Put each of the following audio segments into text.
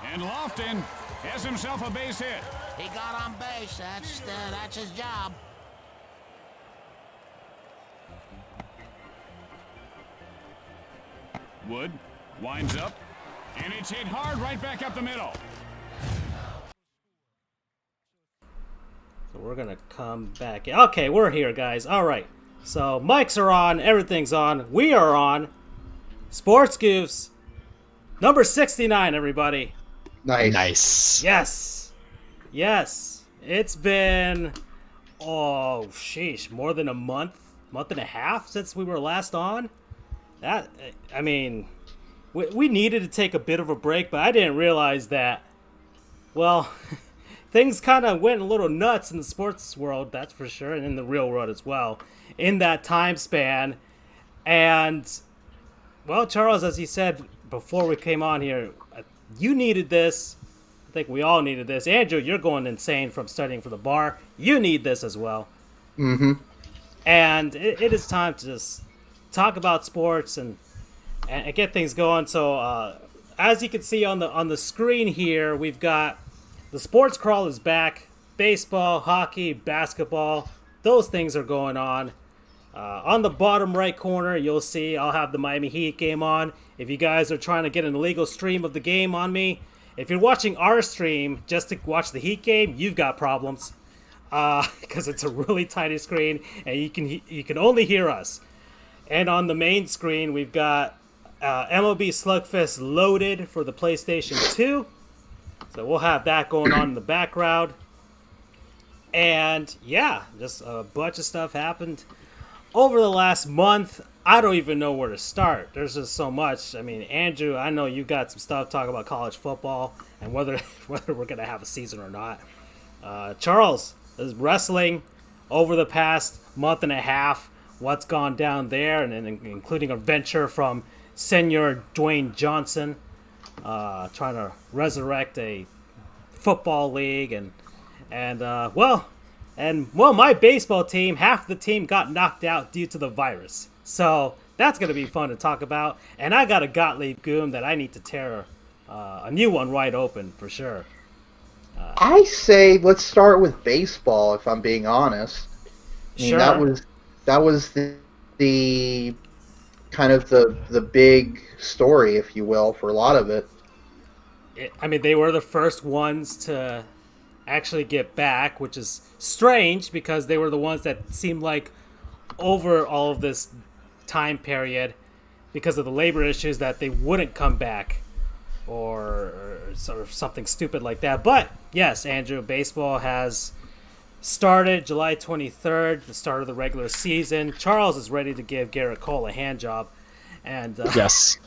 And Lofton has himself a base hit. He got on base. That's his job. Wood winds up, and it's hit hard right back up the middle. So we're going to come back. Okay, we're here, guys. All right. So mics are on. Everything's on. We are on. Sports Goofs. Number 69, everybody. Nice. Yes. It's been, more than a month and a half since we were last on. We needed to take a bit of a break, but I didn't realize that, things kind of went a little nuts in the sports world, that's for sure, and in the real world as well, in that time span. And, Charles, as you said before we came on here, you needed this. I think we all needed this. Andrew, you're going insane from studying for the bar. You need this as well. Mm-hmm. And it is time to just talk about sports and get things going. So as you can see on the screen here, we've got the sports crawl is back. Baseball, hockey, basketball, those things are going on. On the bottom right corner, you'll see I'll have the Miami Heat game on. If you guys are trying to get an illegal stream of the game on me, if you're watching our stream just to watch the Heat game, you've got problems. Because it's a really tiny screen and you can only hear us. And on the main screen, we've got MLB Slugfest loaded for the PlayStation 2. So we'll have that going on in the background. And yeah, just a bunch of stuff happened over the last month. I don't even know where to start. There's just so much. I mean, Andrew, I know you got some stuff to talk about college football and whether we're going to have a season or not. Charles, is wrestling over the past month and a half. What's gone down there, and including a venture from Senior Dwayne Johnson, trying to resurrect a football league, and my baseball team, half the team got knocked out due to the virus. So that's going to be fun to talk about. And I got a Gottlieb Goom that I need to tear a new one right open for sure. I say let's start with baseball, if I'm being honest. I mean, Sure. that was the kind of the big story, if you will, for a lot of it. They were the first ones to actually get back, which is strange because they were the ones that seemed like over all of this time period, because of the labor issues, that they wouldn't come back or sort of something stupid like that. But yes, Andrew, baseball has started July 23rd, the start of the regular season. Charles is ready to give Garrett Cole a hand job. And yes,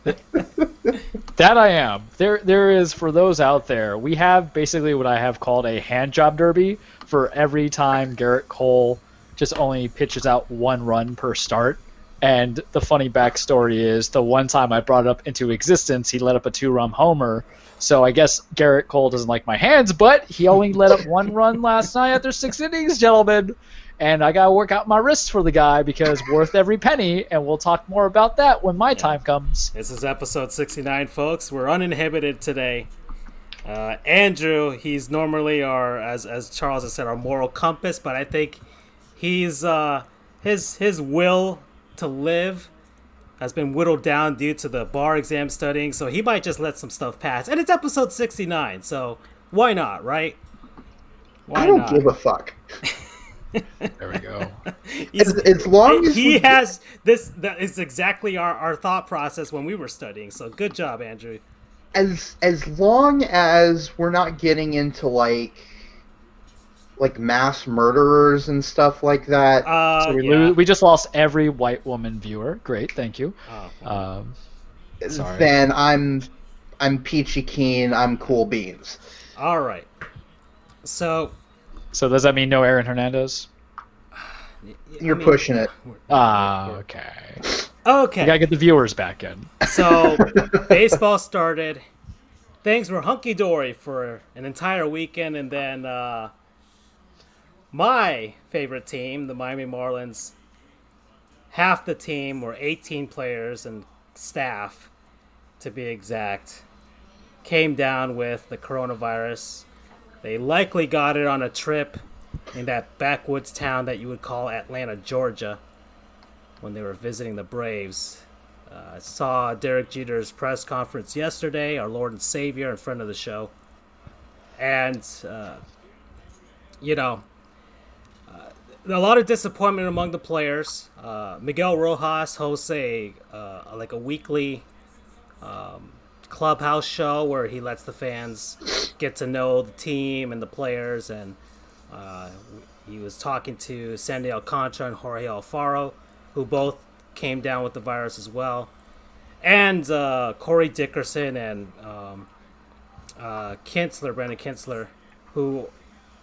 that I am. There is, for those out there, we have basically what I have called a hand job derby for every time Garrett Cole just only pitches out one run per start. And the funny backstory is the one time I brought it up into existence, he let up a 2-run homer. So I guess Garrett Cole doesn't like my hands, but he only let up 1 run last night after 6 innings, gentlemen. And I got to work out my wrists for the guy because worth every penny, and we'll talk more about that when my time comes. This is episode 69, folks. We're uninhibited today. Andrew, he's normally as Charles has said, our moral compass, but I think he's his will to live has been whittled down due to the bar exam studying, so he might just let some stuff pass. And it's episode 69, so why not, right? I don't give a fuck. There we go. As long as he has this, that is exactly our thought process when we were studying. So good job, Andrew. As long as we're not getting into like mass murderers and stuff like that. So we just lost every white woman viewer. Great, thank you. Sorry. Then I'm peachy keen. I'm cool beans. All right. So does that mean no Aaron Hernandez? You're pushing it. Okay. Okay. We gotta get the viewers back in. So baseball started. Things were hunky-dory for an entire weekend, and then my favorite team, the Miami Marlins, half the team were 18 players and staff, to be exact, came down with the coronavirus. They likely got it on a trip in that backwoods town that you would call Atlanta, Georgia, when they were visiting the Braves. I saw Derek Jeter's press conference yesterday, our Lord and Savior and friend of the show. And, a lot of disappointment among the players. Miguel Rojas hosts a weekly clubhouse show where he lets the fans get to know the team and the players, and he was talking to Sandy Alcantara and Jorge Alfaro, who both came down with the virus as well, and Corey Dickerson and Brandon Kinsler, who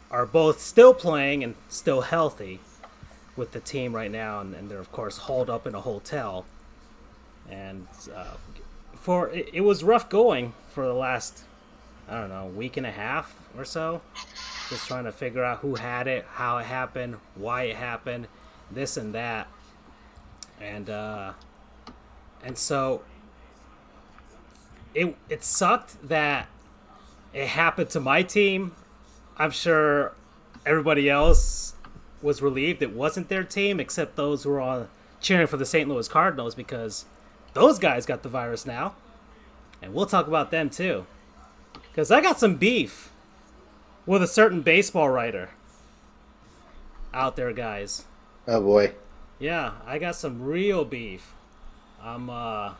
are both still playing and still healthy with the team right now, and they're of course holed up in a hotel. And it was rough going for the last, week and a half or so, just trying to figure out who had it, how it happened, why it happened, this and that, and so it sucked that it happened to my team. I'm sure everybody else was relieved it wasn't their team, except those who were cheering for the St. Louis Cardinals, because those guys got the virus now. And we'll talk about them too. Because I got some beef with a certain baseball writer out there, guys. Oh, boy. Yeah, I got some real beef. I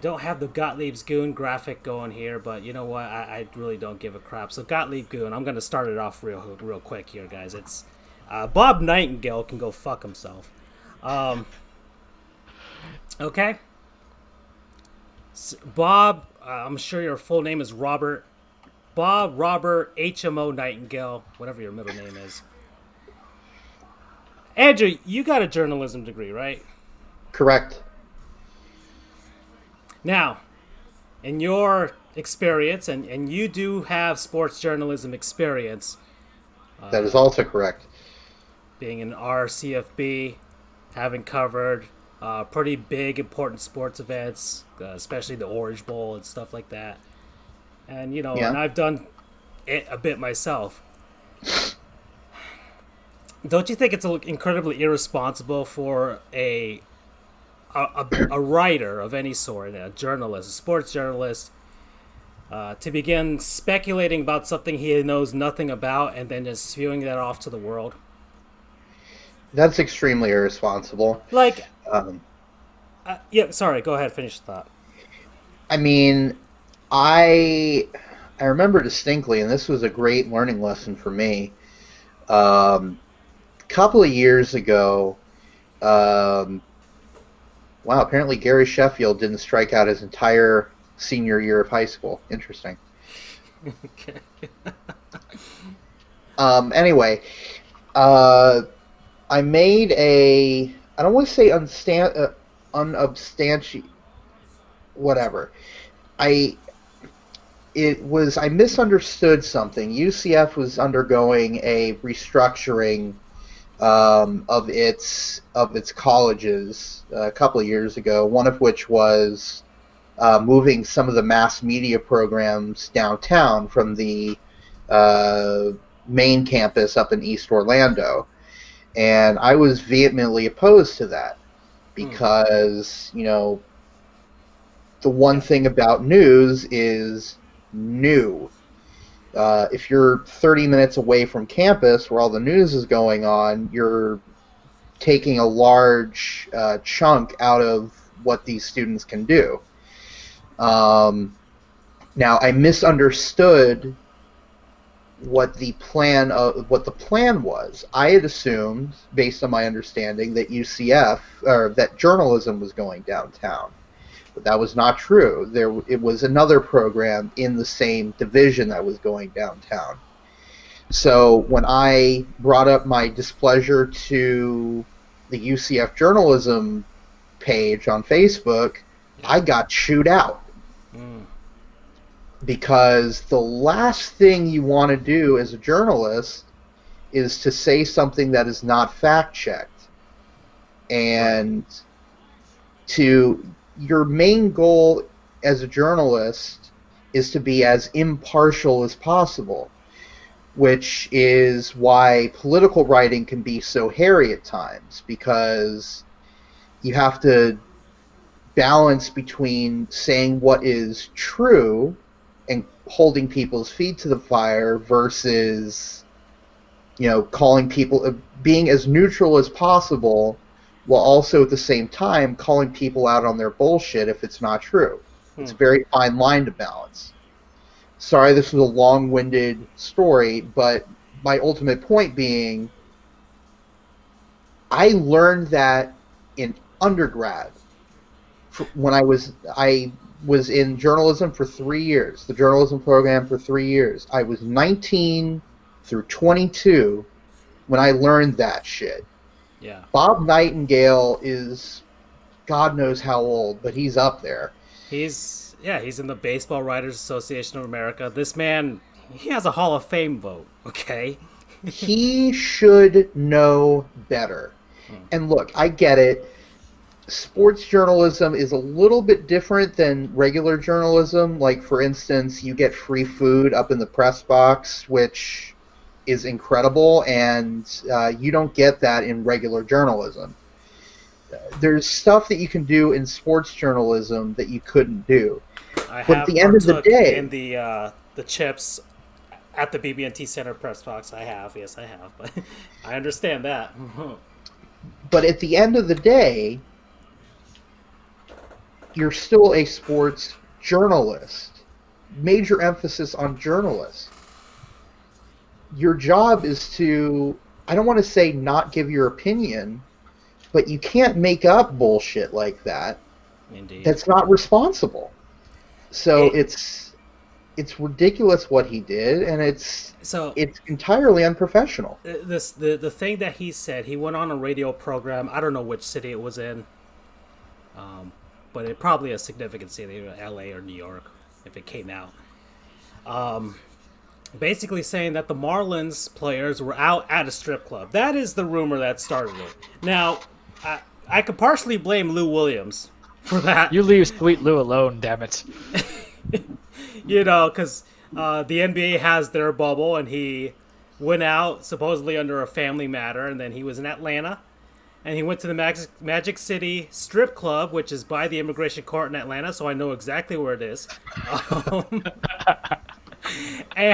don't have the Gottlieb's Goon graphic going here, but you know what? I really don't give a crap. So Gottlieb Goon, I'm going to start it off real quick here, guys. It's Bob Nightingale can go fuck himself. Okay? Bob, I'm sure your full name is Robert HMO Nightingale, whatever your middle name is. Andrew, you got a journalism degree, right? Correct. Now, in your experience, and you do have sports journalism experience. That is also correct. Being an RCFB, having covered pretty big, important sports events, especially the Orange Bowl and stuff like that. And, and I've done it a bit myself. Don't you think it's incredibly irresponsible for a writer of any sort, a journalist, a sports journalist, to begin speculating about something he knows nothing about and then just spewing that off to the world? That's extremely irresponsible. Like, sorry, go ahead, finish the thought. I mean, I remember distinctly, and this was a great learning lesson for me. A couple of years ago, wow, apparently Gary Sheffield didn't strike out his entire senior year of high school. Interesting. Okay. Anyway, I made I don't want to say unubstantiated, whatever. I misunderstood something. UCF was undergoing a restructuring of its colleges a couple of years ago, one of which was moving some of the mass media programs downtown from the main campus up in East Orlando. And I was vehemently opposed to that because, the one thing about news is new. If you're 30 minutes away from campus where all the news is going on, you're taking a large chunk out of what these students can do. Now, I misunderstood what the plan was. I had assumed, based on my understanding, that that journalism was going downtown. But that was not true. It was another program in the same division that was going downtown. So when I brought up my displeasure to the UCF journalism page on Facebook, I got chewed out. Because the last thing you want to do as a journalist is to say something that is not fact-checked. And to your main goal as a journalist is to be as impartial as possible, which is why political writing can be so hairy at times, because you have to balance between saying what is true and holding people's feet to the fire versus, calling people, being as neutral as possible, while also at the same time calling people out on their bullshit if it's not true. It's a very fine line to balance. Sorry, this was a long-winded story, but my ultimate point being, I learned that in undergrad. When I was in journalism for 3 years, the journalism program for 3 years. I was 19 through 22 when I learned that shit. Yeah. Bob Nightingale is God knows how old, but he's up there. He's in the Baseball Writers Association of America. This man, he has a Hall of Fame vote, okay? He should know better. And look, I get it. Sports journalism is a little bit different than regular journalism. Like, for instance, you get free food up in the press box, which is incredible, and you don't get that in regular journalism. There's stuff that you can do in sports journalism that you couldn't do. But at the end of the day, in the chips at the BB&T Center press box, yes, I have, but I understand that. But at the end of the day, you're still a sports journalist. Major emphasis on journalist. Your job is to, I don't want to say not give your opinion, but you can't make up bullshit like that. Indeed. That's not responsible. So it's ridiculous what he did, and it's entirely unprofessional. The thing that he said, he went on a radio program. I don't know which city it was in, but it probably a significant city, L.A. or New York, if it came out. Basically saying that the Marlins players were out at a strip club. That is the rumor that started it. Now, I could partially blame Lou Williams for that. You leave Sweet Lou alone, damn it. Because the NBA has their bubble, and he went out supposedly under a family matter, and then he was in Atlanta, and he went to the Magic City Strip Club, which is by the Immigration Court in Atlanta, so I know exactly where it is. He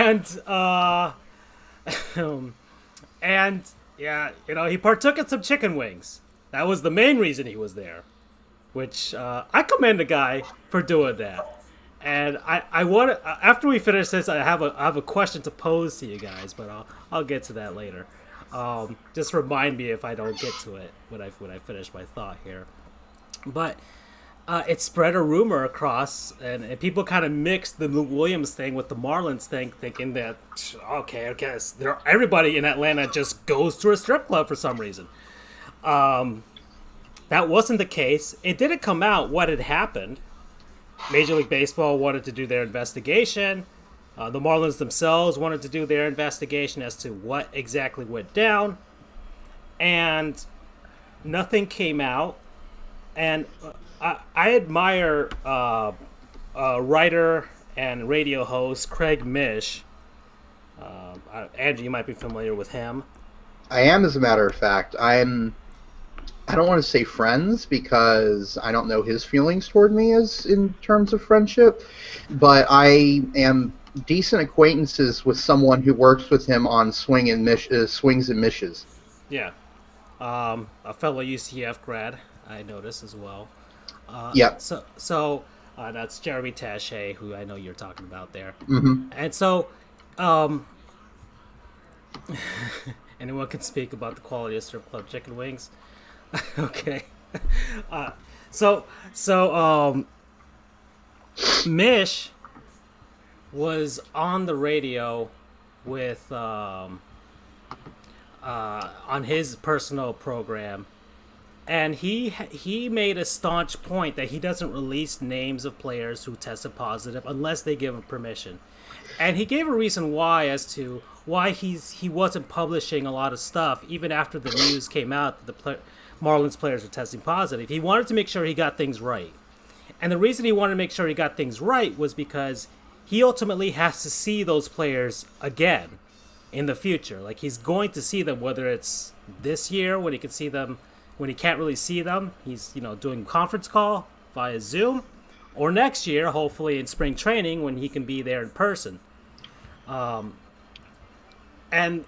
partook in some chicken wings. That was the main reason he was there, which I commend the guy for doing that. And I want to, after we finish this, I have a question to pose to you guys, but I'll get to that later. Just remind me if I don't get to it when I finish my thought here. But it spread a rumor across, and people kind of mixed the Lou Williams thing with the Marlins thing, thinking that, okay, I guess everybody in Atlanta just goes to a strip club for some reason. That wasn't the case. It didn't come out what had happened. Major League Baseball wanted to do their investigation. The Marlins themselves wanted to do their investigation as to what exactly went down. And nothing came out. And I admire writer and radio host Craig Mish. Andrew, you might be familiar with him. I am, as a matter of fact. I don't want to say friends because I don't know his feelings toward me as in terms of friendship, but I am decent acquaintances with someone who works with him on swings and mishes. Yeah. A fellow UCF grad, I noticed as well. Yeah. So that's Jeremy Taché, who I know you're talking about there. Mm-hmm. And so, anyone can speak about the quality of strip club chicken wings. Okay. Mish was on the radio with on his personal program, and he made a staunch point that he doesn't release names of players who tested positive unless they give him permission. And he gave a reason why as to why he wasn't publishing a lot of stuff even after the news came out that the Marlins players were testing positive. He wanted to make sure he got things right. And the reason he wanted to make sure he got things right was because he ultimately has to see those players again in the future. Like, he's going to see them, whether it's this year when he can see them, when he can't really see them, he's, doing conference call via Zoom, or next year, hopefully in spring training when he can be there in person. And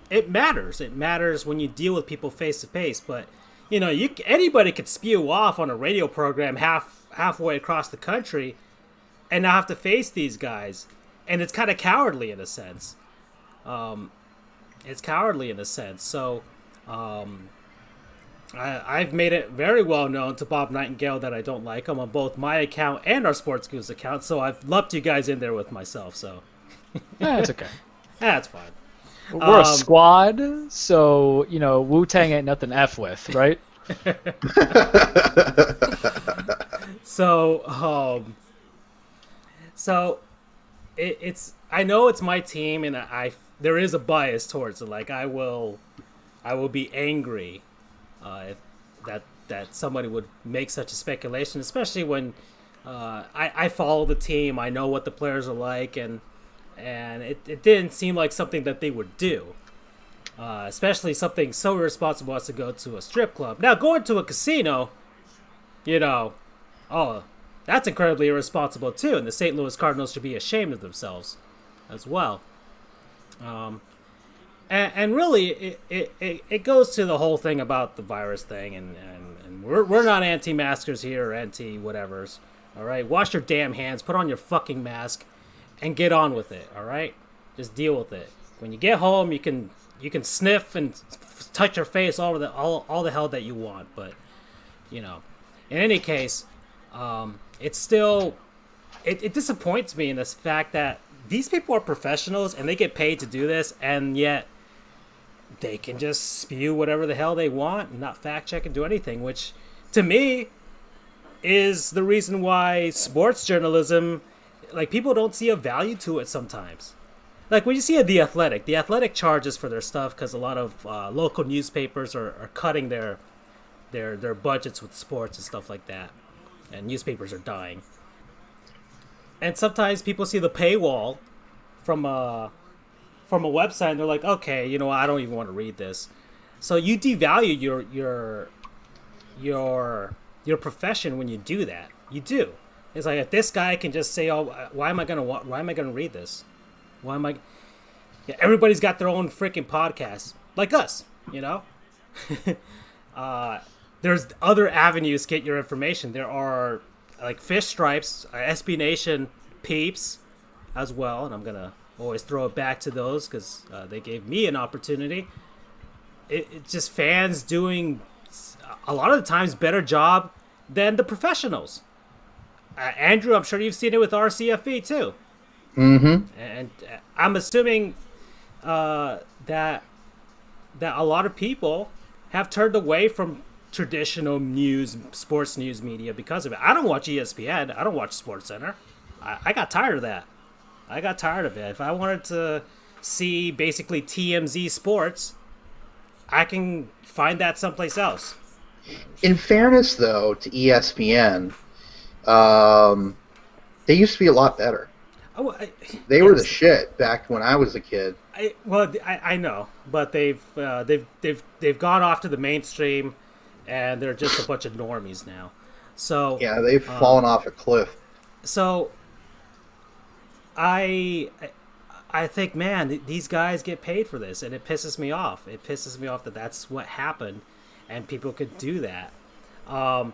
it matters. It matters when you deal with people face to face. But anybody could spew off on a radio program halfway across the country, and not have to face these guys, and it's kind of cowardly in a sense. So, I've made it very well known to Bob Nightingale that I don't like him on both my account and our Sports Goofs account. So I've lumped you guys in there with myself. So, It's okay. That's fine. We're a squad, so Wu-Tang ain't nothing to F with, right? So it's I know it's my team, and there is a bias towards it. Like, I will be angry if that somebody would make such a speculation, especially when I follow the team. I know what the players are like, and it didn't seem like something that they would do. Especially something so irresponsible as to go to a strip club. Now, going to a casino, that's incredibly irresponsible too, and the St. Louis Cardinals should be ashamed of themselves as well. And really, it goes to the whole thing about the virus thing, and we're not anti-maskers here or anti-whatevers. All right, wash your damn hands, put on your fucking mask, and get on with it. All right, just deal with it. When you get home, you can sniff and touch your face all the hell that you want, but in any case, it's still it disappoints me in this fact that these people are professionals and they get paid to do this, and yet they can just spew whatever the hell they want and not fact check and do anything, which to me is the reason why sports journalism, like, people don't see a value to it sometimes. Like, when you see The Athletic charges for their stuff because a lot of local newspapers are cutting their budgets with sports and stuff like that, and newspapers are dying. And sometimes people see the paywall from a website and they're like, okay, I don't even want to read this. So you devalue your profession when you do that. You do. It's like, if this guy can just say, "Oh, why am I gonna read this? Why am I?" Yeah, everybody's got their own freaking podcast, like us, There's other avenues to get your information. There are like Fish Stripes, SB Nation peeps, as well, and I'm gonna always throw it back to those because they gave me an opportunity. It's just fans doing a lot of the times better job than the professionals. Andrew, I'm sure you've seen it with RCFE too. Mm-hmm. And I'm assuming that a lot of people have turned away from traditional sports news media because of it. I don't watch ESPN. I don't watch SportsCenter. I got tired of that. I got tired of it. If I wanted to see basically TMZ sports, I can find that someplace else. In fairness, though, to ESPN, they used to be a lot better. They were the shit back when I was a kid. I know, but they've gone off to the mainstream, and they're just a bunch of normies now. So yeah, they've fallen off a cliff. So I think, man, these guys get paid for this, and it pisses me off. It pisses me off that that's what happened, and people could do that. And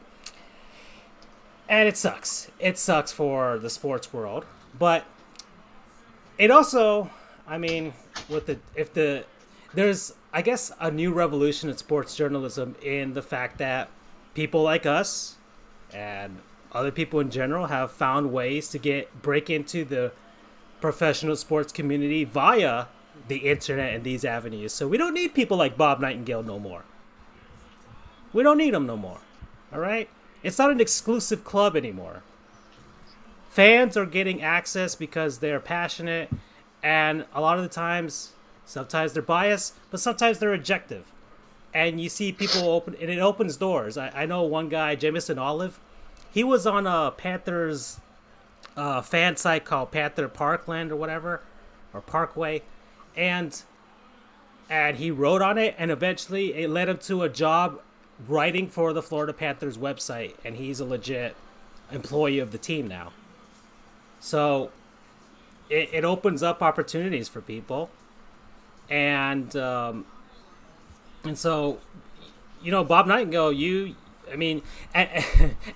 it sucks. It sucks for the sports world, but it also, I mean, there's, I guess, a new revolution in sports journalism in the fact that people like us and other people in general have found ways to break into the professional sports community via the internet and these avenues. So we don't need people like Bob Nightingale no more. We don't need them no more. All right? It's not an exclusive club anymore. Fans are getting access because they're passionate, and a lot of the times, sometimes they're biased, but sometimes they're objective. And you see people open, and it opens doors. I know one guy, Jamison Olive, he was on a Panthers fan site called Panther Parkland or whatever, or Parkway, and he wrote on it, and eventually it led him to a job writing for the Florida Panthers website, and he's a legit employee of the team now. So it opens up opportunities for people, and so, you know, Bob Nightingale, and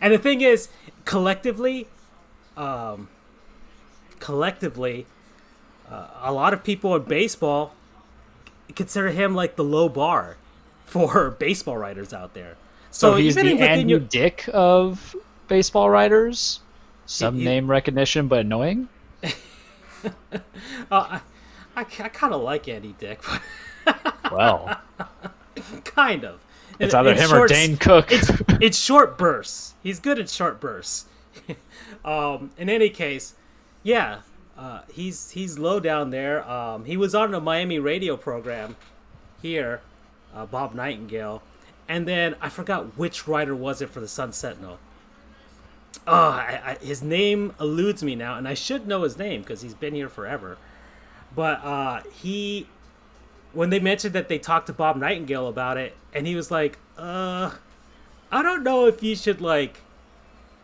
the thing is, collectively, a lot of people in baseball consider him like the low bar for baseball writers out there. So he's the Andy Dick of baseball writers? Some name recognition, but annoying? I kind of like Andy Dick. Well. Kind of. It's either him or Dane Cook. It's short bursts. He's good at short bursts. In any case, yeah, he's low down there. He was on a Miami radio program here, Bob Nightingale, and then I forgot which writer was it for the Sun Sentinel. His name eludes me now, and I should know his name because he's been here forever. But when they mentioned that they talked to Bob Nightingale about it, and he was like, I don't know if you should, like,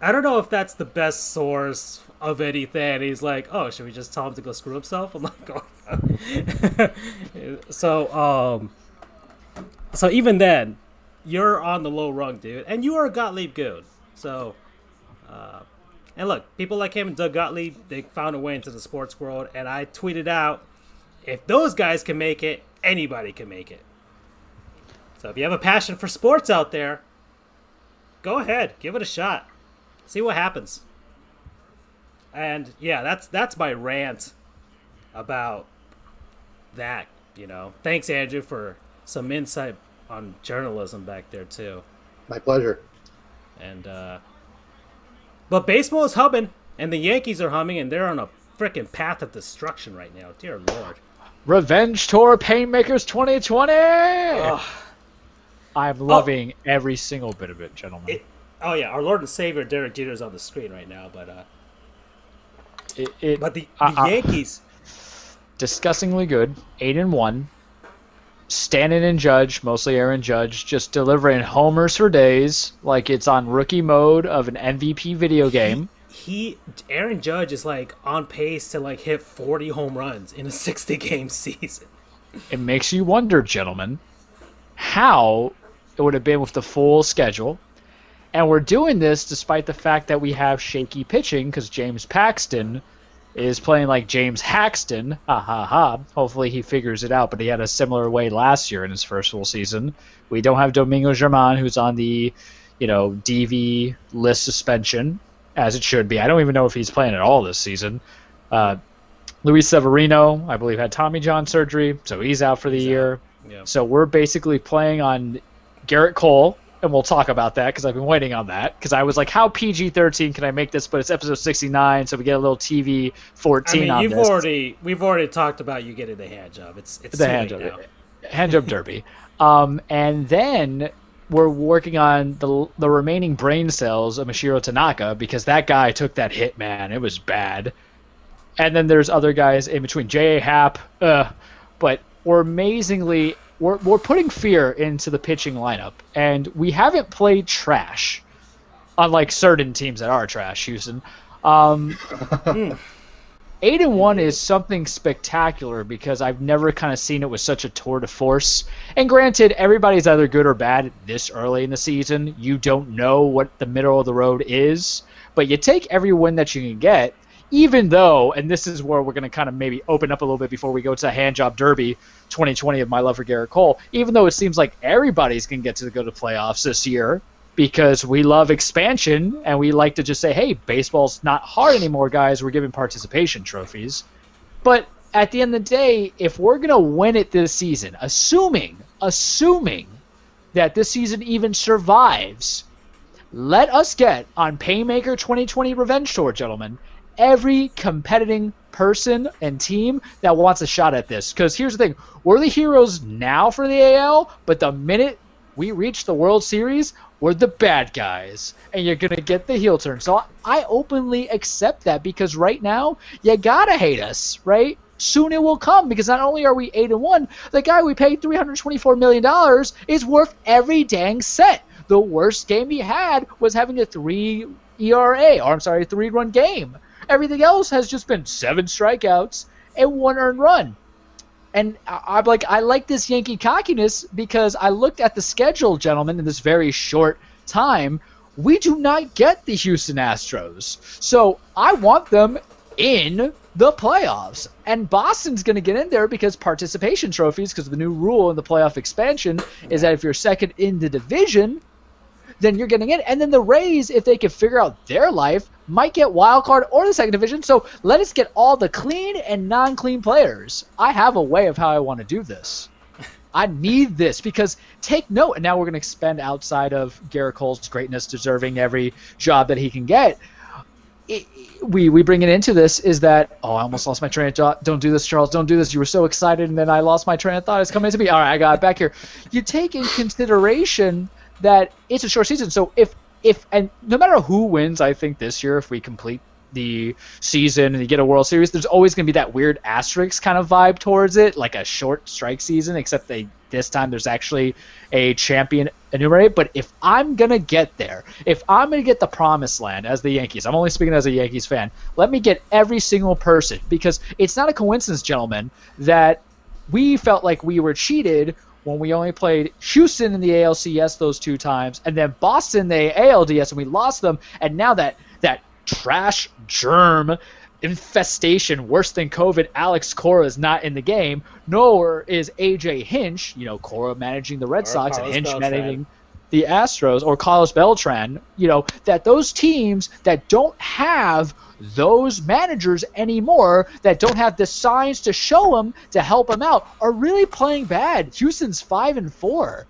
I don't know if that's the best source of anything. And he's like, oh, should we just tell him to go screw himself? I'm like, oh. So even then, you're on the low rung, dude. And you are a Gottlieb goon. So, and look, people like him and Doug Gottlieb, they found a way into the sports world. And I tweeted out, if those guys can make it, anybody can make it. So if you have a passion for sports out there, go ahead, give it a shot. See what happens. And yeah, that's my rant about that, you know. Thanks, Andrew, for some insight on journalism back there too. My pleasure. And but baseball is humming, and the Yankees are humming, and they're on a freaking path of destruction right now. Dear Lord. Revenge Tour Painmakers 2020! I'm loving every single bit of it, gentlemen. Our Lord and Savior Derek Jeter is on the screen right now, but the Yankees, disgustingly good, 8-1. Stanton and Judge, mostly Aaron Judge, just delivering homers for days, like it's on rookie mode of an MVP video game. Aaron Judge is like on pace to like hit 40 home runs in a 60-game season. It makes you wonder, gentlemen, how it would have been with the full schedule. And we're doing this despite the fact that we have shaky pitching because James Paxton is playing like James Haxton. Ha ha ha. Hopefully he figures it out, but he had a similar way last year in his first full season. We don't have Domingo Germán, who's on the, DV list suspension, as it should be. I don't even know if he's playing at all this season. Luis Severino, I believe, had Tommy John surgery, so he's out for the year. Yeah. So we're basically playing on Garrett Cole, and we'll talk about that because I've been waiting on that. Because I was like, how PG-13 can I make this? But it's episode 69, so we get a little TV 14 on this. We've already talked about you getting the hand job. It's the hand job derby. And then we're working on the remaining brain cells of Mashiro Tanaka because that guy took that hit, man. It was bad. And then there's other guys in between. J.A. Happ. But we're putting fear into the pitching lineup. And we haven't played trash, unlike certain teams that are trash, Houston. 8-1 is something spectacular because I've never kind of seen it with such a tour de force. And granted, everybody's either good or bad this early in the season. You don't know what the middle of the road is, but you take every win that you can get, even though, and this is where we're going to kind of maybe open up a little bit before we go to Hand Job Derby 2020 of my love for Garrett Cole, even though it seems like everybody's going to get to go to playoffs this year, because we love expansion and we like to just say, hey, baseball's not hard anymore, guys. We're giving participation trophies. But at the end of the day, if we're going to win it this season, assuming that this season even survives, let us get on Paymaker 2020 Revenge Tour, gentlemen, every competing person and team that wants a shot at this. Because here's the thing. We're the heroes now for the AL, but the minute we reached the World Series, we're the bad guys, and you're going to get the heel turn. So I openly accept that because right now, you got to hate us, right? Soon it will come because not only are we 8-1, the guy we paid $324 million is worth every dang cent. The worst game he had was having a 3-run game. Everything else has just been 7 strikeouts and 1 earned run. And I like this Yankee cockiness because I looked at the schedule, gentlemen, in this very short time. We do not get the Houston Astros. So I want them in the playoffs. And Boston's going to get in there because participation trophies, because the new rule in the playoff expansion is that if you're second in the division, then you're getting in. And then the Rays, if they can figure out their life, might get wild card or the second division. So let us get all the clean and non-clean players. I have a way of how I want to do this. I need this because take note, and now we're going to expand outside of Garrett Cole's greatness, deserving every job that he can get. We bring it into this is that, I almost lost my train of thought. Don't do this, Charles. Don't do this. You were so excited, and then I lost my train of thought. It's coming to me. All right, I got it back here. You take in consideration that it's a short season. So if and no matter who wins, I think this year, if we complete the season and you get a World Series, there's always going to be that weird asterisk kind of vibe towards it, like a short strike season, except this time there's actually a champion enumerated. But if I'm going to get there, if I'm going to get the promised land as the Yankees, I'm only speaking as a Yankees fan, let me get every single person, because it's not a coincidence, gentlemen, that we felt like we were cheated when we only played Houston in the ALCS those 2 times, and then Boston in the ALDS, and we lost them, and now that trash germ infestation worse than COVID, Alex Cora is not in the game, nor is AJ Hinch, Cora managing the Red Sox and Hinch managing the Astros, or Carlos Beltran, that those teams that don't have those managers anymore, that don't have the signs to show them to help them out, are really playing bad. Houston's 5-4.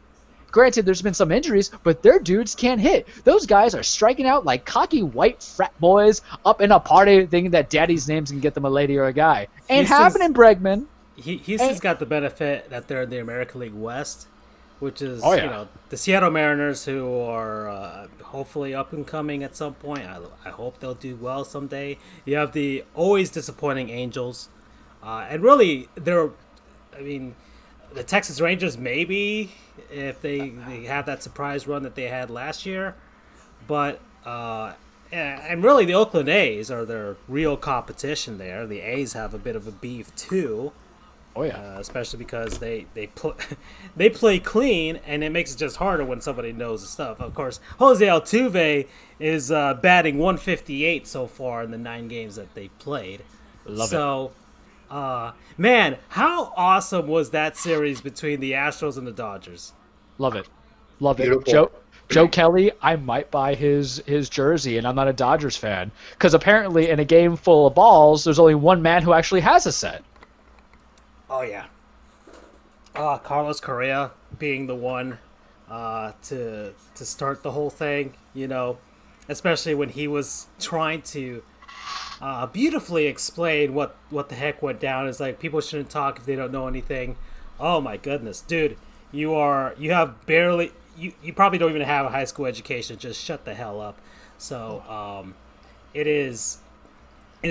Granted, there's been some injuries, but their dudes can't hit. Those guys are striking out like cocky white frat boys up in a party thinking that daddy's names can get them a lady or a guy. Ain't happening, Bregman. Houston's got the benefit that they're in the American League West, which is, the Seattle Mariners, who are hopefully up and coming at some point. I hope they'll do well someday. You have the always disappointing Angels. And really, the Texas Rangers, maybe, if they have that surprise run that they had last year. But, and really, the Oakland A's are their real competition there. The A's have a bit of a beef, too. Oh, yeah. Especially because they play clean, and it makes it just harder when somebody knows the stuff. Of course, Jose Altuve is batting 158 so far in the 9 games that they've played. Love it. Man, how awesome was that series between the Astros and the Dodgers? Love it. Love it. Beautiful. Joe Kelly, I might buy his jersey, and I'm not a Dodgers fan, because apparently in a game full of balls, there's only one man who actually has a set. Oh, yeah. Carlos Correa being the one to start the whole thing, especially when he was trying to beautifully explain what the heck went down. It's like, people shouldn't talk if they don't know anything. Oh, my goodness. Dude, you probably don't even have a high school education. Just shut the hell up. So it is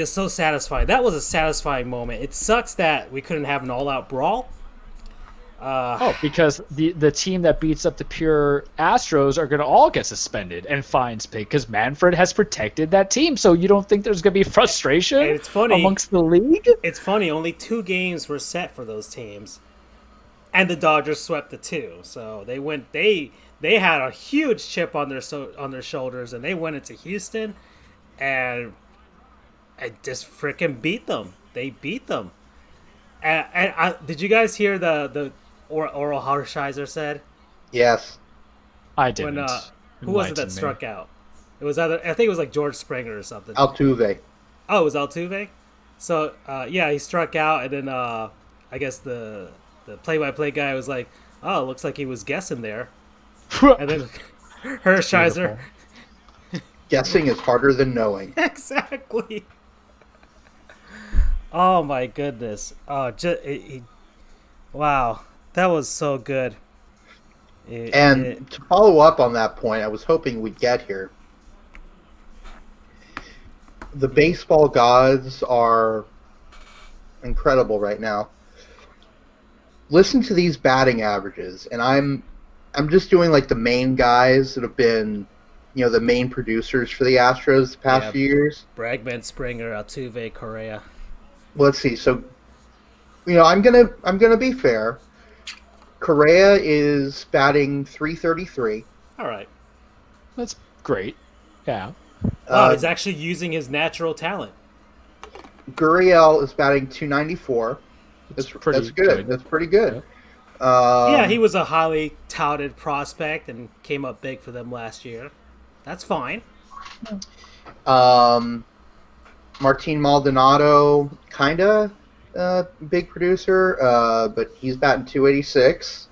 so satisfying. That was a satisfying moment. It sucks that we couldn't have an all-out brawl. Because the team that beats up the pure Astros are going to all get suspended and fines paid, because Manfred has protected that team. So you don't think there's going to be frustration amongst the league? It's funny. Only 2 games were set for those teams, and the Dodgers swept the 2. So they went. They had a huge chip on their shoulders, and they went into Houston, and I just freaking beat them. They beat them. And did you guys hear the Oral Hershiser said? Yes. I didn't. When, who was it that struck out? It was I think it was like George Springer or something. Altuve. Oh, it was Altuve? So, he struck out, and then I guess the play-by-play guy was like, oh, looks like he was guessing there. And then Hershiser. Guessing is harder than knowing. Exactly. Oh, my goodness. Wow. That was so good. And to follow up on that point, I was hoping we'd get here. The baseball gods are incredible right now. Listen to these batting averages, and I'm just doing like the main guys that have been, the main producers for the Astros the past few years. Bregman, Springer, Altuve, Correa. Let's see. So, I'm gonna be fair. Correa is batting .333. All right. That's great. Yeah. He's actually using his natural talent. Gurriel is batting .294. That's good. That's pretty good. Yeah. He was a highly touted prospect and came up big for them last year. That's fine. Martine Maldonado, kinda big producer, but he's batting .286.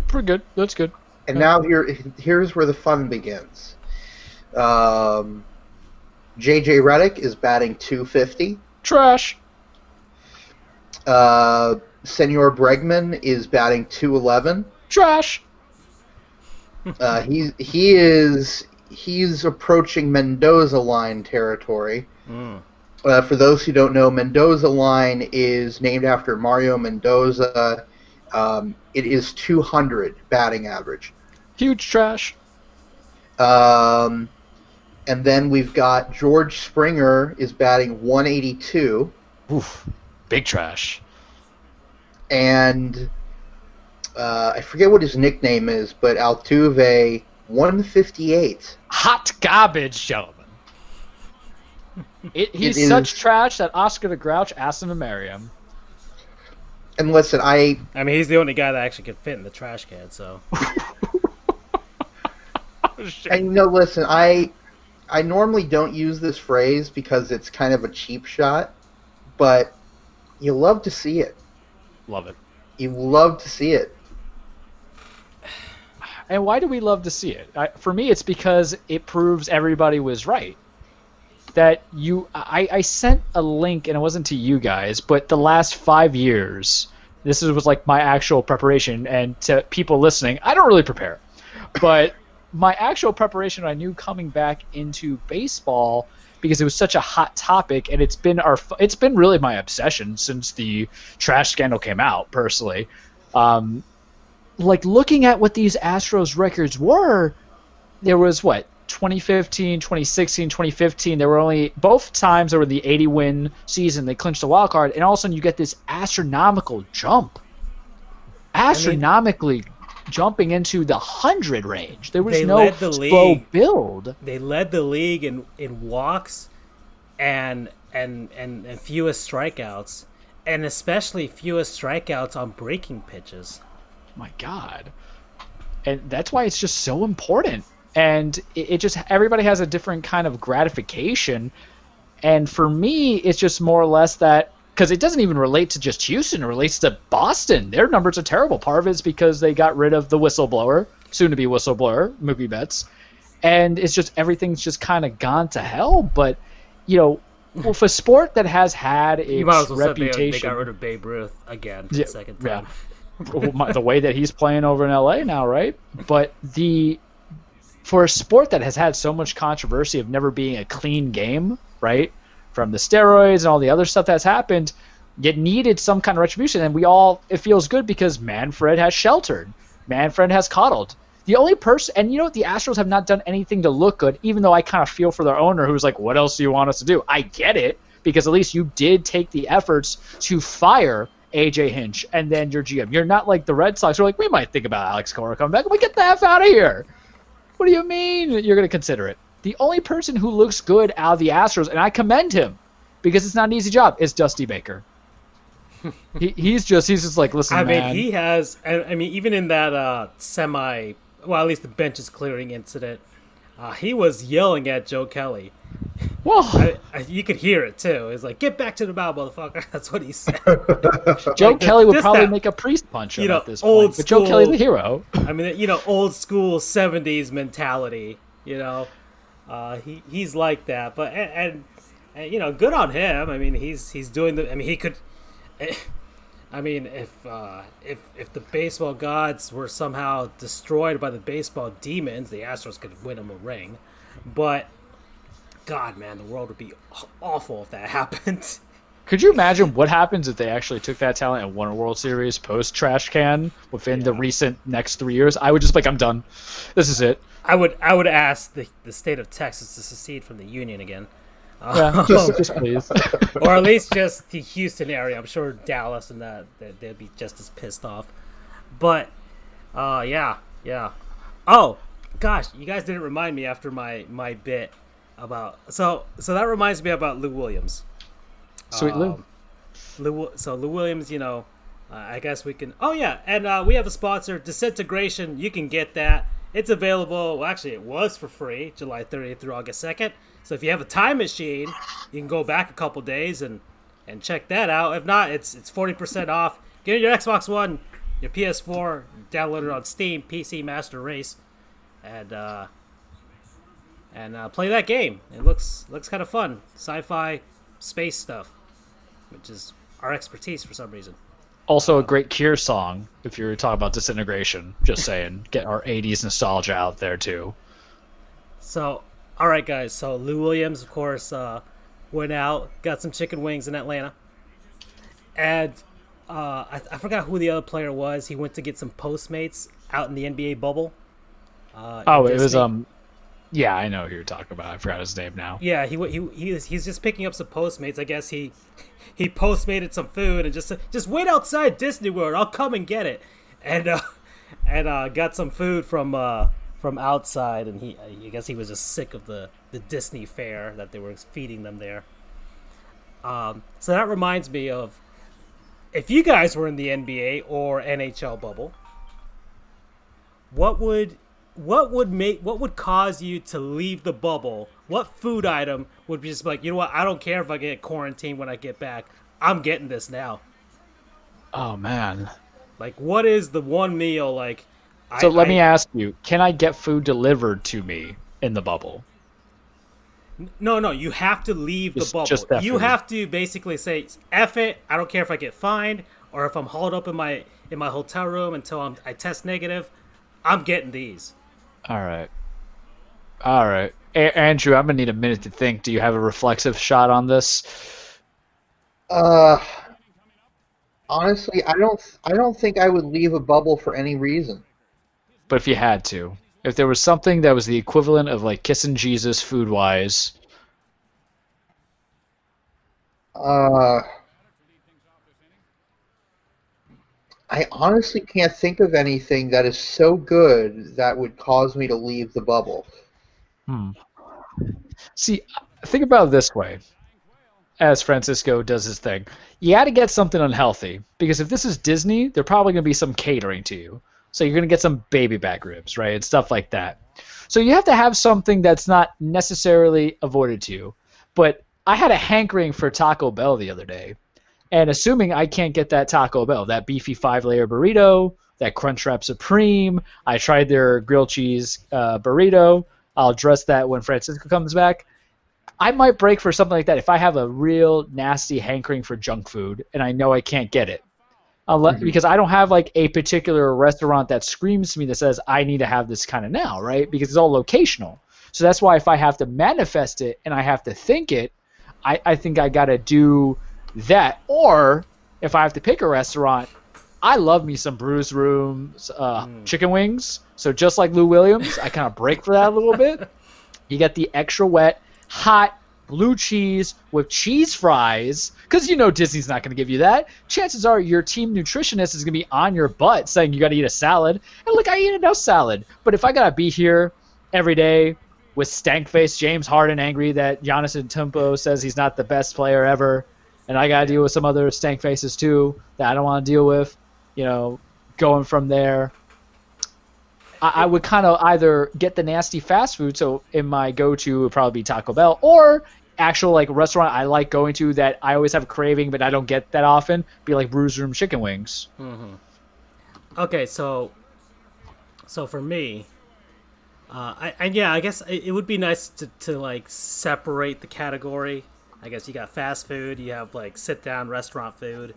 Pretty good. That's good. And now here's where the fun begins. J.J. Redick is batting .250. Trash. Senor Bregman is batting .211. Trash. He's approaching Mendoza line territory. For those who don't know, Mendoza line is named after Mario Mendoza. It is 200 batting average. Huge trash. And then we've got George Springer is batting .182. Oof. Big trash. And I forget what his nickname is, but Altuve, .158. Hot garbage, gentlemen. He's such trash that Oscar the Grouch asked him to marry him. And listen, I mean, he's the only guy that actually could fit in the trash can, so. And listen, I normally don't use this phrase because it's kind of a cheap shot, but you love to see it. Love it. You love to see it. And why do we love to see it? For me, it's because it proves everybody was right. I sent a link, and it wasn't to you guys, but the last 5 years, this was like my actual preparation, and to people listening, I don't really prepare. But my actual preparation, I knew coming back into baseball, because it was such a hot topic, and it's been really my obsession since the trash scandal came out, personally. Like, looking at what these Astros records were, there was, 2015, 2016, 2015, there were only, both times there were the 80-win season, they clinched the wild card, and all of a sudden you get this astronomical jump. Astronomically jumping into the 100 range. There was no slow build. They led the league in walks and fewest strikeouts, and especially fewest strikeouts on breaking pitches. My God. And that's why it's just so important. And it just, everybody has a different kind of gratification. And for me, it's just more or less that, because it doesn't even relate to just Houston, it relates to Boston. Their numbers are terrible. Part of it's because they got rid of the whistleblower, soon-to-be whistleblower, Mookie Betts. And it's just, everything's just kind of gone to hell. But, with a sport that has had its reputation. They got rid of Babe Ruth again for the second time. Yeah. The way that he's playing over in LA now, right? But for a sport that has had so much controversy of never being a clean game, right? From the steroids and all the other stuff that's happened, it needed some kind of retribution. And it feels good because Manfred has sheltered. Manfred has coddled. The only person, and the Astros have not done anything to look good, even though I kind of feel for their owner who's like, what else do you want us to do? I get it, because at least you did take the efforts to fire AJ Hinch and then your GM. You're not like the Red Sox. You're like, we might think about Alex Cora coming back. We get the F out of here. What do you mean you're going to consider it? The only person who looks good out of the Astros, and I commend him because it's not an easy job, is Dusty Baker. He's just like, listen, man. I mean, he has. I mean, even in that at least the benches clearing incident, he was yelling at Joe Kelly. Well, you could hear it too. It's like, get back to the bow, motherfucker. That's what he said. Joe Kelly would probably make a priest punch at this point. But Joe Kelly's the hero. I mean, old school 70s mentality. He's like that. But and good on him. I mean, he's doing the. I mean, he could. I mean, if the baseball gods were somehow destroyed by the baseball demons, the Astros could win them a ring. But God, man, the world would be awful if that happened. Could you imagine what happens if they actually took that talent and won a World Series post trash can within the recent next 3 years? I would just be like, I'm done. This is it. I would ask the state of Texas to secede from the union again. Yeah, just please. Or at least just the Houston area. I'm sure Dallas and they'd be just as pissed off. But yeah. Oh gosh, you guys didn't remind me after my bit about so that reminds me about Lou Williams. Sweet Lou. Lou Williams, I guess we can. Oh yeah, and we have a sponsor, Disintegration. You can get that. It's available. Well, actually, it was for free, July 30th through August 2nd. So if you have a time machine, you can go back a couple days and check that out. If not, it's 40% off. Get your Xbox One, your PS4, download it on Steam, PC Master Race, and play that game. It looks kind of fun, sci-fi, space stuff, which is our expertise for some reason. Also a great Cure song, if you're talking about Disintegration. Just saying. Get our 80s nostalgia out there, too. So, all right, guys. So, Lou Williams, of course, went out, got some chicken wings in Atlanta. And I forgot who the other player was. He went to get some Postmates out in the NBA bubble. It was... Yeah, I know who you're talking about. I forgot his name now. Yeah, he's just picking up some Postmates. I guess he Postmated some food and just wait outside Disney World. I'll come and get it, and got some food from outside. And I guess he was just sick of the Disney fare that they were feeding them there. So that reminds me of if you guys were in the NBA or NHL bubble, what would cause you to leave the bubble? What food item would be just like, you know what, I don't care if I get quarantined when I get back. I'm getting this now. Oh, man. Like, what is the one meal, like... So let me ask you, can I get food delivered to me in the bubble? No, you have to leave the bubble. You have to basically say, F it, I don't care if I get fined, or if I'm hauled up in my hotel room until I test negative, I'm getting these. All right. Andrew, I'm going to need a minute to think. Do you have a reflexive shot on this? Honestly, I don't think I would leave a bubble for any reason. But if you had to. If there was something that was the equivalent of like kissing Jesus food-wise. I honestly can't think of anything that is so good that would cause me to leave the bubble. See, think about it this way. As Francisco does his thing, you got to get something unhealthy, because if this is Disney, they're probably going to be some catering to you. So you're going to get some baby back ribs, right, and stuff like that. So you have to have something that's not necessarily avoided to you. But I had a hankering for Taco Bell the other day. And assuming I can't get that Taco Bell, that beefy 5-layer burrito, that Crunchwrap Supreme, I tried their grilled cheese burrito. I'll address that when Francisco comes back. I might break for something like that if I have a real nasty hankering for junk food and I know I can't get it. Because I don't have like a particular restaurant that screams to me that says I need to have this kind of now, right? Because it's all locational. So that's why if I have to manifest it and I have to think it, I think I got to do that. Or if I have to pick a restaurant, I love me some Brews Room chicken wings. So just like Lou Williams, I kind of break for that a little bit. You get the extra wet, hot blue cheese with cheese fries, because you know Disney's not going to give you that. Chances are your team nutritionist is going to be on your butt saying you got to eat a salad. And look, I eat enough salad. But if I got to be here every day with stank face James Harden angry that Giannis Antetokounmpo says he's not the best player ever, and I got to deal with some other stank faces too that I don't want to deal with, going from there, I would kind of either get the nasty fast food, so in my go-to would probably be Taco Bell, or actual like restaurant I like going to that I always have a craving but I don't get that often, be like Brews Room chicken wings. Mm-hmm. Okay, so for me, I guess it would be nice to like separate the category. I guess you got fast food, you have like sit-down restaurant food,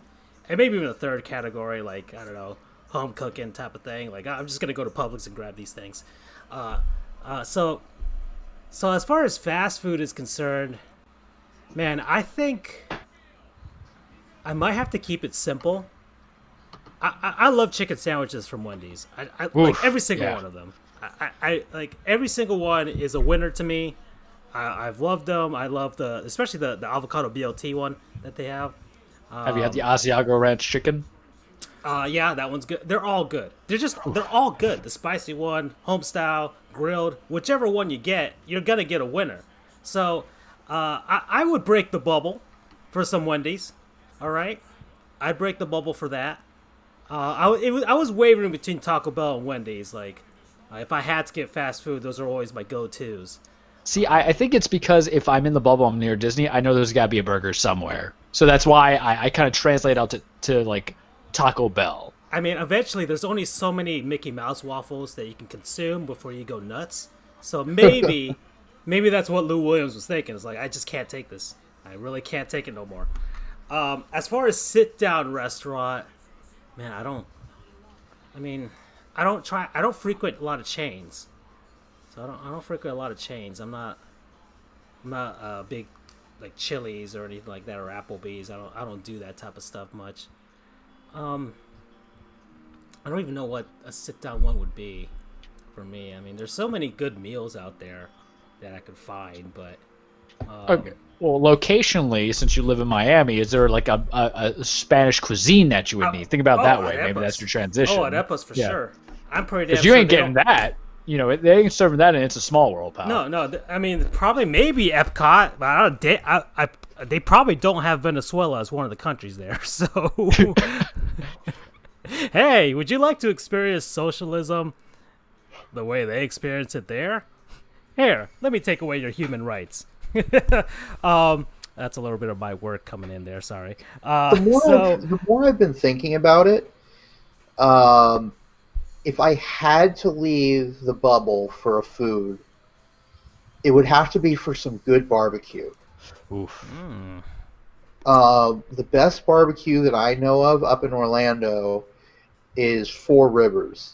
and maybe even a third category, like, I don't know, home cooking type of thing. Like, I'm just gonna go to Publix and grab these things. So as far as fast food is concerned, man, I think I might have to keep it simple. I love chicken sandwiches from Wendy's. I like every single one of them. I like every single one is a winner to me. I've loved them. I love especially the avocado BLT one that they have. Have you had the Asiago Ranch chicken? Yeah, that one's good. They're all good. They're all good. The spicy one, home style, grilled, whichever one you get, you're gonna get a winner. So I would break the bubble for some Wendy's. All right, I'd break the bubble for that. I was wavering between Taco Bell and Wendy's. Like, if I had to get fast food, those are always my go-tos. See, I think it's because if I'm in the bubble, I'm near Disney, I know there's got to be a burger somewhere. So that's why I kind of translate out to like Taco Bell. I mean, eventually there's only so many Mickey Mouse waffles that you can consume before you go nuts. So maybe that's what Lou Williams was thinking. It's like, I just can't take this. I really can't take it no more. As far as sit-down restaurant, man, I don't frequent a lot of chains. So I don't frequent a lot of chains. I'm not a big like Chili's or anything like that, or Applebee's. I don't do that type of stuff much. I don't even know what a sit down one would be for me. I mean, there's so many good meals out there that I could find, but Okay. Well, locationally, since you live in Miami, is there like a Spanish cuisine that you would need? Think about that way. Maybe that's your transition. Oh, at Epos for sure. I'm pretty damn because you sure ain't getting that. You know, they ain't serving that, and it's a small world, pal. No. I mean, probably maybe Epcot, but they probably don't have Venezuela as one of the countries there. So, hey, would you like to experience socialism the way they experience it there? Here, let me take away your human rights. That's a little bit of my work coming in there. Sorry. The more I've been thinking about it, if I had to leave the bubble for a food, it would have to be for some good barbecue. Oof. The best barbecue that I know of up in Orlando is Four Rivers.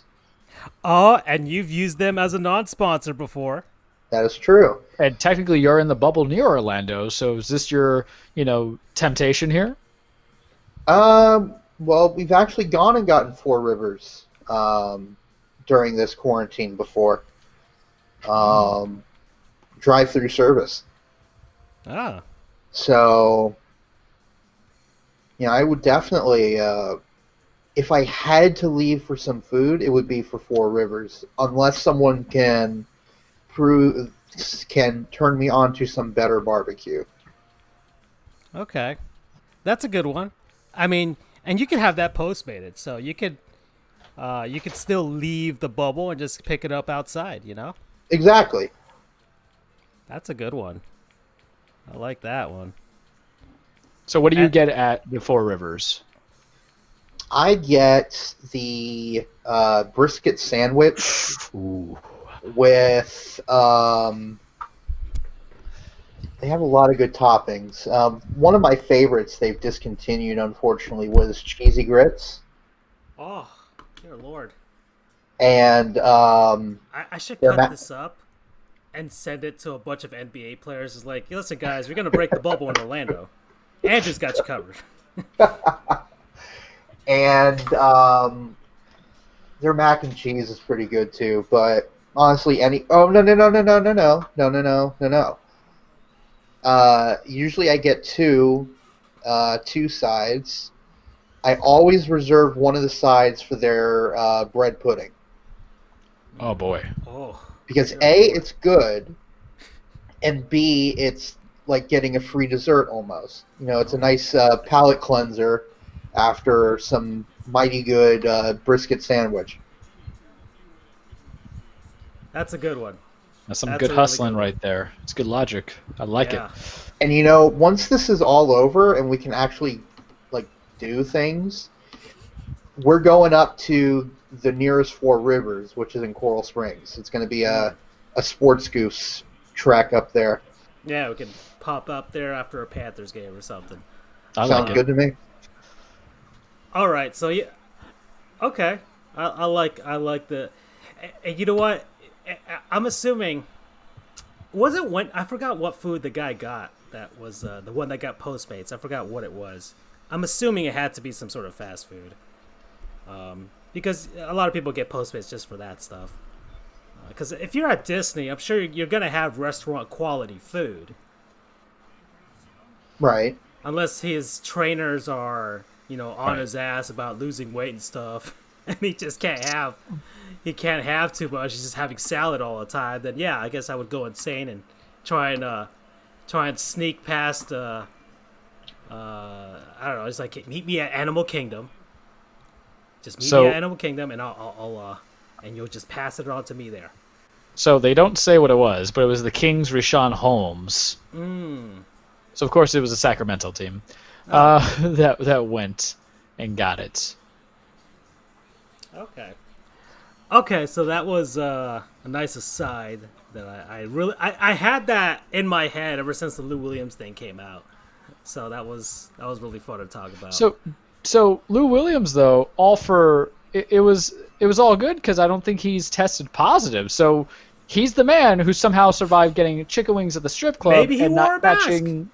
Oh, and you've used them as a non-sponsor before. That is true. And technically, you're in the bubble near Orlando, so is this your, temptation here? Well, we've actually gone and gotten Four Rivers during this quarantine before. Drive-through service. Ah. So, I would definitely, if I had to leave for some food, it would be for Four Rivers, unless someone can turn me on to some better barbecue. Okay. That's a good one. I mean, and you can have that postmated, so you could still leave the bubble and just pick it up outside, Exactly. That's a good one. I like that one. So what do you get at the Four Rivers? I get the brisket sandwich. Ooh. With they have a lot of good toppings. One of my favorites they've discontinued, unfortunately, was cheesy grits. Oh, dear Lord! And I should cut this up and send it to a bunch of NBA players. It's like, listen, guys, we're gonna break the bubble in Orlando. Andrew's got you covered. And their mac and cheese is pretty good too, but. Honestly, no. Usually I get two sides. I always reserve one of the sides for their bread pudding. Oh boy. Oh. Because A, it's good, and B, it's like getting a free dessert almost. It's a nice palate cleanser after some mighty good brisket sandwich. That's a good one. That's some good hustling right there. It's good logic. I like it. And once this is all over and we can actually do things, we're going up to the nearest Four Rivers, which is in Coral Springs. It's going to be a Sports Goofs trek up there. Yeah, we can pop up there after a Panthers game or something. Sounds good to me. All right, so yeah, okay. I like the. And you know what? I'm assuming. Was it when I forgot what food the guy got? That was the one that got Postmates. I forgot what it was. I'm assuming it had to be some sort of fast food, because a lot of people get Postmates just for that stuff. Because if you're at Disney, I'm sure you're gonna have restaurant quality food, Right. unless his trainers are on his ass about losing weight and stuff, and he just can't have too much. He's just having salad all the time. Then yeah, I guess I would go insane and try and sneak past. I don't know. It's like meet me at Animal Kingdom. Just meet me at Animal Kingdom, and I'll and you'll just pass it on to me there. So they don't say what it was, but it was the Kings Rashawn Holmes. So of course it was a Sacramento team that went and got it. Okay, so that was a nice aside that I had that in my head ever since the Lou Williams thing came out. So that was really fun to talk about. So Lou Williams though, it was all good because I don't think he's tested positive. So he's the man who somehow survived getting chicken wings at the strip club. Maybe he and wore not a mask. matching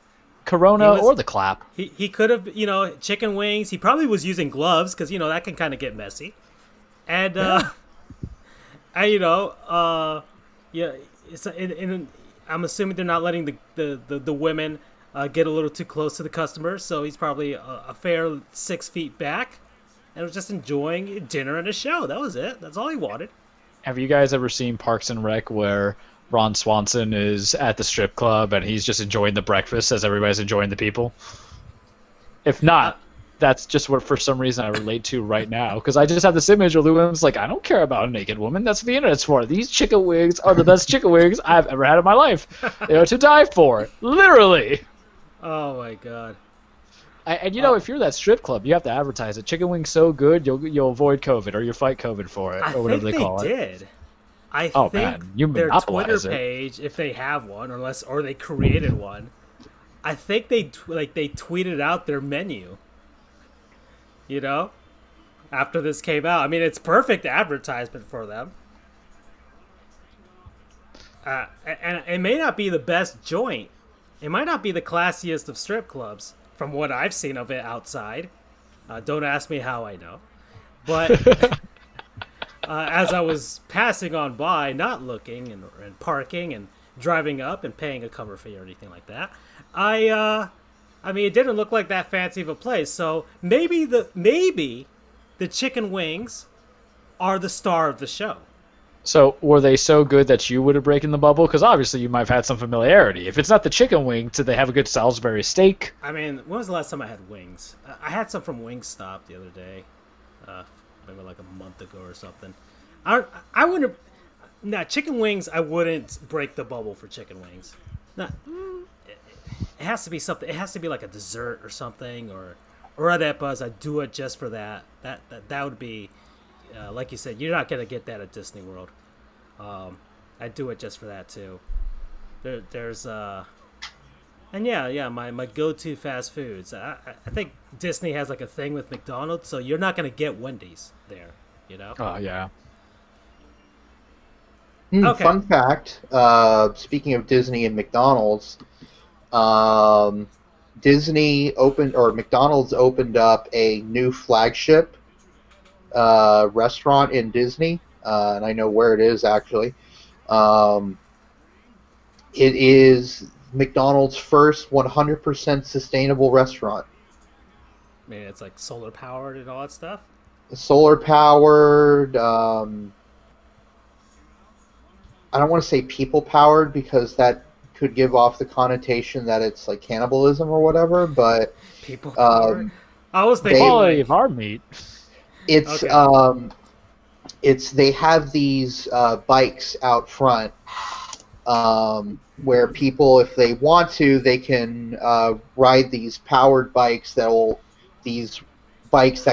Corona or the clap. He could have, chicken wings. He probably was using gloves because that can kind of get messy. And I'm assuming they're not letting the women get a little too close to the customers, so he's probably a fair 6 feet back, and was just enjoying dinner and a show. That was it. That's all he wanted. Have you guys ever seen Parks and Rec where Ron Swanson is at the strip club and he's just enjoying the breakfast as everybody's enjoying the people? If not, that's just what for some reason I relate to right now, because I just have this image of Lou Williams like, I don't care about a naked woman. That's what the internet's for. These chicken wings are the best chicken wings I've ever had in my life. They are to die for, literally. Oh my god. And if you're that strip club, you have to advertise it. Chicken wings so good, you'll avoid COVID or you'll fight COVID for it, or whatever they call it. I think man, you their monopolize Twitter page, if they have one, or they created one, I think they tweeted out their menu. After this came out, I mean, it's perfect advertisement for them. And it may not be the best joint. It might not be the classiest of strip clubs, from what I've seen of it outside. Don't ask me how I know. But as I was passing on by, not looking and parking and driving up and paying a cover fee or anything like that, I mean, it didn't look like that fancy of a place. So maybe the chicken wings are the star of the show. So were they so good that you would have broken the bubble? Because obviously you might have had some familiarity. If it's not the chicken wing, did they have a good Salisbury steak? I mean, when was the last time I had wings? I had some from Wingstop the other day, maybe like a month ago or something. I wouldn't. Nah, chicken wings. I wouldn't break the bubble for chicken wings. Nah, it has to be something. It has to be like a dessert or something, or at that buzz. I'd do it just for that. That would be. Like you said, you're not gonna get that at Disney World. I'd do it just for that too. There's and yeah, my go-to fast foods. I think Disney has like a thing with McDonald's, so you're not gonna get Wendy's there. Oh yeah. Okay. Fun fact. Speaking of Disney and McDonald's, McDonald's opened up a new flagship restaurant in Disney, and I know where it is actually. It is McDonald's first 100% sustainable restaurant. I mean, it's like solar powered and all that stuff. Solar powered. I don't want to say people powered because that could give off the connotation that it's like cannibalism or whatever. But people powered. I was thinking quality of our meat. It's they have these bikes out front where people, if they want to, they can ride these powered bikes that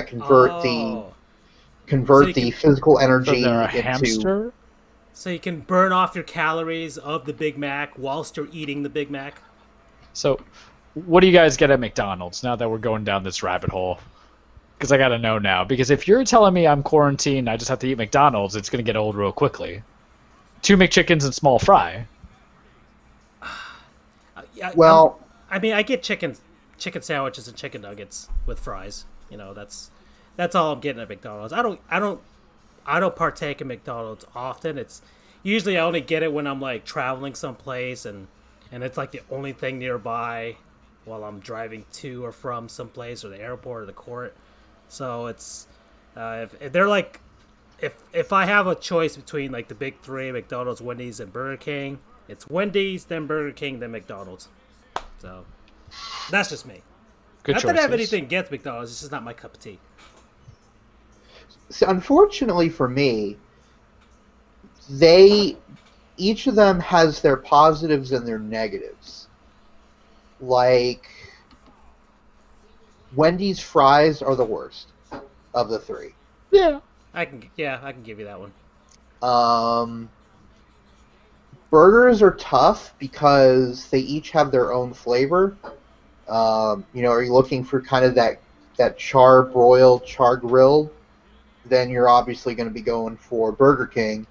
convert the physical energy into. Hamster? So you can burn off your calories of the Big Mac whilst you're eating the Big Mac. So, what do you guys get at McDonald's now that we're going down this rabbit hole? Because I gotta know now. Because if you're telling me I'm quarantined, I just have to eat McDonald's, it's gonna get old real quickly. 2 McChickens and small fry. Well, I mean, I get chicken sandwiches and chicken nuggets with fries. You know, that's all I'm getting at McDonald's. I don't partake in McDonald's often. It's usually I only get it when I'm like traveling someplace and it's like the only thing nearby while I'm driving to or from someplace or the airport or the court. So it's if they're like if I have a choice between like the big three, McDonald's, Wendy's, and Burger King, it's Wendy's, then Burger King, then McDonald's. So that's just me. Good Not choices. that I have anything against McDonald's, it's just not my cup of tea. so unfortunately for me, each of them has their positives and their negatives. Like, Wendy's fries are the worst of the three. Yeah. I can give you that one. Burgers are tough because they each have their own flavor. Are you looking for kind of that char-broiled, char-grilled? Then you're obviously going to be going for Burger King.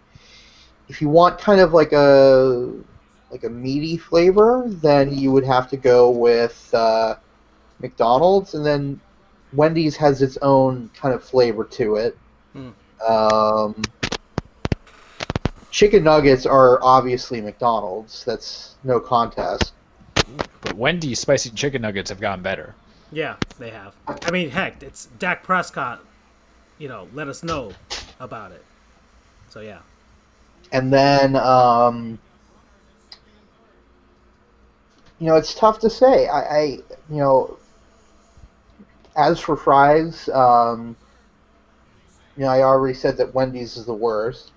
If you want kind of like a meaty flavor, then you would have to go with McDonald's, and then Wendy's has its own kind of flavor to it. Chicken nuggets are obviously McDonald's. That's no contest. But Wendy's spicy chicken nuggets have gotten better. Yeah, they have. I mean, heck, it's Dak Prescott. Let us know about it. So yeah. And then, it's tough to say. As for fries, I already said that Wendy's is the worst.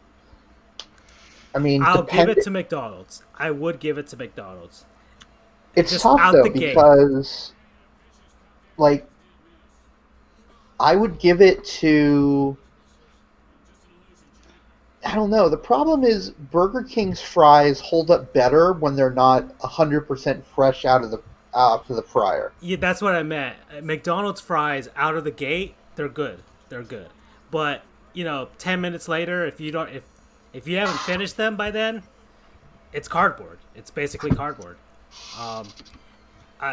I mean, I'll give it to McDonald's. I would give it to McDonald's. It's Just tough out though the gate. because, like, I would give it to. I don't know. The problem is Burger King's fries hold up better when they're not 100% fresh out of the fryer. Yeah, that's what I meant. McDonald's fries out of the gate, they're good. They're good. But 10 minutes later, if you haven't finished them by then, it's cardboard. It's basically cardboard.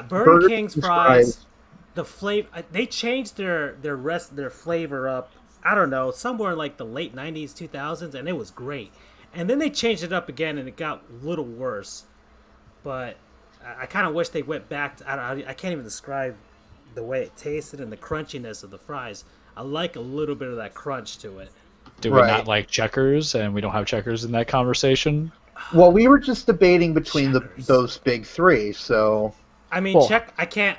Burger King's fries, the flavor, they changed their flavor up. I don't know, somewhere in like the late 90s, 2000s, and it was great. And then they changed it up again, and it got a little worse. But I kind of wish they went back to, I can't even describe the way it tasted and the crunchiness of the fries. I like a little bit of that crunch to it. Do we not like Checkers, and we don't have Checkers in that conversation? Well, we were just debating between those big three, so... I mean, I can't...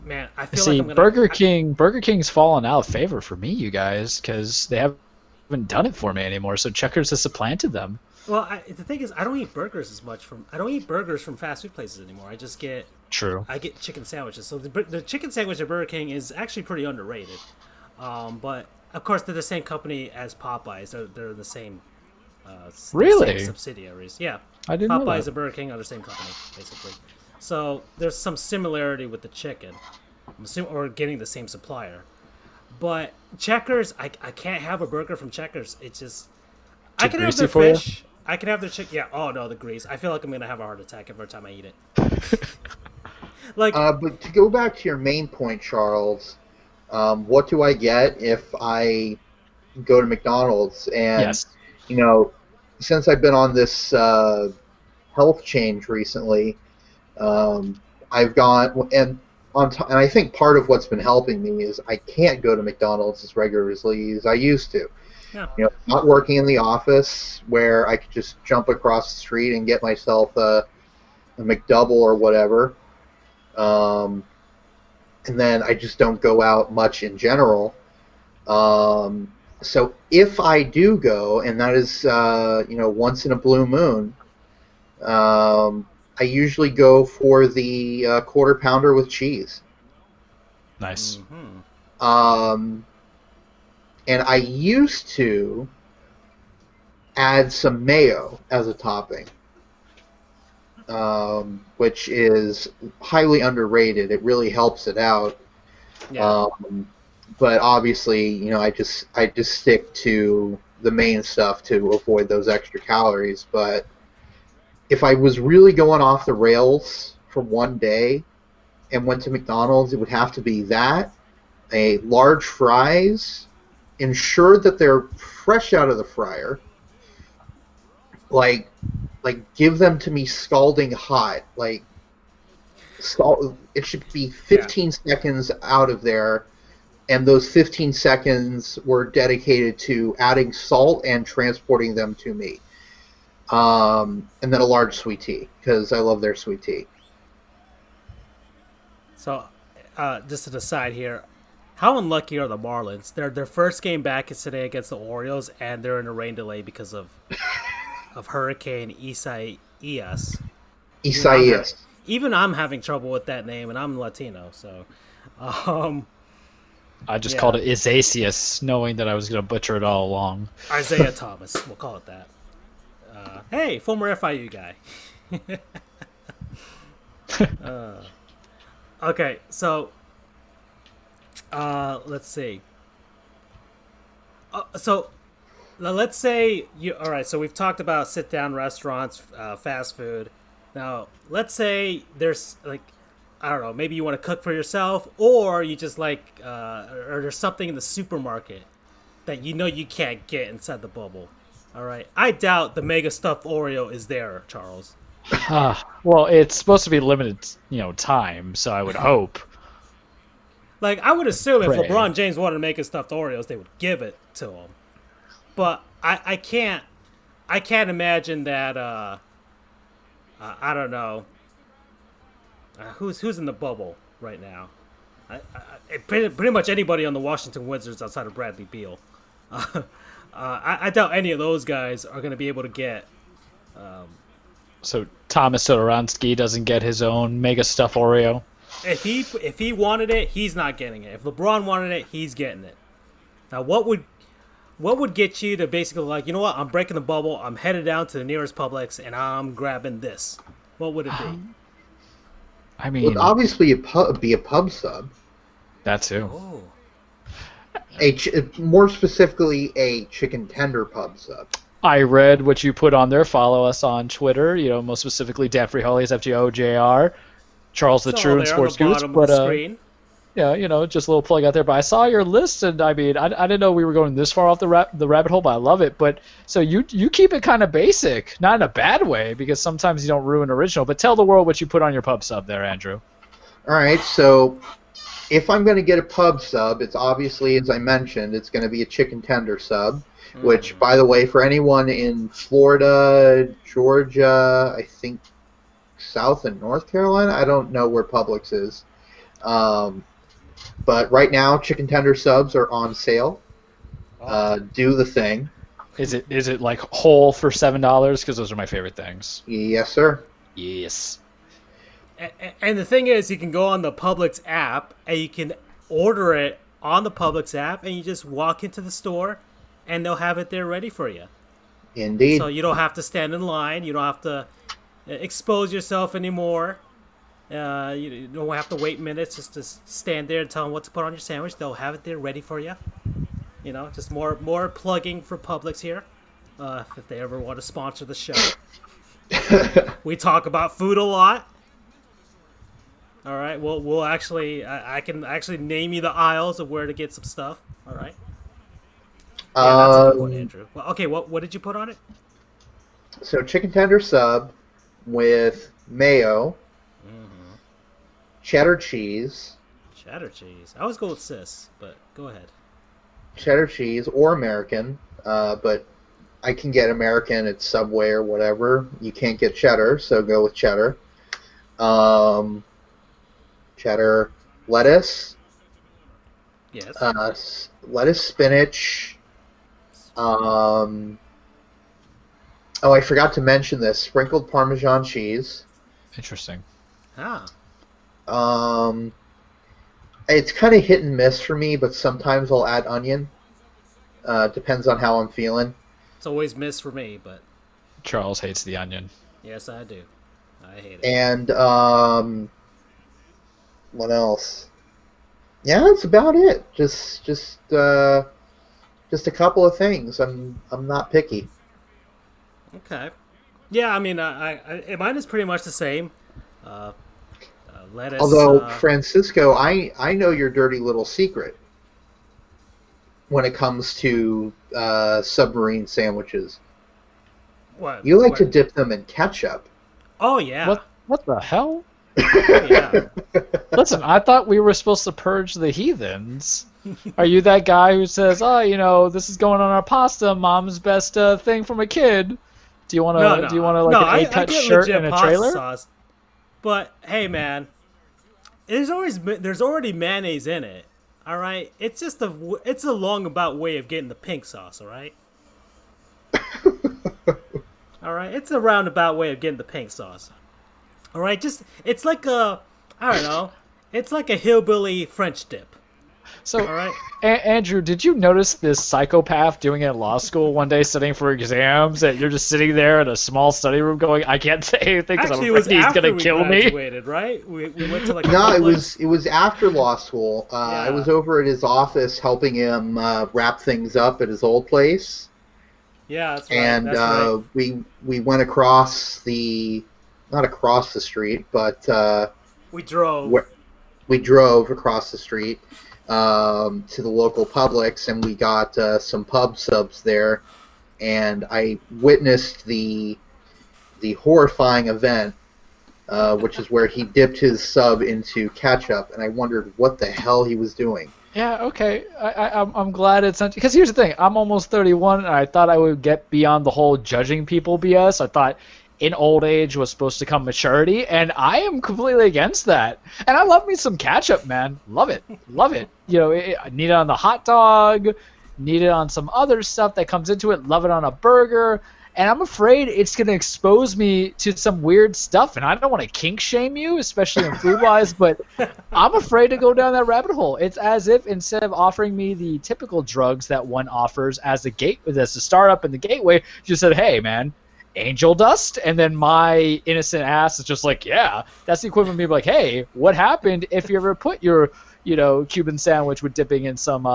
Man, I feel like I'm gonna... Burger King's fallen out of favor for me, you guys, because they haven't done it for me anymore. So Checkers has supplanted them. Well, the thing is, I don't eat burgers from fast food places anymore. I just get chicken sandwiches. So the chicken sandwich at Burger King is actually pretty underrated. But of course, they're the same company as Popeyes. They're the same. Really? Same subsidiaries. Yeah. I didn't know that. Popeyes and Burger King are the same company, basically. So there's some similarity with the chicken, or getting the same supplier. But Checkers, I can't have a burger from Checkers. It's just I can have their fish. I can have their chicken. Yeah. Oh no, the grease. I feel like I'm gonna have a heart attack every time I eat it. But to go back to your main point, Charles, what do I get if I go to McDonald's? And Yes. Since I've been on this health change recently. I've gone and I think part of what's been helping me is I can't go to McDonald's as regularly as I used to. Yeah. Not working in the office where I could just jump across the street and get myself a McDouble or whatever. And then I just don't go out much in general. So if I do go, and that is once in a blue moon, I usually go for the quarter pounder with cheese. Nice. Mm-hmm. And I used to add some mayo as a topping, which is highly underrated. It really helps it out. Yeah. but obviously, I just stick to the main stuff to avoid those extra calories. But if I was really going off the rails for one day and went to McDonald's, it would have to be that, a large fries, ensure that they're fresh out of the fryer, like give them to me scalding hot, it should be 15 seconds out of there, and those 15 seconds were dedicated to adding salt and transporting them to me. And then a large sweet tea, because I love their sweet tea. So, just an aside here, how unlucky are the Marlins? Their first game back is today against the Orioles, and they're in a rain delay because of Hurricane Isaias. Isaias. Even I'm having trouble with that name, and I'm Latino, so. I just called it Isaias, knowing that I was going to butcher it all along. Isaiah Thomas, we'll call it that. Hey, former FIU guy. Okay, so let's see. So let's say you. All right, so we've talked about sit-down restaurants, fast food. Now, let's say there's I don't know, maybe you want to cook for yourself, or you just or there's something in the supermarket that you can't get inside the bubble. All right, I doubt the Mega Stuffed Oreo is there, Charles. Well, it's supposed to be limited, time, so I would hope. I would assume if Pray. LeBron James wanted to make his stuffed Oreos, they would give it to him. But I can't imagine that. I don't know. Who's in the bubble right now? Pretty much anybody on the Washington Wizards outside of Bradley Beal. I doubt any of those guys are going to be able to get. So Thomas Satoransky doesn't get his own Mega Stuffed Oreo? If he wanted it, he's not getting it. If LeBron wanted it, he's getting it. Now, what would get you to basically you know what? I'm breaking the bubble. I'm headed down to the nearest Publix, and I'm grabbing this. What would it be? I mean, It would obviously be a pub sub. that too. Oh. More specifically, a chicken tender pub sub. I read what you put on there. Follow us on Twitter. Most specifically, Danfrey Holly is FGOJR. Charles the It's True all and there Sports on the Goofs. bottom of the screen. Yeah, just a little plug out there. But I saw your list, and I mean, I didn't know we were going this far off the rabbit hole, but I love it. But so you keep it kind of basic, not in a bad way, because sometimes you don't ruin original. But tell the world what you put on your pub sub there, Andrew. All right, so if I'm going to get a pub sub, it's obviously, as I mentioned, it's going to be a chicken tender sub, which, by the way, for anyone in Florida, Georgia, I think South and North Carolina, I don't know where Publix is. But right now, chicken tender subs are on sale. Do the thing. Is it like whole for $7? Because those are my favorite things. Yes, sir. Yes. And the thing is, you can go on the Publix app, and you can order it on the Publix app, and you just walk into the store, and they'll have it there ready for you. Indeed. So you don't have to stand in line. You don't have to expose yourself anymore. You don't have to wait minutes just to stand there and tell them what to put on your sandwich. They'll have it there ready for you. Just more plugging for Publix here. If they ever want to sponsor the show. We talk about food a lot. All right. We'll actually, I can actually name you the aisles of where to get some stuff. All right. Yeah, that's a good one, Andrew. Well, okay, what did you put on it? So chicken tender sub with mayo, cheddar cheese. Cheddar cheese. I always go with sis, but go ahead. Cheddar cheese or American, but I can get American at Subway or whatever. You can't get cheddar, so go with cheddar. Cheddar, lettuce. Yes. Lettuce, spinach. Oh, I forgot to mention this. Sprinkled Parmesan cheese. Interesting. Ah. It's kind of hit and miss for me, but sometimes I'll add onion. Depends on how I'm feeling. It's always miss for me, but Charles hates the onion. yes, I do. I hate it. And what else? Yeah, that's about it. Just a couple of things. I'm not picky. Okay. Yeah, I mean, mine is pretty much the same. Lettuce. Although Francisco, I know your dirty little secret when it comes to submarine sandwiches. What? You like what? to dip them in ketchup. Oh yeah. What the hell? Oh, yeah. Listen, I thought we were supposed to purge the heathens. Are you that guy who says, "Oh, this is going on our pasta, mom's best thing from a kid"? Do you want to? No, Do you want to like no, an I A-cut get shirt legit and a pasta trailer? sauce. But hey, man, there's already mayonnaise in it. All right, it's a long about way of getting the pink sauce. All right. All right, it's a roundabout way of getting the pink sauce. All right, it's like I don't know, it's like a hillbilly French dip. So, All right. Andrew, did you notice this psychopath doing it in law school one day, studying for exams, and you're just sitting there in a small study room going, "I can't say anything because I'm Actually, it was afraid he's after gonna we kill me." graduated, right? We went to like a No, complex. it was after law school. I was over at his office helping him wrap things up at his old place, Yeah, that's right. and that's right. we went not across the street, but We drove. we drove across the street to the local Publix, and we got some pub subs there, and I witnessed the horrifying event, which is where he dipped his sub into ketchup, and I wondered what the hell he was doing. Yeah, okay. I'm glad it's not, because here's the thing. I'm almost 31, and I thought I would get beyond the whole judging people BS. I thought in old age was supposed to come maturity, and I am completely against that. And I love me some ketchup, man. Love it. Love it. I need it on the hot dog, need it on some other stuff that comes into it, love it on a burger. And I'm afraid it's going to expose me to some weird stuff. And I don't want to kink shame you, especially in food-wise, but I'm afraid to go down that rabbit hole. It's as if instead of offering me the typical drugs that one offers as a startup in the gateway, you said, "Hey, man, angel dust," and then my innocent ass is just like, yeah, that's the equivalent of me being like, "Hey, what happened if you ever put your Cuban sandwich with dipping in some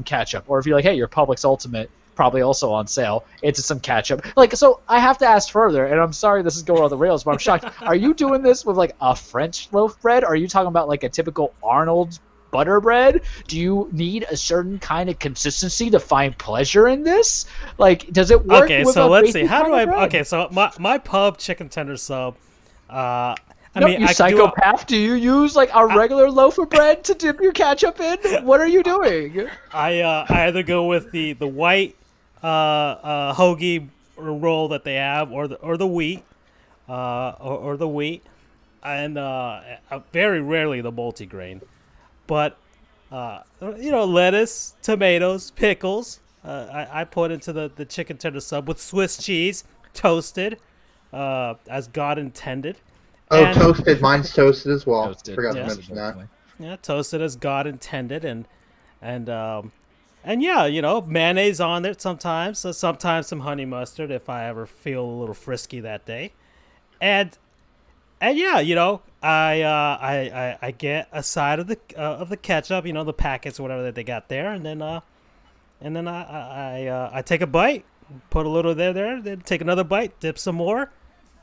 ketchup?" Or if you're like, "Hey, your Publix Ultimate, probably also on sale, into some ketchup." Like, so I have to ask further, and I'm sorry this is going off the rails, but I'm shocked. Are you doing this with like a French loaf bread? Are you talking about like a typical Arnold's butter bread? Do you need a certain kind of consistency to find pleasure in this? Like, does it work? Okay, with so a let's see. basic How do kind I? of bread? Okay, so my pub chicken tender sub. I No, mean, you I could do a- psychopath. Do you use like a regular loaf of bread to dip your ketchup in? What are you doing? I either go with the white hoagie roll that they have, or the wheat, or the wheat, and very rarely the multigrain. But lettuce, tomatoes, pickles. I put into the chicken tender sub with Swiss cheese, toasted, as God intended. Oh, And- toasted. Mine's toasted as well. Toasted. Forgot Yeah. to mention that. Yeah, toasted as God intended, and yeah, mayonnaise on there sometimes. So sometimes some honey mustard if I ever feel a little frisky that day, and yeah, I get a side of the ketchup, the packets or whatever that they got there, and then I take a bite, put a little there, then take another bite, dip some more,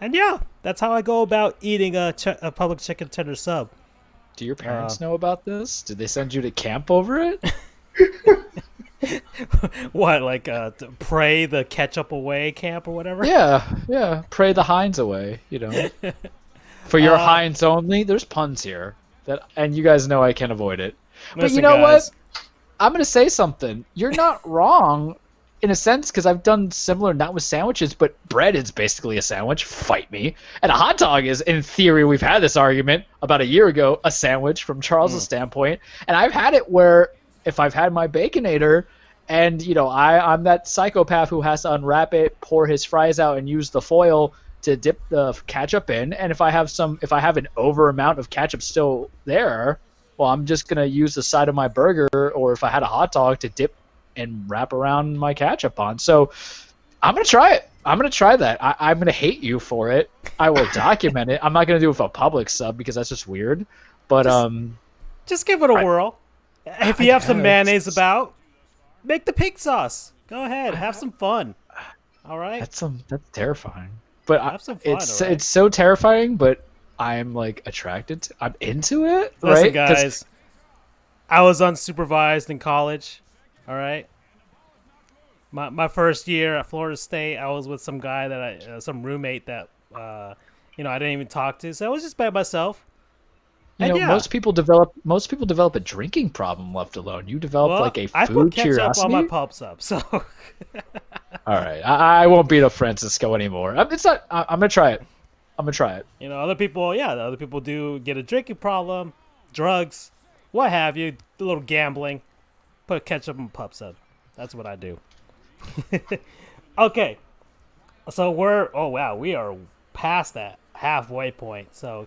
and yeah, that's how I go about eating a public chicken tender sub. Do your parents know about this? Did they send you to camp over it? What, like to pray the ketchup away camp or whatever? Yeah. Pray the Heinz away, For your Heinz only, there's puns here. And you guys know I can't avoid it. But Listen, you know guys, what? I'm going to say something. You're not wrong in a sense, because I've done similar, not with sandwiches, but bread is basically a sandwich. Fight me. And a hot dog is, in theory, we've had this argument about a year ago, a sandwich from Charles's standpoint. And I've had it where if I've had my Baconator and, I'm that psychopath who has to unwrap it, pour his fries out, and use the foil to dip the ketchup in. And if I have an over amount of ketchup still there, well, I'm just going to use the side of my burger, or if I had a hot dog, to dip and wrap around my ketchup on. So I'm going to try it. I'm going to try that. I'm going to hate you for it. I will document it. I'm not going to do it with a public sub because that's just weird. But just give it a whirl. If you have some mayonnaise about, make the pig sauce. Go ahead, have some fun. All right. That's terrifying. But Have some fun, it's all right? it's so terrifying, but I'm like attracted to. I'm into it. Listen, right? 'Cause- guys. I was unsupervised in college. All right. My first year at Florida State, I was with some guy that some roommate that I didn't even talk to. So I was just by myself. You And know, yeah. most people develop a drinking problem left alone. You develop Well, like a I put food ketchup curiosity. on my pub sub, so All right, I won't beat up Francisco anymore. It's not. I'm gonna try it. other people do get a drinking problem, drugs, what have you, a little gambling. Put ketchup on pub sub. That's what I do. Okay, so we are past that halfway point. So,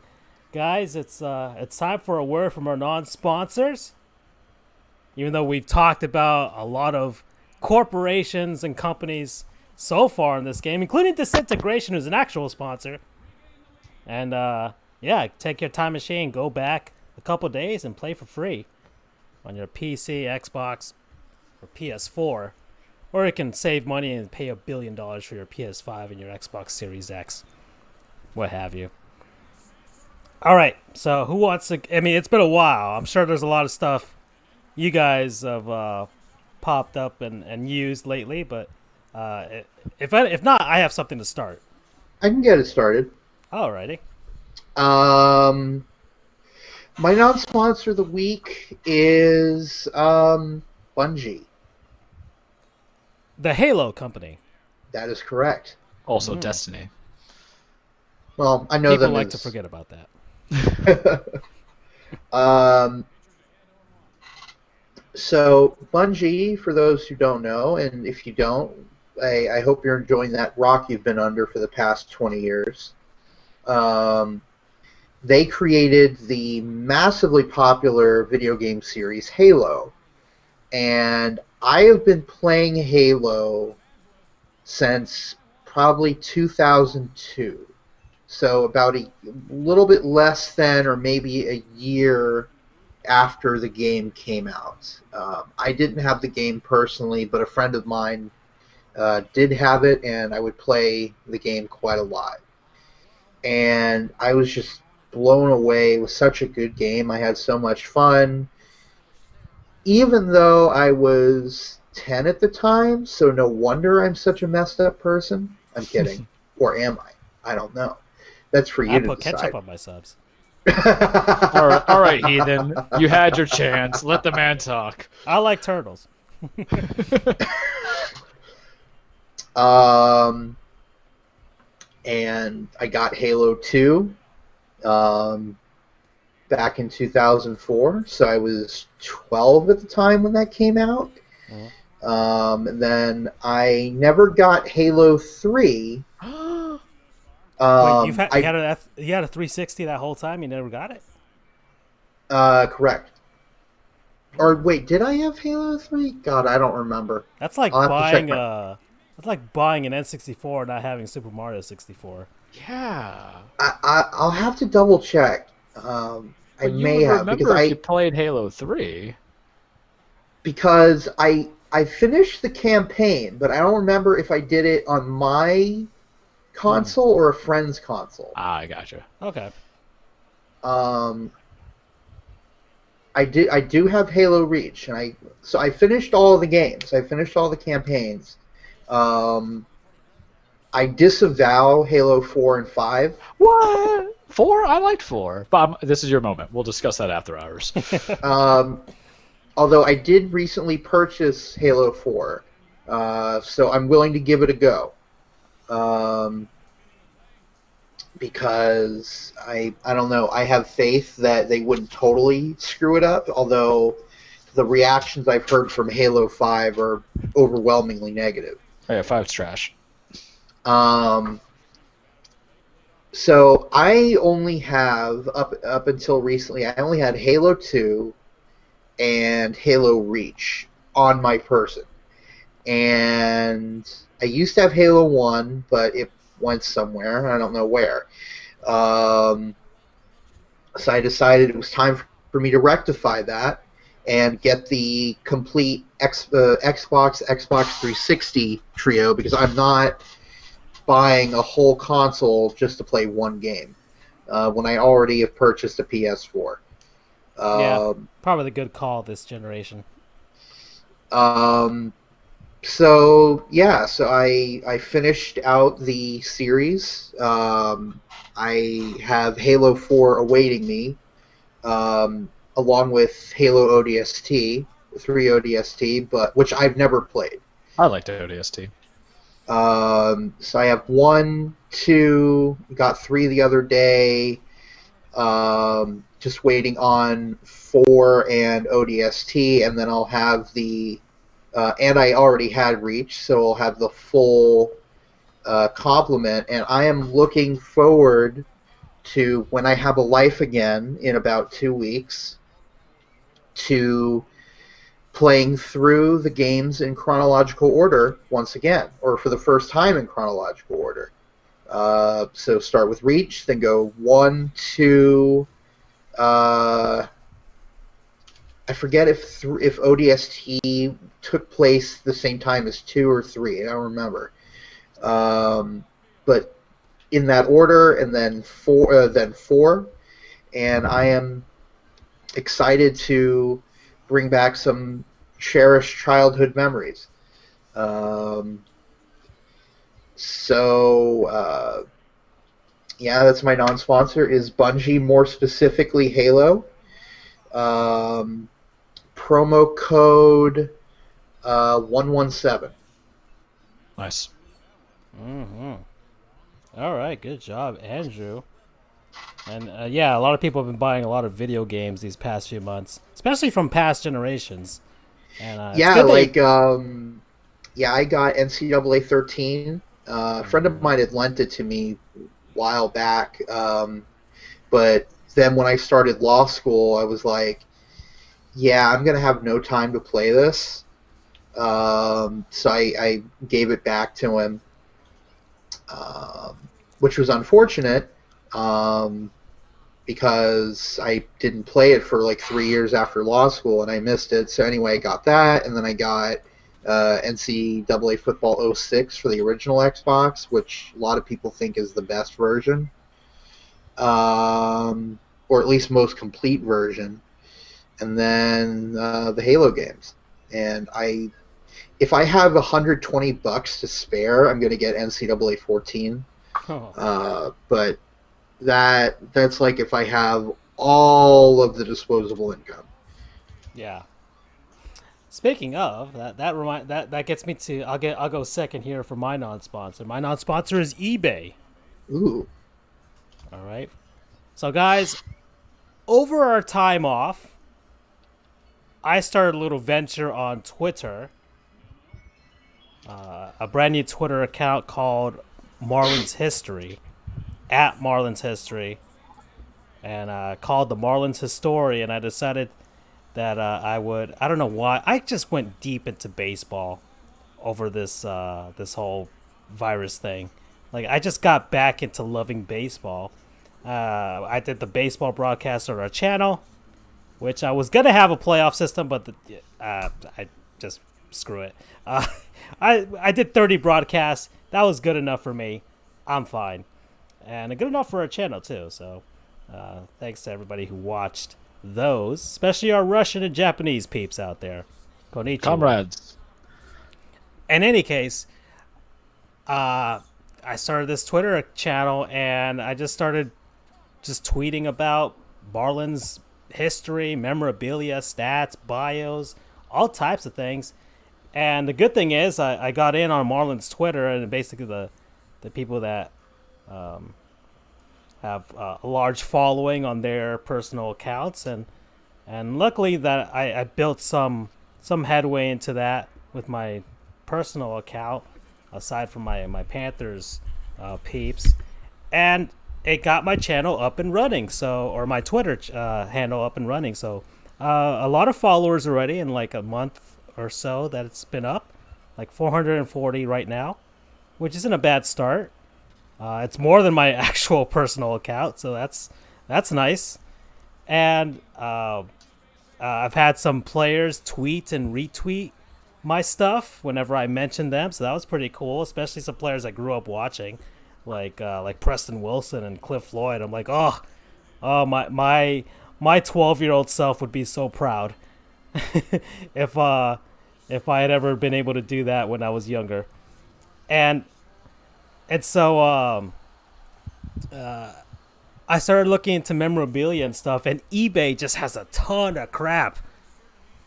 guys, it's time for a word from our non-sponsors. Even though we've talked about a lot of corporations and companies so far in this game, including Disintegration, who's an actual sponsor. And take your time machine, go back a couple days and play for free on your PC, Xbox, or PS4. Or you can save money and pay $1 billion for your PS5 and your Xbox Series X, what have you. All right, so who wants to? I mean, it's been a while. I'm sure there's a lot of stuff you guys have popped up and used lately, but if not, I have something to start. I can get it started. Alrighty. My non-sponsor of the week is Bungie. The Halo company. That is correct. Also, Destiny. Well, I know People them like as... to forget about that. So Bungie, for those who don't know, and if you don't, I hope you're enjoying that rock you've been under for the past 20 years. They created the massively popular video game series Halo, and I have been playing Halo since probably 2002. So about a little bit less than, or maybe a year after the game came out. I didn't have the game personally, but a friend of mine did have it, and I would play the game quite a lot. And I was just blown away. It was such a good game. I had so much fun. Even though I was 10 at the time, so no wonder I'm such a messed up person. I'm kidding. Or am I? I don't know. That's for you I to put decide. ketchup on my subs. All right, heathen. You had your chance. Let the man talk. I like turtles. And I got Halo 2 back in 2004, so I was 12 at the time when that came out. And then I never got Halo 3. Wait, you had a 360 that whole time? You never got it? Correct. Or wait, did I have Halo 3? God, I don't remember. That's like I'll have to check buying an N64 and not having Super Mario 64. Yeah. I'll have to double check. I may have, because you played Halo 3. Because I finished the campaign, but I don't remember if I did it on my console or a friend's console. Ah, I gotcha. Okay. I do have Halo Reach, and I finished all the games. I finished all the campaigns. I disavow Halo 4 and 5. What? 4? I liked 4. Bob, this is your moment. We'll discuss that after hours. Although I did recently purchase Halo 4, so I'm willing to give it a go. Because I don't know, I have faith that they wouldn't totally screw it up, although the reactions I've heard from Halo 5 are overwhelmingly negative. Oh, yeah, 5's trash. So I only have, up until recently, I only had Halo 2 and Halo Reach on my person. And I used to have Halo 1, but it went somewhere. I don't know where. So I decided it was time for me to rectify that. and get the complete Xbox 360 trio, because I'm not buying a whole console just to play one game when I already have purchased a PS4. Yeah, probably the good call this generation. So I finished out the series. I have Halo 4 awaiting me, along with Halo ODST, 3 ODST, but which I've never played. I liked ODST. So I have 1, 2, got 3 the other day. Just waiting on 4 and ODST, and then I'll have the and I already had Reach, so I'll have the full complement. And I am looking forward to, when I have a life again in about 2 weeks, to playing through the games in chronological order once again, or for the first time in chronological order. So start with Reach, then go 1, 2. I forget if ODST took place the same time as 2 or 3. I don't remember. But in that order, and then 4, and I am excited to bring back some cherished childhood memories. Yeah, that's my non-sponsor, is Bungie, more specifically Halo. Promo code 117. Nice. Mm-hmm. All right, good job, Andrew. And yeah, a lot of people have been buying a lot of video games these past few months, especially from past generations. And I got NCAA 13. A friend of mine had lent it to me a while back, but then when I started law school, I was like, yeah, I'm going to have no time to play this. So I gave it back to him, which was unfortunate, because I didn't play it for like 3 years after law school, and I missed it. So anyway, I got that, and then I got NCAA Football 06 for the original Xbox, which a lot of people think is the best version, or at least most complete version. And then the Halo games. And if I have $120 to spare, I'm going to get NCAA 14. But that's like if I have all of the disposable income. Yeah. Speaking of that gets me to I'll go second here for my non-sponsor. My non-sponsor is eBay. Ooh. All right. So guys, over our time off, I started a little venture on Twitter, a brand new Twitter account called Marlins History, at Marlins History, and called the Marlins Historian. I decided that I don't know why, I just went deep into baseball over this whole virus thing. Like, I just got back into loving baseball. I did the baseball broadcast on our channel, which I was gonna have a playoff system, but I just screw it. I did 30 broadcasts. That was good enough for me. I'm fine, and good enough for our channel too. So, thanks to everybody who watched those, especially our Russian and Japanese peeps out there. Konnichiwa. Comrades. In any case, I started this Twitter channel, and I just started tweeting about Marlins history, memorabilia, stats, bios, all types of things. And the good thing is I got in on Marlins Twitter, and basically the people that have a large following on their personal accounts, and luckily that I built some headway into that with my personal account, aside from my Panthers peeps, and it got my channel up and running, or my Twitter handle up and running. So a lot of followers already in like a month or so that it's been up, like 440 right now, which isn't a bad start. It's more than my actual personal account, so that's nice. And I've had some players tweet and retweet my stuff whenever I mention them, so that was pretty cool. Especially some players I grew up watching, like Preston Wilson and Cliff Floyd. I'm like, oh, my 12-year-old self would be so proud if I had ever been able to do that when I was younger. And so I started looking into memorabilia and stuff, and eBay just has a ton of crap.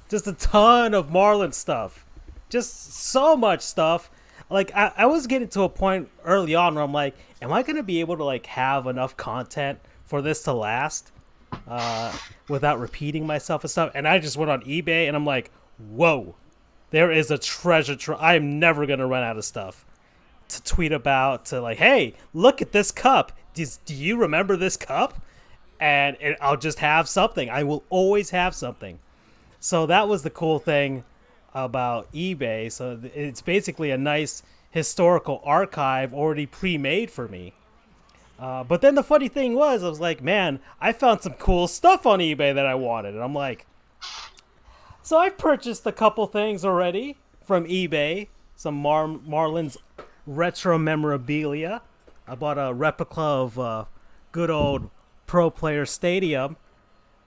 Just a ton of Marlin stuff. Just so much stuff. Like, I was getting to a point early on where I'm like, am I going to be able to, like, have enough content for this to last without repeating myself and stuff? And I just went on eBay, and I'm like, whoa, there is a treasure trove. I am never going to run out of stuff to tweet about, to like, hey, look at this cup. Do you remember this cup? And I'll just have something. I will always have something. So that was the cool thing about eBay. So it's basically a nice historical archive already pre-made for me. But then the funny thing was, I was like, man, I found some cool stuff on eBay that I wanted. And I'm like, so I've purchased a couple things already from eBay. Some Marlins retro memorabilia. I bought a replica of good old Pro Player Stadium.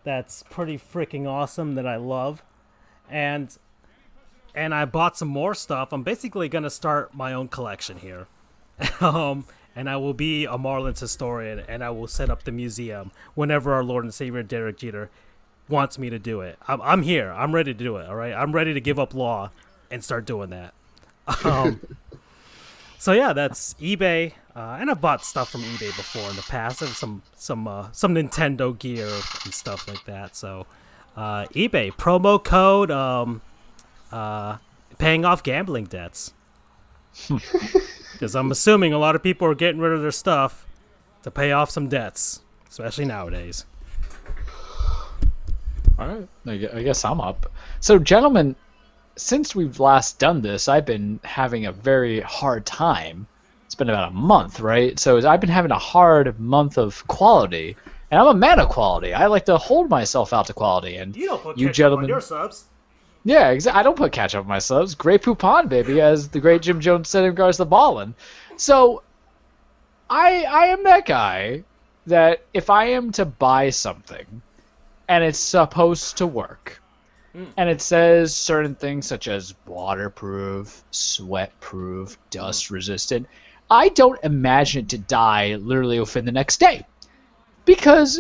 That's pretty freaking awesome, that I love. And I bought some more stuff. I'm basically going to start my own collection here. And I will be a Marlins historian, and I will set up the museum whenever our Lord and Savior Derek Jeter wants me to do it. I'm here. I'm ready to do it, all right? I'm ready to give up law and start doing that. So yeah, that's eBay, and I've bought stuff from eBay before in the past. I have some Nintendo gear and stuff like that. So eBay promo code paying off gambling debts, because I'm assuming a lot of people are getting rid of their stuff to pay off some debts, especially nowadays. All right, I guess I'm up. So, gentlemen, since we've last done this, I've been having a very hard time. It's been about a month, right? So I've been having a hard month of quality, and I'm a man of quality. I like to hold myself out to quality, and You don't put you ketchup gentlemen, on your subs. yeah, exactly. I don't put ketchup on my subs. Grey Poupon, baby, as the great Jim Jones said in regards to ballin'. So I am that guy that if I am to buy something and it's supposed to work, and it says certain things such as waterproof, sweat-proof, dust-resistant, I don't imagine it to die literally within the next day. Because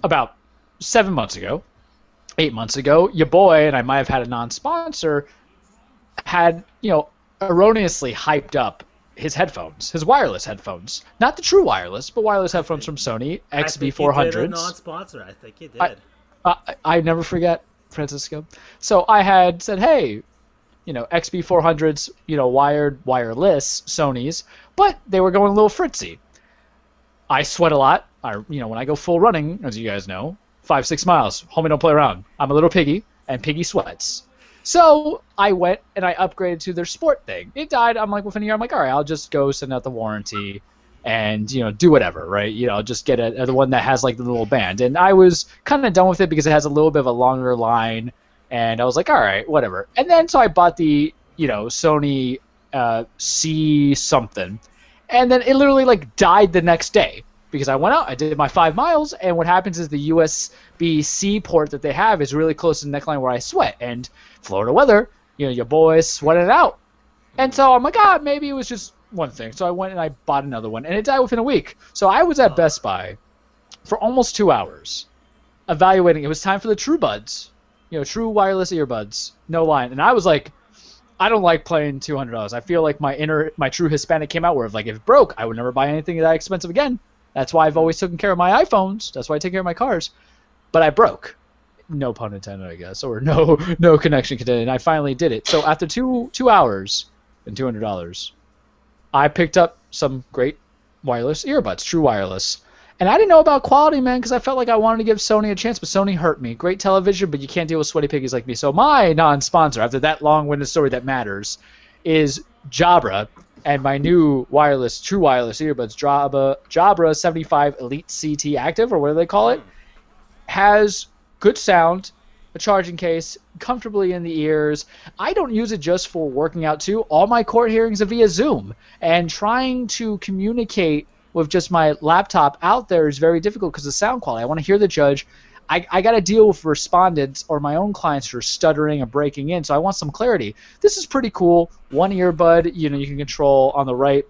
about 7 months ago, 8 months ago, your boy, and I might have had a non-sponsor, had, erroneously hyped up his headphones, his wireless headphones. Not the true wireless, but wireless headphones from Sony, XB400s. I think you did a non-sponsor. I think you did. I never forget, Francisco. So I had said, hey, XB400s, wired, wireless Sonys, but they were going a little fritzy. I sweat a lot. When I go full running, as you guys know, 5-6 miles, homie, don't play around. I'm a little piggy, and piggy sweats. So I went and I upgraded to their sport thing. It died. I'm like, within a year, I'm like, all right, I'll just go send out the warranty and, do whatever, right? Just get the one that has like the little band. And I was kind of done with it because it has a little bit of a longer line. And I was like, all right, whatever. And then so I bought the, Sony C something. And then it literally like died the next day because I went out, I did my 5 miles. And what happens is the USB-C port that they have is really close to the neckline where I sweat. And Florida weather, your boys sweating it out. And so I'm like, maybe it was just one thing. So I went and I bought another one, and it died within a week. So I was at Best Buy for almost 2 hours evaluating. It was time for the True Buds, true wireless earbuds, no line. And I was like, I don't like paying $200. I feel like my true Hispanic came out where if it broke, I would never buy anything that expensive again. That's why I've always taken care of my iPhones. That's why I take care of my cars. But I broke. No pun intended, I guess, or no connection intended. And I finally did it. So after two hours and $200, I picked up some great wireless earbuds, true wireless. And I didn't know about quality, man, because I felt like I wanted to give Sony a chance, but Sony hurt me. Great television, but you can't deal with sweaty piggies like me. So my non-sponsor, after that long-winded story that matters, is Jabra, and my new true wireless earbuds, Jabra 75 Elite CT Active, or what do they call it, has good sound, a charging case comfortably in the ears. I don't use it just for working out too. All my court hearings are via Zoom, and trying to communicate with just my laptop out there is very difficult because of sound quality. I want to hear the judge. I got to deal with respondents or my own clients who are stuttering and breaking in, so I want some clarity. This is pretty cool. One earbud, you can control on the right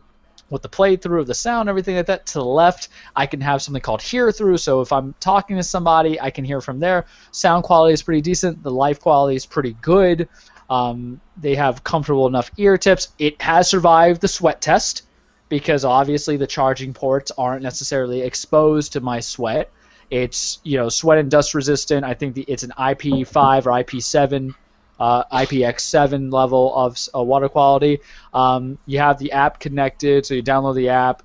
with the play through of the sound, everything like that. To the left, I can have something called hear through, so if I'm talking to somebody, I can hear from there. Sound quality is pretty decent. The life quality is pretty good. They have comfortable enough ear tips. It has survived the sweat test because obviously the charging ports aren't necessarily exposed to my sweat. It's sweat and dust resistant. I think it's an IP5 or IP7, IPX7 level of water quality. You have the app connected, so you download the app.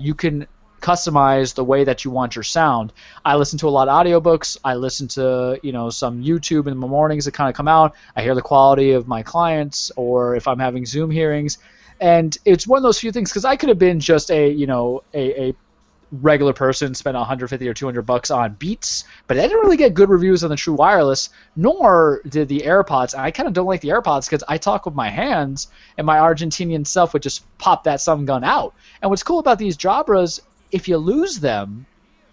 You can customize the way that you want your sound. I listen to a lot of audiobooks. I listen to some YouTube in the mornings that kind of come out. I hear the quality of my clients, or if I'm having Zoom hearings. And it's one of those few things, because I could have been just a regular person, spent $150 or $200 on Beats, but I didn't really get good reviews on the True Wireless, nor did the AirPods. And I kind of don't like the AirPods because I talk with my hands, and my Argentinian self would just pop that some gun out. And what's cool about these Jabras, if you lose them,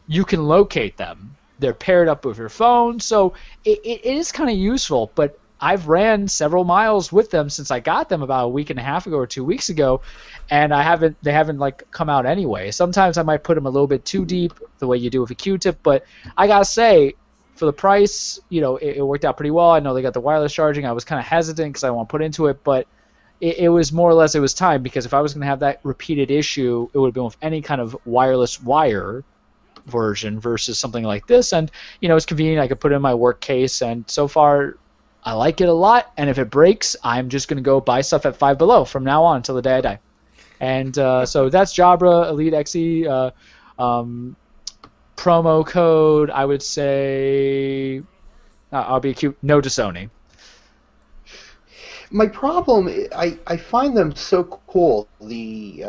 you can locate them. They're paired up with your phone, so it is kind of useful. But I've ran several miles with them since I got them about a week and a half ago or 2 weeks ago, and they haven't like come out anyway. Sometimes I might put them a little bit too deep, the way you do with a Q-tip, but I gotta say, for the price, it worked out pretty well. I know they got the wireless charging. I was kind of hesitant because I want to put into it, but it was more or less, it was time, because if I was going to have that repeated issue, it would have been with any kind of wireless wire version versus something like this. And it's convenient. I could put it in my work case, and so far I like it a lot. And if it breaks, I'm just going to go buy stuff at Five Below from now on until the day I die. And so that's Jabra Elite XE. Promo code, I would say, I'll be cute, no to Sony. My problem, I find them so cool, the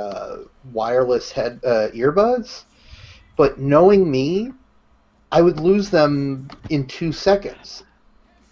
wireless earbuds, but knowing me, I would lose them in 2 seconds.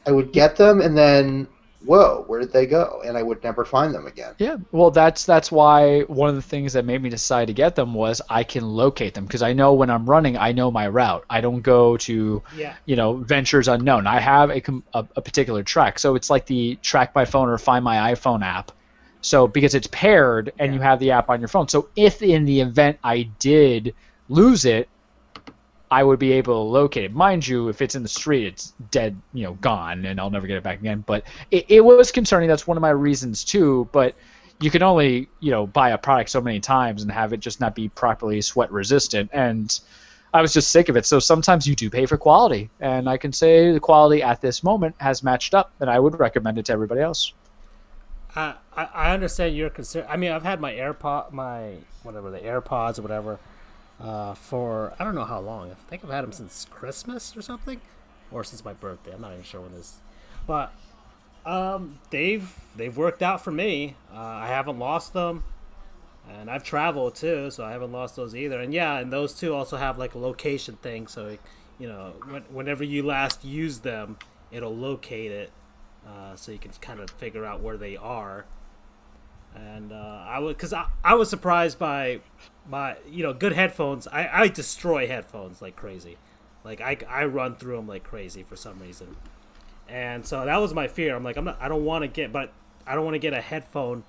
I would get them, and then, whoa, where did they go? And I would never find them again. Yeah, well, that's why one of the things that made me decide to get them was I can locate them, because I know when I'm running, I know my route. I don't go to, ventures unknown. I have a particular track, so it's like the Track My Phone or Find My iPhone app. So because it's paired and you have the app on your phone, so if in the event I did lose it, I would be able to locate it. Mind you, if it's in the street, it's dead, gone, and I'll never get it back again. But it was concerning. That's one of my reasons, too. But you can only, buy a product so many times and have it just not be properly sweat resistant. And I was just sick of it. So sometimes you do pay for quality. And I can say the quality at this moment has matched up, and I would recommend it to everybody else. I understand your concern. I mean, I've had the AirPods or whatever, for I don't know how long. I think I've had them since Christmas or something, or since my birthday. I'm not even sure when this, but they've worked out for me. I haven't lost them, and I've traveled too, so I haven't lost those either. And and those two also have like a location thing, so whenever you last use them, it'll locate it, so you can kind of figure out where they are. And I was surprised by my good headphones. I destroy headphones like crazy. Like I run through them like crazy for some reason. And so that was my fear. I'm like, I don't want to get a headphone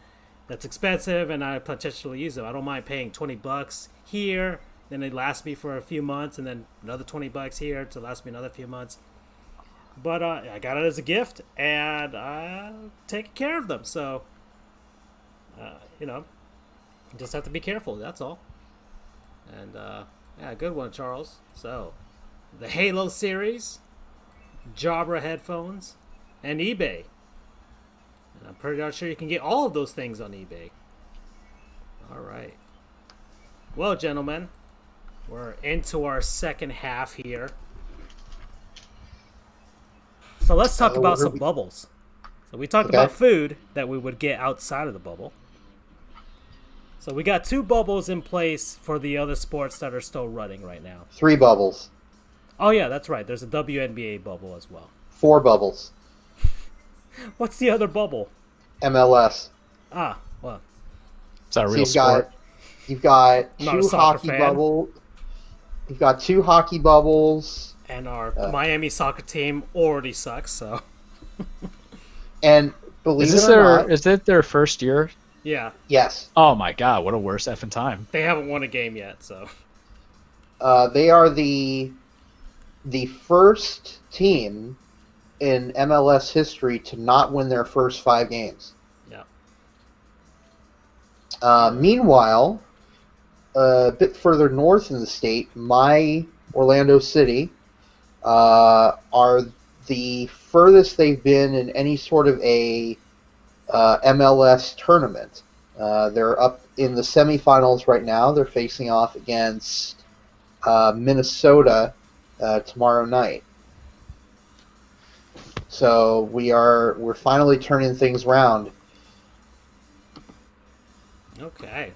that's expensive and I potentially use them. I don't mind paying $20 here, then they last me for a few months, and then another $20 here to last me another few months. But I got it as a gift, and I'm taking care of them. So you just have to be careful. That's all. And good one, Charles. So, the Halo series, Jabra headphones, and eBay. And I'm pretty sure you can get all of those things on eBay. All right. Well, gentlemen, we're into our second half here. So let's talk about some bubbles. So we talked about food that we would get outside of the bubble. So we got 2 bubbles in place for the other sports that are still running right now. 3 bubbles. Oh, yeah, that's right. There's a WNBA bubble as well. 4 bubbles. What's the other bubble? MLS. Ah, well, Is that a So real sport? You've got Not a 2 soccer hockey fan. bubbles. You've got 2 hockey bubbles. and our Miami soccer team already sucks, so And believe Is it or not, it their first year? yeah, yes, Oh my god, what a worse effing time. they haven't won a game yet, so they are the first team in MLS history to not win their first 5 games. yeah. Meanwhile, a bit further north in the state, my Orlando City are the furthest they've been in any sort of a MLS tournament. They're up in the semifinals right now. They're facing off against Minnesota tomorrow night. So we're finally turning things around. Okay.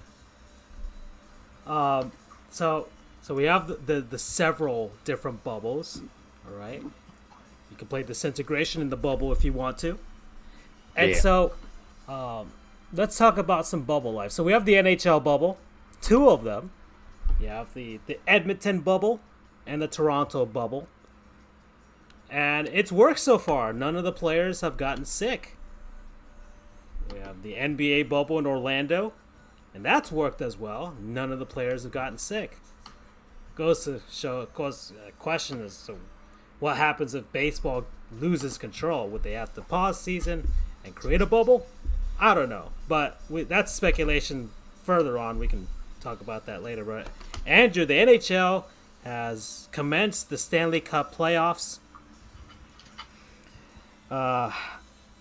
So we have the several different bubbles. All right. You can play disintegration in the bubble if you want to. And Yeah. so, let's talk about some bubble life. So we have the NHL bubble, 2 of them. You have the Edmonton bubble and the Toronto bubble. And it's worked so far. None of the players have gotten sick. We have the NBA bubble in Orlando, and that's worked as well. None of the players have gotten sick. Goes to show, of course, question is, so what happens if baseball loses control? Would they have to pause season and create a bubble? I don't know, but that's speculation further on. We can talk about that later. But Andrew, the NHL has commenced the Stanley Cup playoffs.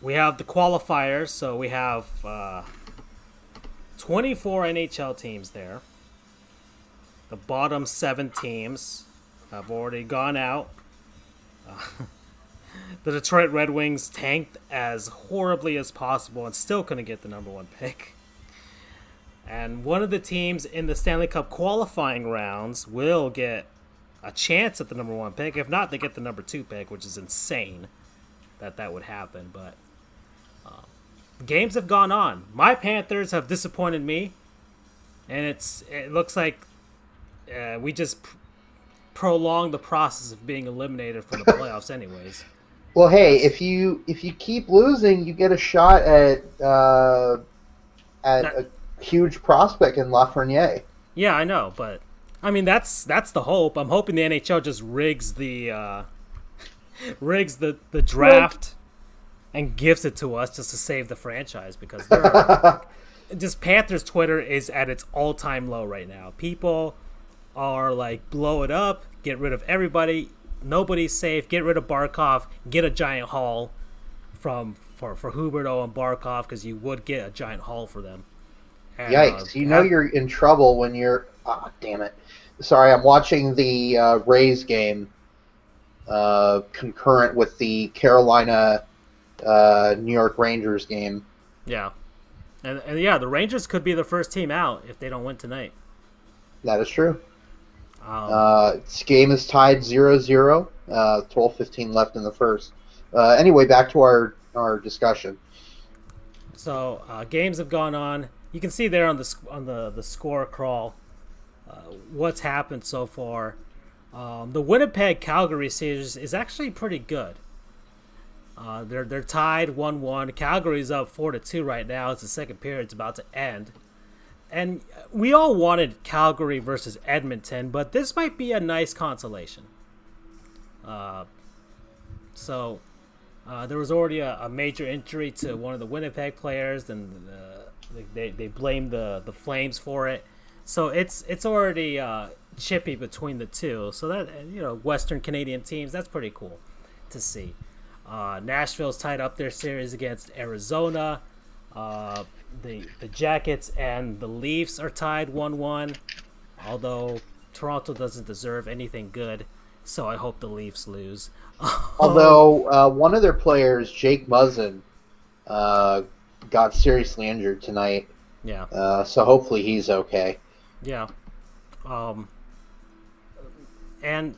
We have the qualifiers, so we have 24 NHL teams there. The bottom 7 teams have already gone out. The Detroit Red Wings tanked as horribly as possible and still couldn't get the number 1 pick. And one of the teams in the Stanley Cup qualifying rounds will get a chance at the number 1 pick. If not, they get the number 2 pick, which is insane that would happen. But games have gone on. My Panthers have disappointed me, and it looks like we just prolong the process of being eliminated from the playoffs anyways. Well, hey, if you keep losing, you get a shot at a huge prospect in Lafreniere. Yeah, I know, but I mean that's the hope. I'm hoping the NHL just rigs the draft and gives it to us just to save the franchise, because just Panthers Twitter is at its all-time low right now. People are like, blow it up, get rid of everybody, nobody's safe, get rid of Barkov, get a giant haul for Huberdeau and Barkov, because you would get a giant haul for them. And, Yikes! You're in trouble when you're. Ah, damn it! Sorry, I'm watching the Rays game concurrent with the Carolina New York Rangers game. Yeah, and yeah, the Rangers could be the first team out if they don't win tonight. That is true. This game is tied 0-0. 12:15 left in the first. Anyway, back to our discussion. So games have gone on. You can see there on the score crawl what's happened so far. The Winnipeg Calgary series is actually pretty good. They're tied 1-1. Calgary's up 4-2 right now. It's the second period. It's about to end. And we all wanted Calgary versus Edmonton, but this might be a nice consolation. So there was already a major injury to one of the Winnipeg players, and they blamed the Flames for it. So it's already chippy between the two. So that, Western Canadian teams, that's pretty cool to see. Nashville's tied up their series against Arizona. The Jackets and the Leafs are tied 1-1, although Toronto doesn't deserve anything good, so I hope the Leafs lose. Although one of their players, Jake Muzzin, got seriously injured tonight. Yeah. So hopefully he's okay. Yeah. And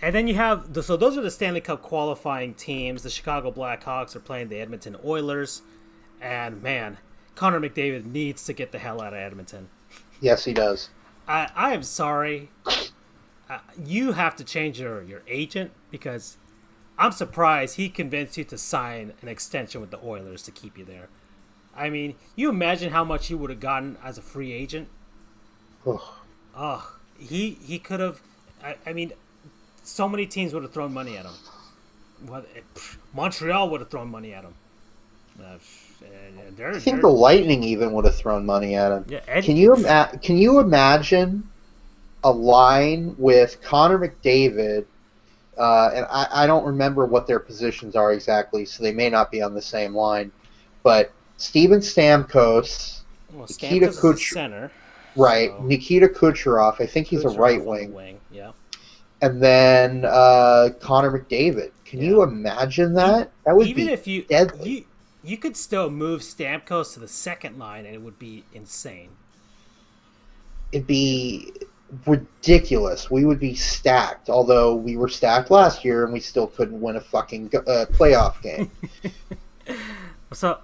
And then you have so those are the Stanley Cup qualifying teams. The Chicago Blackhawks are playing the Edmonton Oilers, and man, Connor McDavid needs to get the hell out of Edmonton. Yes, he does. I am sorry. You have to change your agent, because I'm surprised he convinced you to sign an extension with the Oilers to keep you there. I mean, you imagine how much you would have gotten as a free agent? He could have. I mean, so many teams would have thrown money at him. Montreal would have thrown money at him. I think the Lightning even would have thrown money at him. Yeah, can you imagine a line with Connor McDavid, and I don't remember what their positions are exactly, so they may not be on the same line, but Steven Stamkos, Nikita Kucherov, center, right? So. Nikita Kucherov, I think he's a right wing. Yeah. And then Connor McDavid. Can you imagine that? That would even be if you deadly. You could still move Stamkos to the second line, and it would be insane. It'd be ridiculous. We would be stacked, although we were stacked last year and we still couldn't win a fucking playoff game. So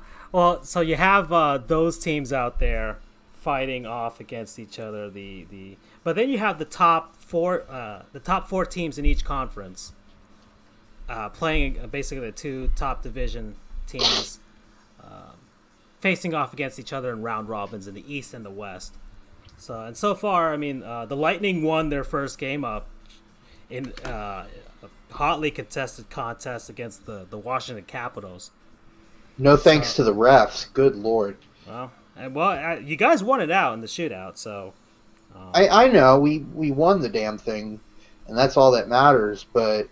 you have those teams out there fighting off against each other. But then you have the top four teams in each conference playing basically the two top division teams facing off against each other in round robins in the East and the West. So far, I mean, the Lightning won their first game up in a hotly contested contest against the Washington Capitals. No thanks to the refs. Good Lord. Well, you guys won it out in the shootout, so. I know we won the damn thing, and that's all that matters. But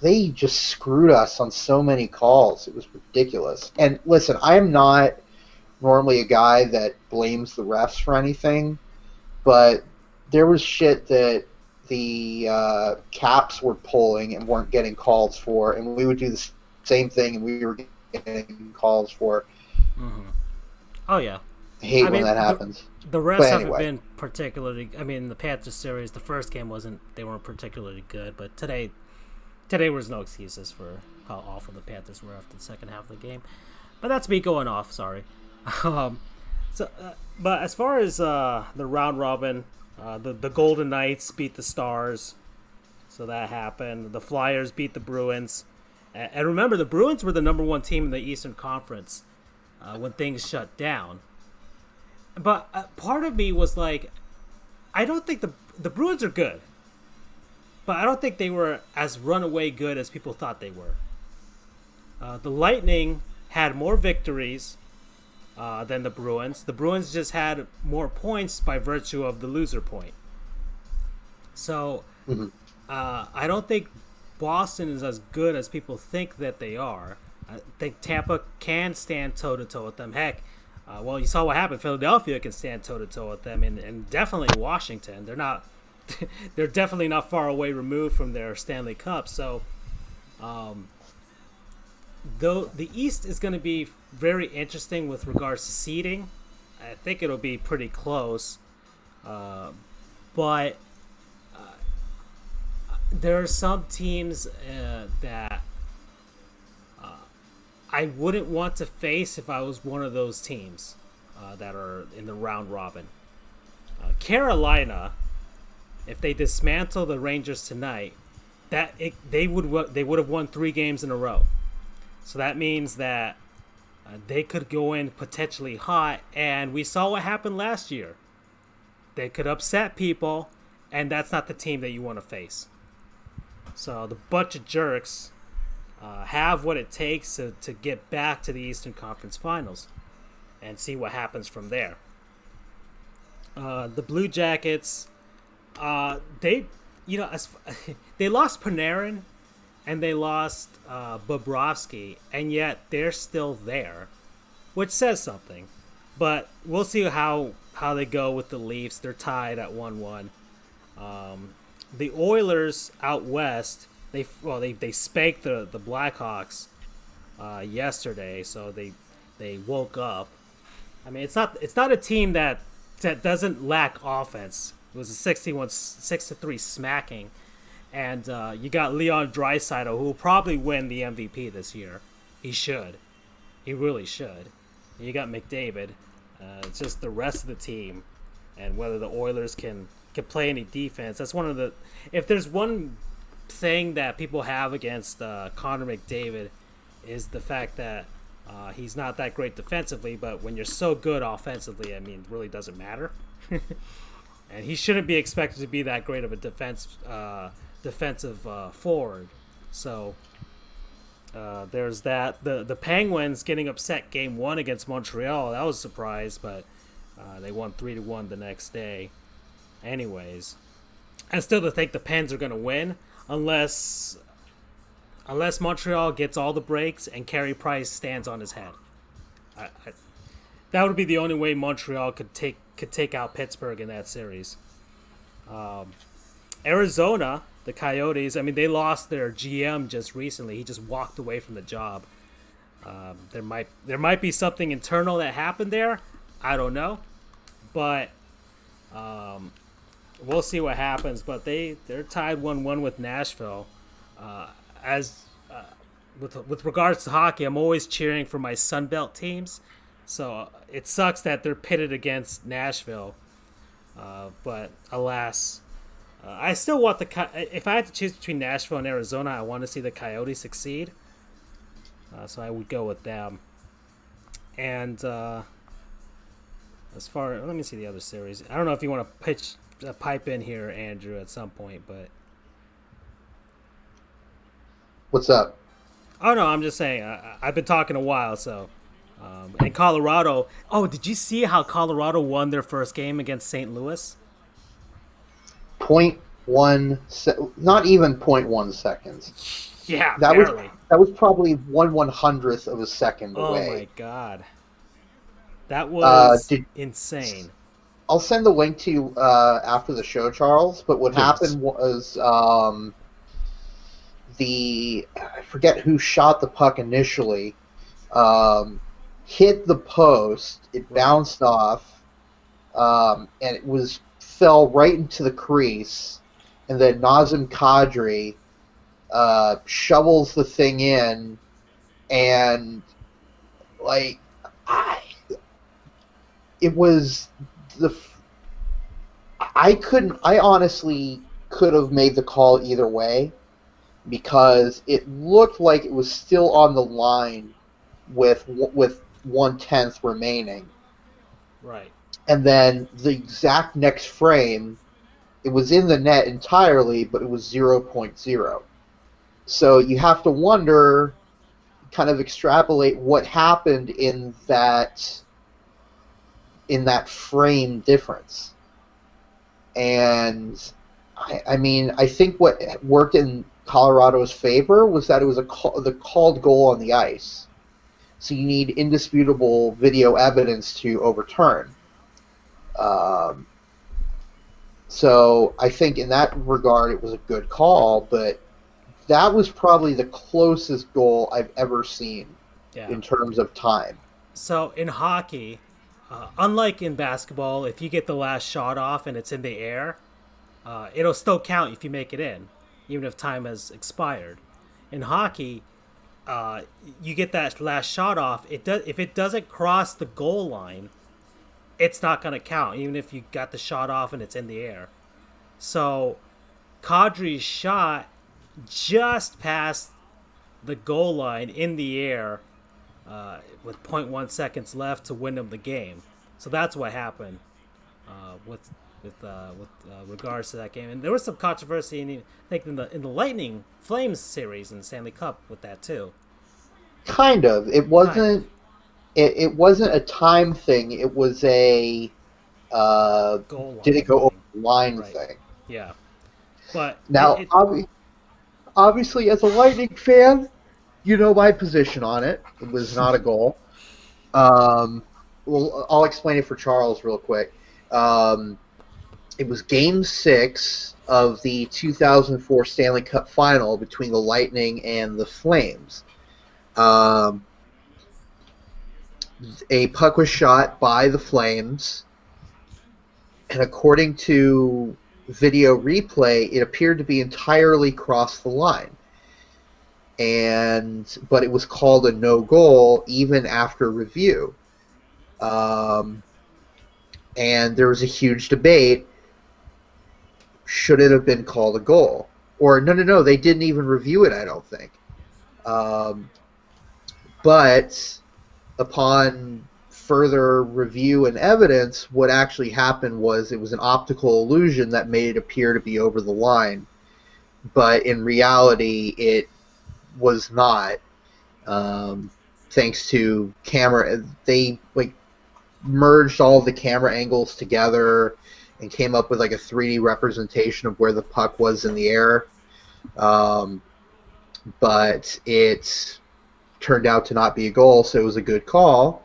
they just screwed us on so many calls. It was ridiculous. And listen, I am not normally a guy that blames the refs for anything, but there was shit that the Caps were pulling and weren't getting calls for, and we would do the same thing, and we were getting calls for. Mm-hmm. Oh yeah, I hate when that happens. The refs haven't been particularly. I mean, the Panthers series, the first game they weren't particularly good, but today was no excuses for how awful the Panthers were after the second half of the game. But that's me going off. Sorry. But as far as the round robin, the Golden Knights beat the Stars, so that happened. The Flyers beat the Bruins, and remember, the Bruins were the number one team in the Eastern Conference when things shut down. But part of me was like, I don't think the Bruins are good, but I don't think they were as runaway good as people thought they were. The Lightning had more victories than the Bruins. The Bruins just had more points by virtue of the loser point. So I don't think Boston is as good as people think that they are. I think Tampa can stand toe-to-toe with them. Heck, you saw what happened. Philadelphia can stand toe-to-toe with them, and definitely Washington. They're definitely not far away removed from their Stanley Cup. So, though the East is going to be very interesting with regards to seeding, I think it'll be pretty close. But there are some teams that I wouldn't want to face if I was one of those teams that are in the round robin. Carolina, if they dismantle the Rangers tonight, they would have won 3 games in a row. So that means that they could go in potentially hot, and we saw what happened last year. They could upset people, and that's not the team that you want to face. So the bunch of jerks have what it takes to get back to the Eastern Conference Finals and see what happens from there. The Blue Jackets, they lost Panarin and they lost Bobrovsky, and yet they're still there, which says something. But we'll see how they go with the Leafs. They're tied at 1-1. The Oilers out west, they spanked the Blackhawks yesterday, so they woke up. I mean, it's not a team that that doesn't lack offense. It was a 6-3 smacking. And you got Leon Draisaitl, who will probably win the MVP this year. He should. He really should. You got McDavid. It's just the rest of the team, and whether the Oilers can play any defense. That's one of the. If there's one thing that people have against Connor McDavid, is the fact that he's not that great defensively. But when you're so good offensively, I mean, it really doesn't matter. And he shouldn't be expected to be that great of a defensive forward. So there's that. The Penguins getting upset Game 1 against Montreal. That was a surprise, but they won 3-1 the next day. Anyways, I still think the Pens are going to win unless Montreal gets all the breaks and Carey Price stands on his head. That would be the only way Montreal could take out Pittsburgh in that series. Arizona, the Coyotes, I mean, they lost their GM just recently. He just walked away from the job. There might be something internal that happened there. I don't know, but we'll see what happens. But they're tied 1-1 with Nashville. With regards to hockey, I'm always cheering for my Sunbelt teams. So it sucks that they're pitted against Nashville. But alas, I still want if I had to choose between Nashville and Arizona, I want to see the Coyotes succeed. So I would go with them. And let me see the other series. I don't know if you want to pipe in here, Andrew, at some point, but What's up? Oh no, I'm just saying. I've been talking a while, so. And Colorado. Oh, did you see how Colorado won their first game against St. Louis? 0.1, not even 0.1 seconds. Yeah, that barely. was probably 1/100th of a second away. Oh my god, that was insane. I'll send the link to you after the show, Charles. But what happened was I forget who shot the puck initially. Hit the post, it bounced off, and it fell right into the crease, and then Nazem Kadri shovels the thing in, and it was I honestly could have made the call either way, because it looked like it was still on the line with 1/10 remaining. Right. And then the exact next frame, it was in the net entirely, but it was 0.0. So you have to wonder, kind of extrapolate what happened in that frame difference. And I mean, I think what worked in Colorado's favor was that it was the called goal on the ice. So you need indisputable video evidence to overturn. So I think in that regard it was a good call, but that was probably the closest goal I've ever seen in terms of time. So in hockey, unlike in basketball, if you get the last shot off and it's in the air, it'll still count if you make it in, even if time has expired. In hockey, you get that last shot off. If it doesn't cross the goal line, it's not going to count, even if you got the shot off and it's in the air. So Kadri's shot just past the goal line in the air with 0.1 seconds left to win them the game. So that's what happened with regards to that game. And there was some controversy in the Lightning Flames series in the Stanley Cup with that too. Kind of. It wasn't. It wasn't a time thing. It was a goal line did it go over thing. the line Right. thing. Yeah. But now, obviously, as a Lightning fan, you know my position on it. It was not a goal. Well, I'll explain it for Charles real quick. It was Game 6 of the 2004 Stanley Cup Final between the Lightning and the Flames. A puck was shot by the Flames, and according to video replay, it appeared to be entirely crossed the line. But it was called a no goal even after review. And there was a huge debate. Should it have been called a goal? Or no, they didn't even review it, I don't think. But upon further review and evidence, what actually happened was it was an optical illusion that made it appear to be over the line. But in reality, it was not. Thanks to camera, they merged all of the camera angles together and came up with a 3D representation of where the puck was in the air. But it turned out to not be a goal, so it was a good call.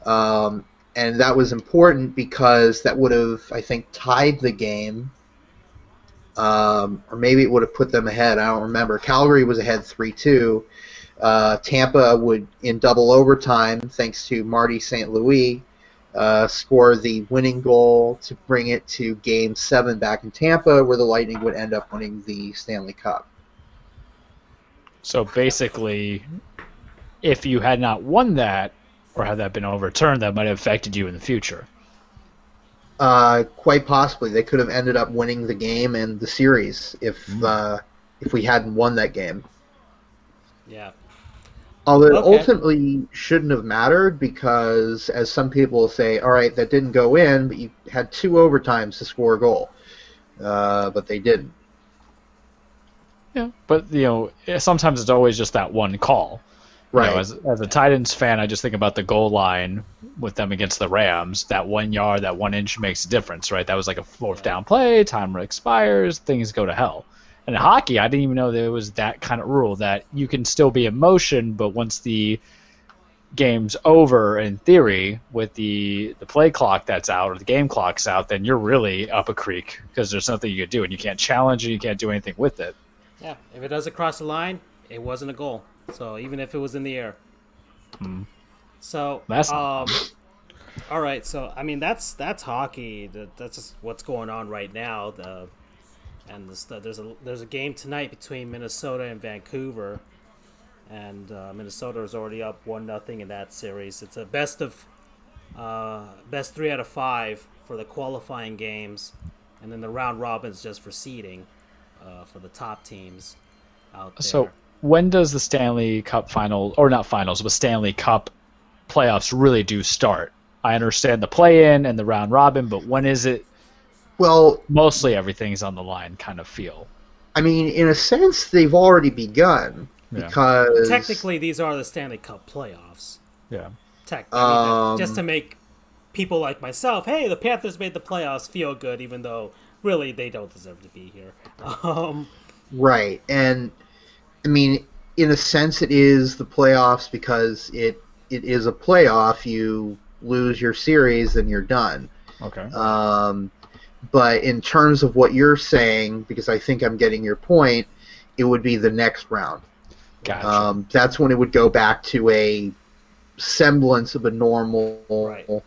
And that was important because that would have, I think, tied the game. Or maybe it would have put them ahead. I don't remember. Calgary was ahead 3-2. Tampa would, in double overtime, thanks to Marty St. Louis, score the winning goal to bring it to Game 7 back in Tampa, where the Lightning would end up winning the Stanley Cup. So basically, if you had not won that, or had that been overturned, that might have affected you in the future. Quite possibly. They could have ended up winning the game and the series if we hadn't won that game. Yeah. Although it ultimately shouldn't have mattered because, as some people say, all right, that didn't go in, but you had 2 overtimes to score a goal. But they didn't. Yeah, but sometimes it's always just that one call. Right. As a Titans fan, I just think about the goal line with them against the Rams. That 1 yard, that 1 inch makes a difference, right? That was like a 4th down play, timer expires, things go to hell. And in hockey, I didn't even know there was that kind of rule that you can still be in motion, but once the game's over, in theory, with the play clock that's out or the game clock's out, then you're really up a creek because there's nothing you can do, and you can't challenge it, you can't do anything with it. Yeah, if it doesn't cross the line, it wasn't a goal. So even if it was in the air. So that's all right. So I mean that's hockey. That's just what's going on right now. There's a game tonight between Minnesota and Vancouver, and Minnesota is already up 1-0 in that series. It's a best 3 out of 5 for the qualifying games, and then the round robin's just for seeding for the top teams out there. So when does the Stanley Cup final, or not finals, but Stanley Cup playoffs really do start? I understand the play-in and the round robin, but when is it? Well, mostly everything's on the line kind of feel. I mean, in a sense, they've already begun because technically these are the Stanley Cup playoffs. Yeah. Just to make people like myself, hey, the Panthers made the playoffs, feel good, even though really they don't deserve to be here. Right, and I mean, in a sense, it is the playoffs because it is a playoff. You lose your series, then you're done. Okay. But in terms of what you're saying, because I think I'm getting your point, it would be the next round. Gotcha. That's when it would go back to a semblance of a normal playoff.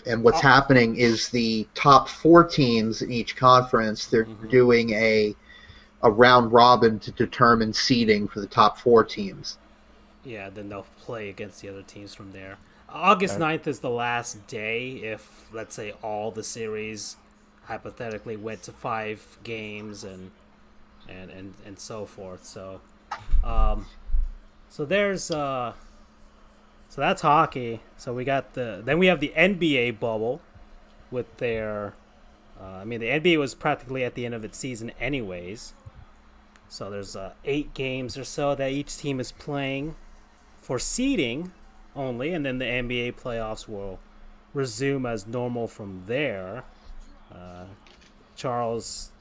And what's happening is the top 4 teams in each conference, they're doing a round robin to determine seeding for the top 4 teams. Yeah, then they'll play against the other teams from there. August 9th is the last day if, let's say, all the series hypothetically went to 5 games and so forth. So there's so that's hockey. So we got then we have the NBA bubble with their the NBA was practically at the end of its season anyways. So there's 8 games or so that each team is playing for seeding only, and then the NBA playoffs will resume as normal from there. Charles,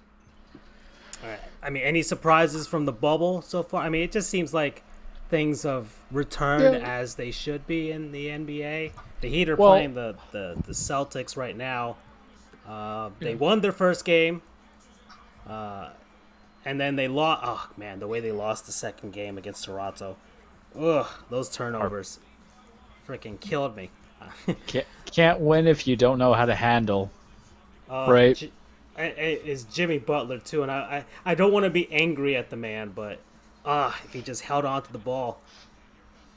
any surprises from the bubble so far? I mean, it just seems like things have returned as they should be in the NBA. The Heat are playing the Celtics right now. They won their first game, and then they lost. Oh man, the way they lost the second game against Toronto. Ugh, those turnovers freaking killed me. Can't win if you don't know how to handle. Right. Is Jimmy Butler too, and I don't want to be angry at the man, but if he just held on to the ball.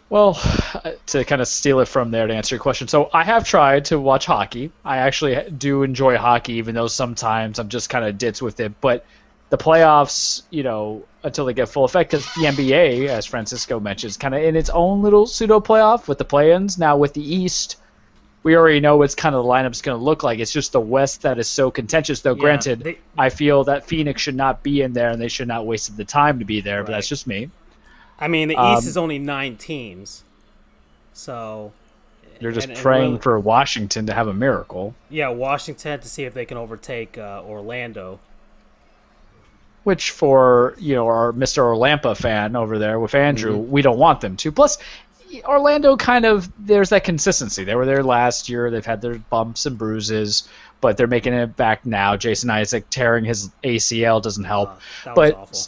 Well, to kind of steal it from there to answer your question, so I have tried to watch hockey. I actually do enjoy hockey, even though sometimes I'm just kind of ditz with it. But the playoffs, until they get full effect, because the NBA, as Francisco mentioned, is kind of in its own little pseudo playoff with the play-ins. Now with the East, we already know what's kind of the lineup's going to look like. It's just the West that is so contentious. Though, granted, I feel that Phoenix should not be in there, and they should not waste the time to be there. Right. But that's just me. I mean, the East is only 9 teams, so you're just praying for Washington to have a miracle. Yeah, Washington to see if they can overtake Orlando. Which for our Mr. Orlampa fan over there with Andrew, we don't want them to. Plus, Orlando there's that consistency. They were there last year. They've had their bumps and bruises, but they're making it back now. Jason Isaac tearing his ACL doesn't help. That was awful.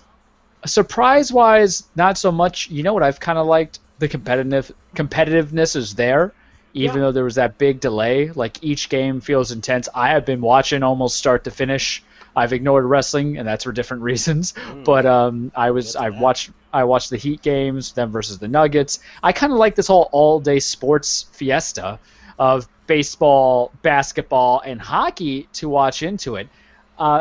Surprise-wise, not so much. You know what I've kind of liked? The competitiveness is there, even though there was that big delay. Like, each game feels intense. I have been watching almost start to finish. I've ignored wrestling, and that's for different reasons. But I watched the Heat games, them versus the Nuggets. I kind of like this whole all-day sports fiesta of baseball, basketball, and hockey to watch into it.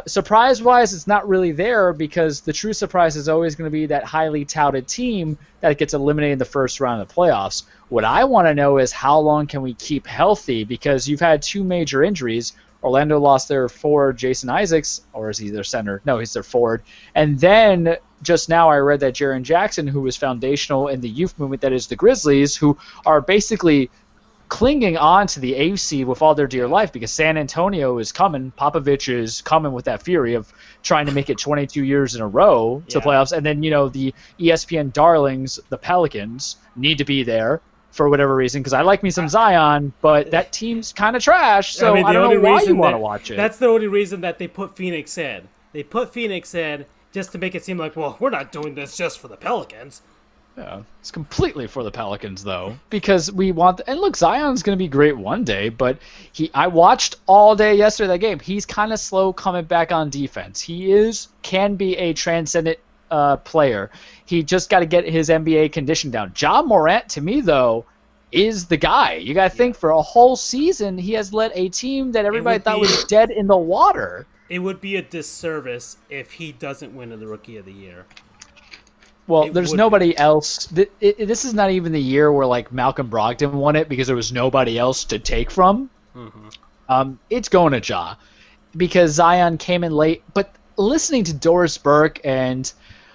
Surprise-wise, it's not really there because the true surprise is always going to be that highly touted team that gets eliminated in the first round of the playoffs. What I want to know is how long can we keep healthy, because you've had 2 major injuries. Orlando lost their forward, Jason Isaacs, or is he their center? No, he's their forward. And then just now I read that Jaren Jackson, who was foundational in the youth movement that is the Grizzlies, who are basically clinging on to the AC with all their dear life because San Antonio is coming. Popovich is coming with that fury of trying to make it 22 years in a row to playoffs. And then, the ESPN darlings, the Pelicans, need to be there for whatever reason, because I like me some Zion, but that team's kind of trash, so I don't know why you want to watch it. That's the only reason that they put Phoenix in. They put Phoenix in just to make it seem like, well, we're not doing this just for the Pelicans. Yeah, it's completely for the Pelicans, though, because we want – and look, Zion's going to be great one day, but I watched all day yesterday that game. He's kind of slow coming back on defense. He can be a transcendent player. He just got to get his NBA condition down. Ja Morant, to me, though, is the guy. You got to think for a whole season he has led a team that everybody thought was dead in the water. It would be a disservice if he doesn't win the Rookie of the Year. Well, there's nobody else. This is not even the year where like Malcolm Brogdon won it because there was nobody else to take from. It's going to Ja because Zion came in late. But listening to Doris Burke and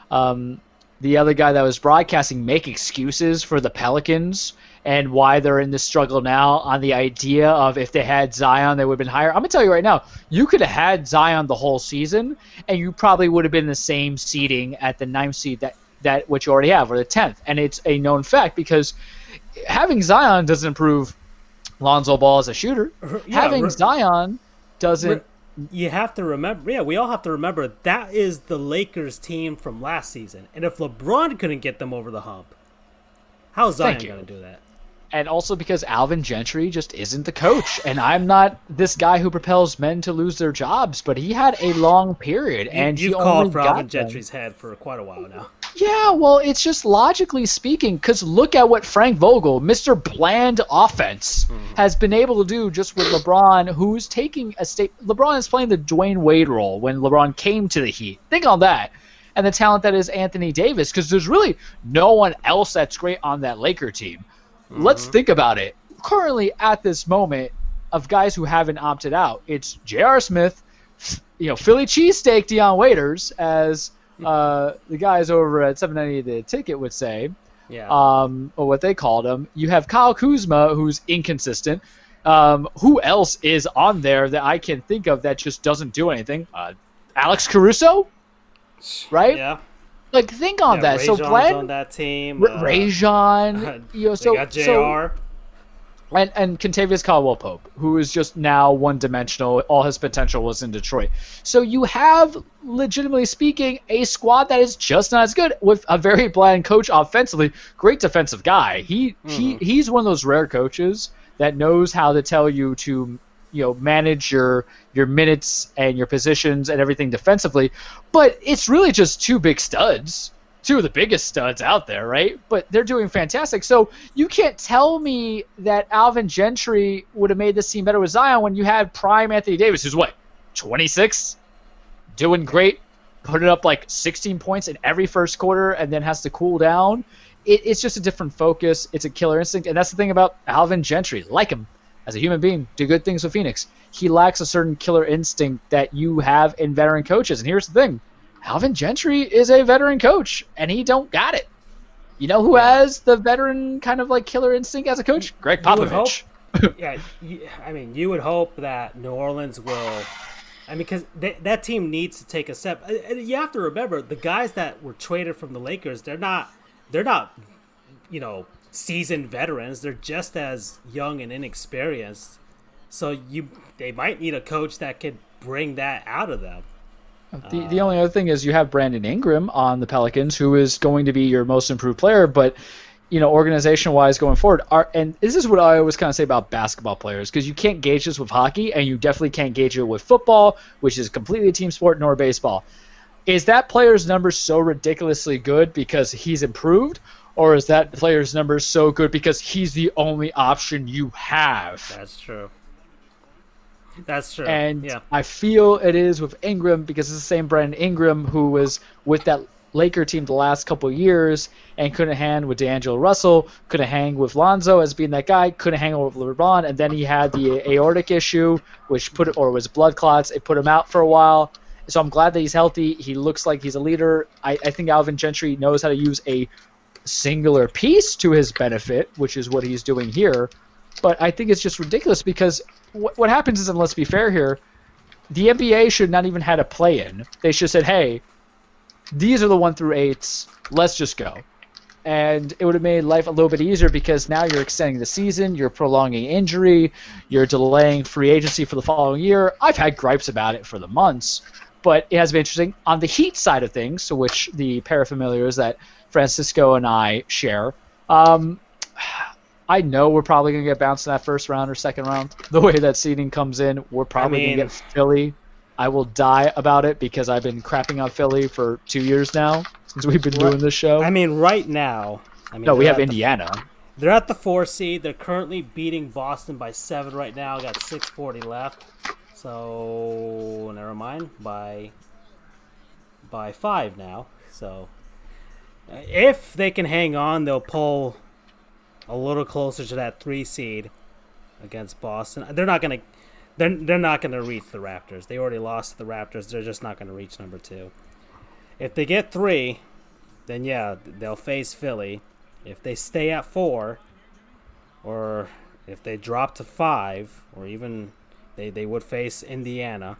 the other guy that was broadcasting make excuses for the Pelicans and why they're in this struggle now on the idea of if they had Zion, they would have been higher. I'm going to tell you right now, you could have had Zion the whole season, and you probably would have been the same seeding at the 9th seed that what you already have, or the 10th. And it's a known fact because having Zion doesn't improve Lonzo Ball as a shooter. Having Zion doesn't... You have to remember, we all have to remember, that is the Lakers team from last season. And if LeBron couldn't get them over the hump, how is Zion going to do that? And also because Alvin Gentry just isn't the coach. And I'm not this guy who propels men to lose their jobs, but he had a long period. You've called for Alvin Gentry's head for quite a while now. Yeah, well, it's just logically speaking, because look at what Frank Vogel, Mr. Bland Offense, has been able to do just with LeBron, who's taking a state. LeBron is playing the Dwayne Wade role when LeBron came to the Heat. Think on that. And the talent that is Anthony Davis, because there's really no one else that's great on that Laker team. Let's think about it. Currently, at this moment, of guys who haven't opted out, it's J.R. Smith, Philly cheesesteak Deion Waiters, as the guys over at 790 The Ticket would say, or what they called him. You have Kyle Kuzma, who's inconsistent. Who else is on there that I can think of that just doesn't do anything? Alex Caruso, right? Yeah. Like, think on that. Ray So John's Bland on that team. Rajon, they got JR. And Kentavious Caldwell-Pope, who is just now one-dimensional. All his potential was in Detroit. So you have, legitimately speaking, a squad that is just not as good with a very bland coach offensively. Great defensive guy. He's one of those rare coaches that knows how to tell you to, manage your minutes and your positions and everything defensively. But it's really just two big studs, two of the biggest studs out there, right? But they're doing fantastic. So you can't tell me that Alvin Gentry would have made this team better with Zion when you had prime Anthony Davis, who's 26, doing great, putting up like 16 points in every first quarter and then has to cool down. It's just a different focus. It's a killer instinct. And that's the thing about Alvin Gentry. Like him as a human being, do good things with Phoenix. He lacks a certain killer instinct that you have in veteran coaches. And here's the thing. Alvin Gentry is a veteran coach, and he don't got it. You know who has the veteran kind of like killer instinct as a coach? Greg Popovich. You would hope that New Orleans will. Because that team needs to take a step. You have to remember the guys that were traded from the Lakers. They're not, seasoned veterans. They're just as young and inexperienced. So they might need a coach that could bring that out of them. The only other thing is you have Brandon Ingram on the Pelicans, who is going to be your most improved player, but organization-wise going forward, and this is what I always kind of say about basketball players, because you can't gauge this with hockey, and you definitely can't gauge it with football, which is completely a team sport, nor baseball. Is that player's number so ridiculously good because he's improved, or is that player's number so good because he's the only option you have? That's true. And yeah. I feel it is with Ingram because it's the same Brandon Ingram who was with that Laker team the last couple of years and couldn't hang with D'Angelo Russell, couldn't hang with Lonzo as being that guy, couldn't hang with LeBron, and then he had the aortic issue, which was blood clots. It put him out for a while. So I'm glad that he's healthy. He looks like he's a leader. I think Alvin Gentry knows how to use a singular piece to his benefit, which is what he's doing here. But I think it's just ridiculous because what happens is, and let's be fair here, the NBA should not even had a play-in. They should have said, hey, these are the 1 through 8s. Let's just go. And it would have made life a little bit easier because now you're extending the season, you're prolonging injury, you're delaying free agency for the following year. I've had gripes about it for the months, but it has been interesting. On the Heat side of things, to which the parafamiliars that Francisco and I share, I know we're probably going to get bounced in that first round or second round. The way that seeding comes in, we're probably going to get Philly. I will die about it because I've been crapping on Philly for 2 years now since we've been doing this show. Right now. No, we have Indiana. They're at the 4 seed. They're currently beating Boston by 7 right now. Got 6:40 left. So, never mind. By 5 now. So, if they can hang on, they'll pull a little closer to that 3 seed against Boston. They're not gonna reach the Raptors. They already lost to the Raptors. They're just not gonna reach number 2. If they get 3, then yeah, they'll face Philly. If they stay at 4, or if they drop to 5, or even they would face Indiana.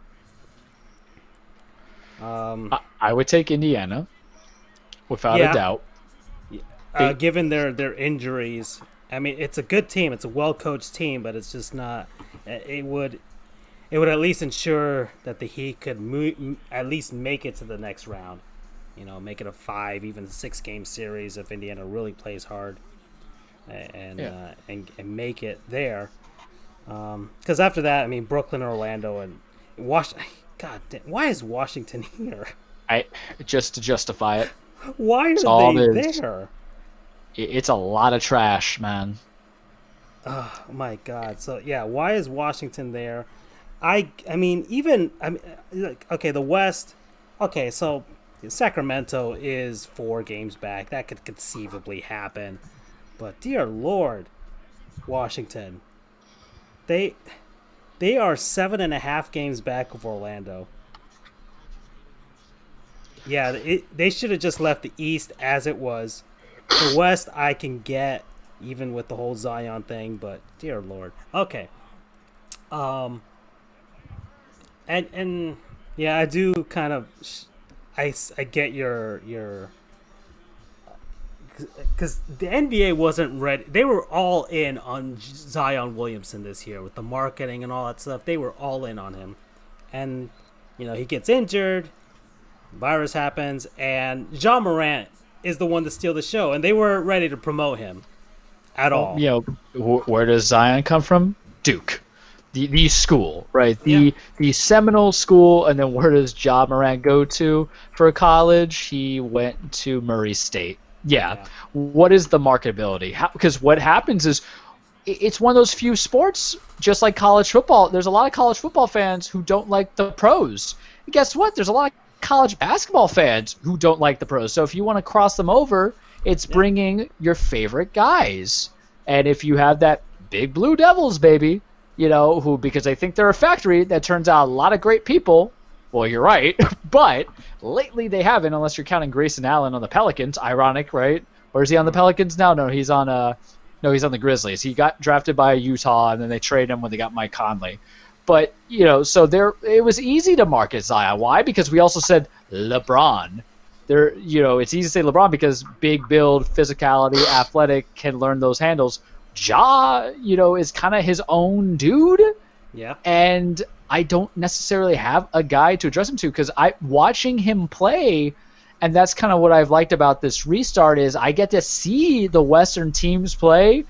I would take Indiana without a doubt. Given their injuries, it's a good team. It's a well-coached team, but it's just not. It would at least ensure that the Heat could at least make it to the next round. Make it a 5, even 6-game series if Indiana really plays hard, and make it there. Because after that, Brooklyn, Orlando, and Washington. God damn, why is Washington here? Just to justify it. Why are they there? It's a lot of trash, man. Oh my God! So yeah, why is Washington there? Okay, the West. Okay, so Sacramento is 4 games back. That could conceivably happen, but dear Lord, Washington. They are 7.5 games back of Orlando. Yeah, they should have just left the East as it was. The West I can get, even with the whole Zion thing, but dear Lord. Okay. And yeah, I do kind of I get your because the NBA wasn't ready. They were all in on Zion Williamson this year with the marketing and all that stuff. They were all in on him, and he gets injured, virus happens, and Ja Morant is the one to steal the show, and they were ready to promote him. at all. Where does Zion come from? Duke. The school, right? The seminal school, and then where does Ja Morant go to for college? He went to Murray State. Yeah. What is the marketability? Because what happens is it's one of those few sports, just like college football. There's a lot of college football fans who don't like the pros. And guess what? There's a lot of college basketball fans who don't like the pros. So if you want to cross them over, it's bringing your favorite guys. And if you have that big Blue Devils, baby, who, because they think they're a factory that turns out a lot of great people. Well, you're right, but lately they haven't, unless you're counting Grayson Allen on the Pelicans. Ironic, right? Or is he on the Pelicans now? No, he's on the Grizzlies. He got drafted by Utah, and then they traded him when they got Mike Conley. But so it was easy to market Zion. Why? Because we also said LeBron. It's easy to say LeBron because big build, physicality, athletic, can learn those handles. Ja, is kind of his own dude. Yeah. And I don't necessarily have a guy to address him to because watching him play, and that's kind of what I've liked about this restart is I get to see the Western teams play.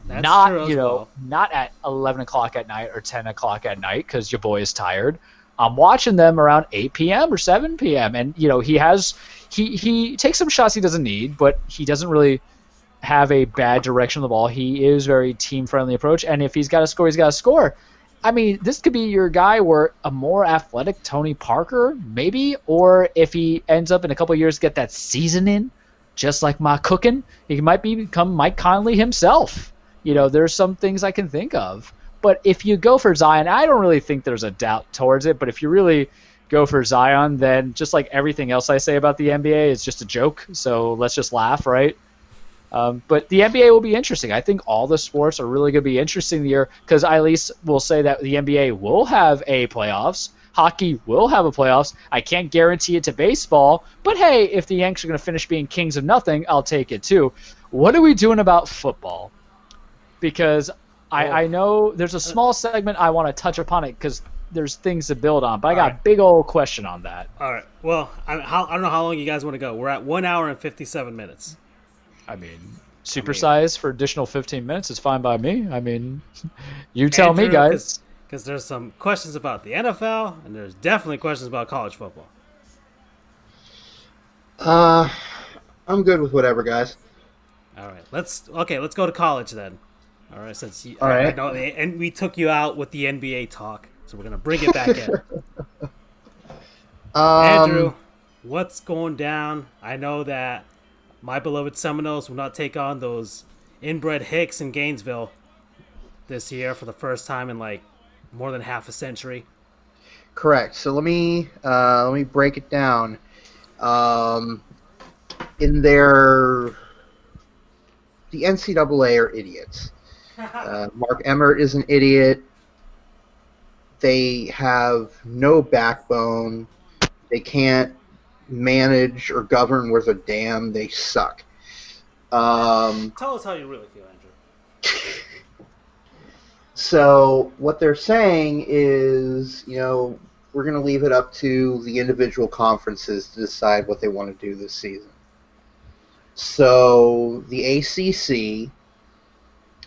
That's not true as well. Not at 11 o'clock at night or 10 o'clock at night because your boy is tired. I'm watching them around 8 p.m. or 7 p.m. And he takes some shots he doesn't need, but he doesn't really have a bad direction of the ball. He is very team-friendly approach, and if he's got to score, he's got to score. I mean, this could be your guy where a more athletic Tony Parker, maybe, or if he ends up in a couple of years get that seasoning, just like my cooking, he might become Mike Conley himself. There's some things I can think of. But if you go for Zion, I don't really think there's a doubt towards it, but if you really go for Zion, then just like everything else I say about the NBA, it's just a joke, so let's just laugh, right? But the NBA will be interesting. I think all the sports are really going to be interesting this year because I at least will say that the NBA will have a playoffs. Hockey will have a playoffs. I can't guarantee it to baseball, but hey, if the Yanks are going to finish being kings of nothing, I'll take it too. What are we doing about football? Because I know there's a small segment I want to touch upon it because there's things to build on, but I got a big old question on that. All right. Well, I don't know how long you guys want to go. We're at 1 hour and 57 minutes. I mean, supersize for additional 15 minutes is fine by me. I mean, you tell me, guys. Because there's some questions about the NFL, and there's definitely questions about college football. I'm good with whatever, guys. All right. Let's go to college then. All right. All right. I know, and we took you out with the NBA talk, so we're gonna bring it back in. Andrew, what's going down? I know that my beloved Seminoles will not take on those inbred Hicks in Gainesville this year for the first time in like more than half a century. Correct. So let me break it down. The NCAA are idiots. Mark Emmert is an idiot. They have no backbone. They can't manage or govern worth a damn. They suck. Tell us how you really feel, Andrew. So what they're saying is, we're going to leave it up to the individual conferences to decide what they want to do this season. So the ACC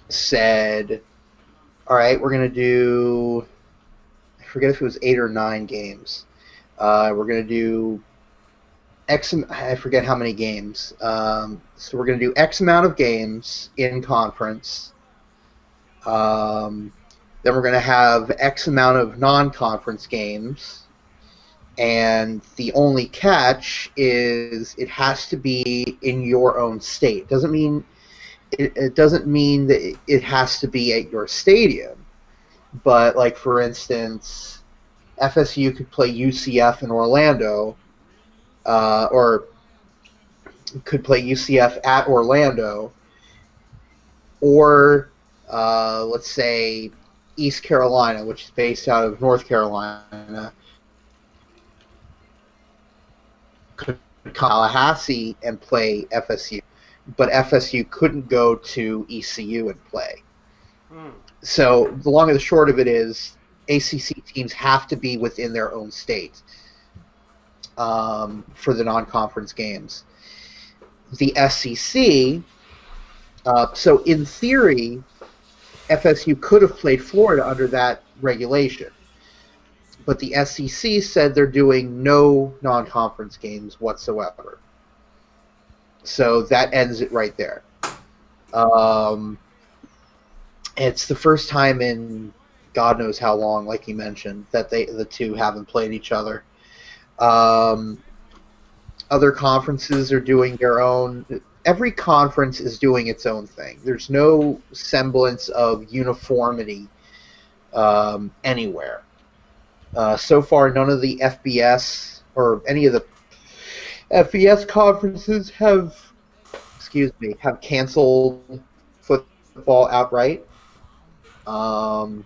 said, all right, we're going to do, I forget if it was 8 or 9 games. We're going to do I forget how many games. So we're going to do X amount of games in conference. Then we're going to have X amount of non-conference games. And the only catch is it has to be in your own state. It doesn't mean that it has to be at your stadium. But, like, for instance, FSU could play UCF in Orlando, or could play UCF at Orlando, or let's say East Carolina, which is based out of North Carolina, could Tallahassee and play FSU, but FSU couldn't go to ECU and play. So the long and the short of it is ACC teams have to be within their own state for the non-conference games. The SEC So in theory, FSU could have played Florida under that regulation. But the SEC said they're doing no non-conference games whatsoever. So that ends it right there. It's the first time in God knows how long, like you mentioned, that the two haven't played each other. Other conferences are doing their own. Every conference is doing its own thing. There's no semblance of uniformity anywhere. So far, none of the FBS or any of the FBS conferences have canceled football outright. D3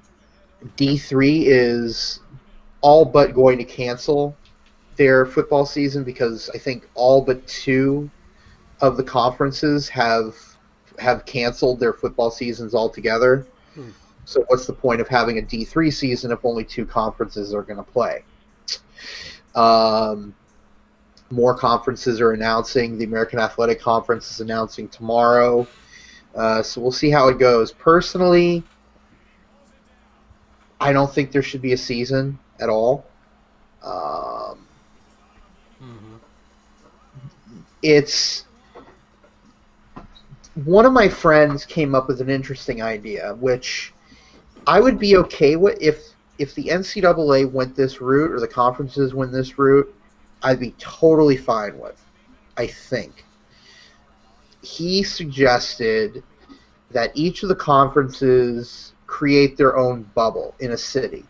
is all but going to cancel their football season because I think all but 2 of the conferences have canceled their football seasons altogether. So what's the point of having a D3 season if only 2 conferences are going to play? More conferences are announcing. The American Athletic Conference is announcing tomorrow. So we'll see how it goes. Personally, I don't think there should be a season at all. It's one of my friends came up with an interesting idea, which I would be okay with if the NCAA went this route or the conferences went this route. I'd be totally fine with. I think he suggested that each of the conferences create their own bubble in a city.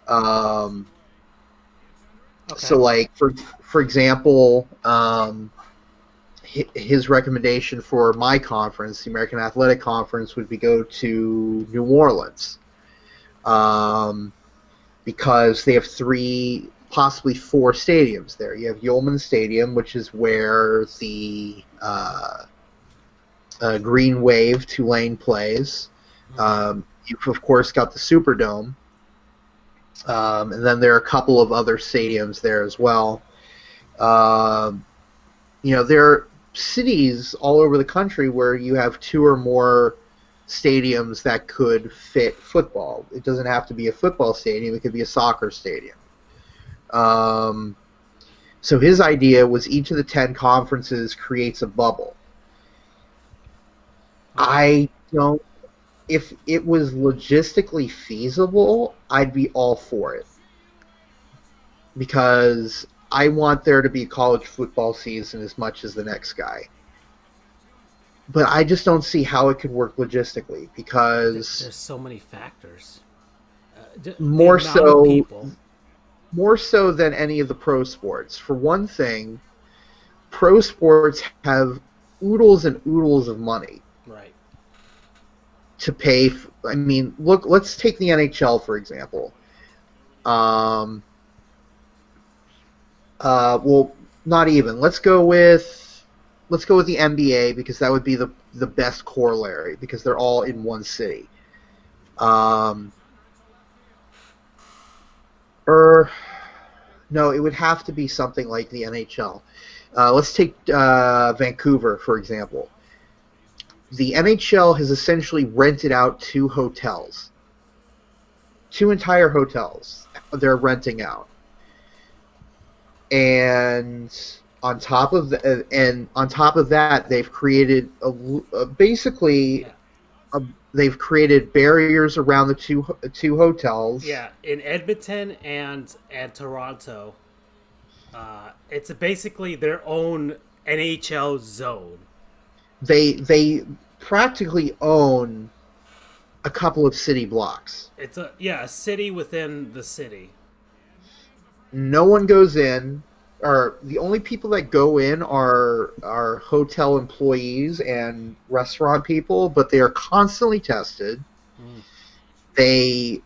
So, like for example, his recommendation for my conference, the American Athletic Conference, would be go to New Orleans, because they have 3, possibly 4 stadiums there. You have Yeoman Stadium, which is where the Green Wave Tulane plays. You've of course got the Superdome, and then there are a couple of other stadiums there as well. There are cities all over the country where you have 2 or more stadiums that could fit football. It doesn't have to be a football stadium. It could be a soccer stadium. So his idea was each of the 10 conferences creates a bubble. If it was logistically feasible, I'd be all for it. Because I want there to be a college football season as much as the next guy. But I just don't see how it could work logistically because there's so many factors. More so than any of the pro sports. For one thing, pro sports have oodles and oodles of money. Right. To pay. Look, let's take the NHL for example. Well, not even. Let's go with the NBA because that would be the best corollary because they're all in one city. No, it would have to be something like the NHL. Let's take Vancouver, for example. The NHL has essentially rented out 2 hotels. 2 entire hotels they're renting out. And on top of that, they've created they've created barriers around the two hotels. Yeah, in Edmonton and Toronto, it's basically their own NHL zone. They practically own a couple of city blocks. It's a city within the city. No one goes in, or the only people that go in are hotel employees and restaurant people, but they are constantly tested. They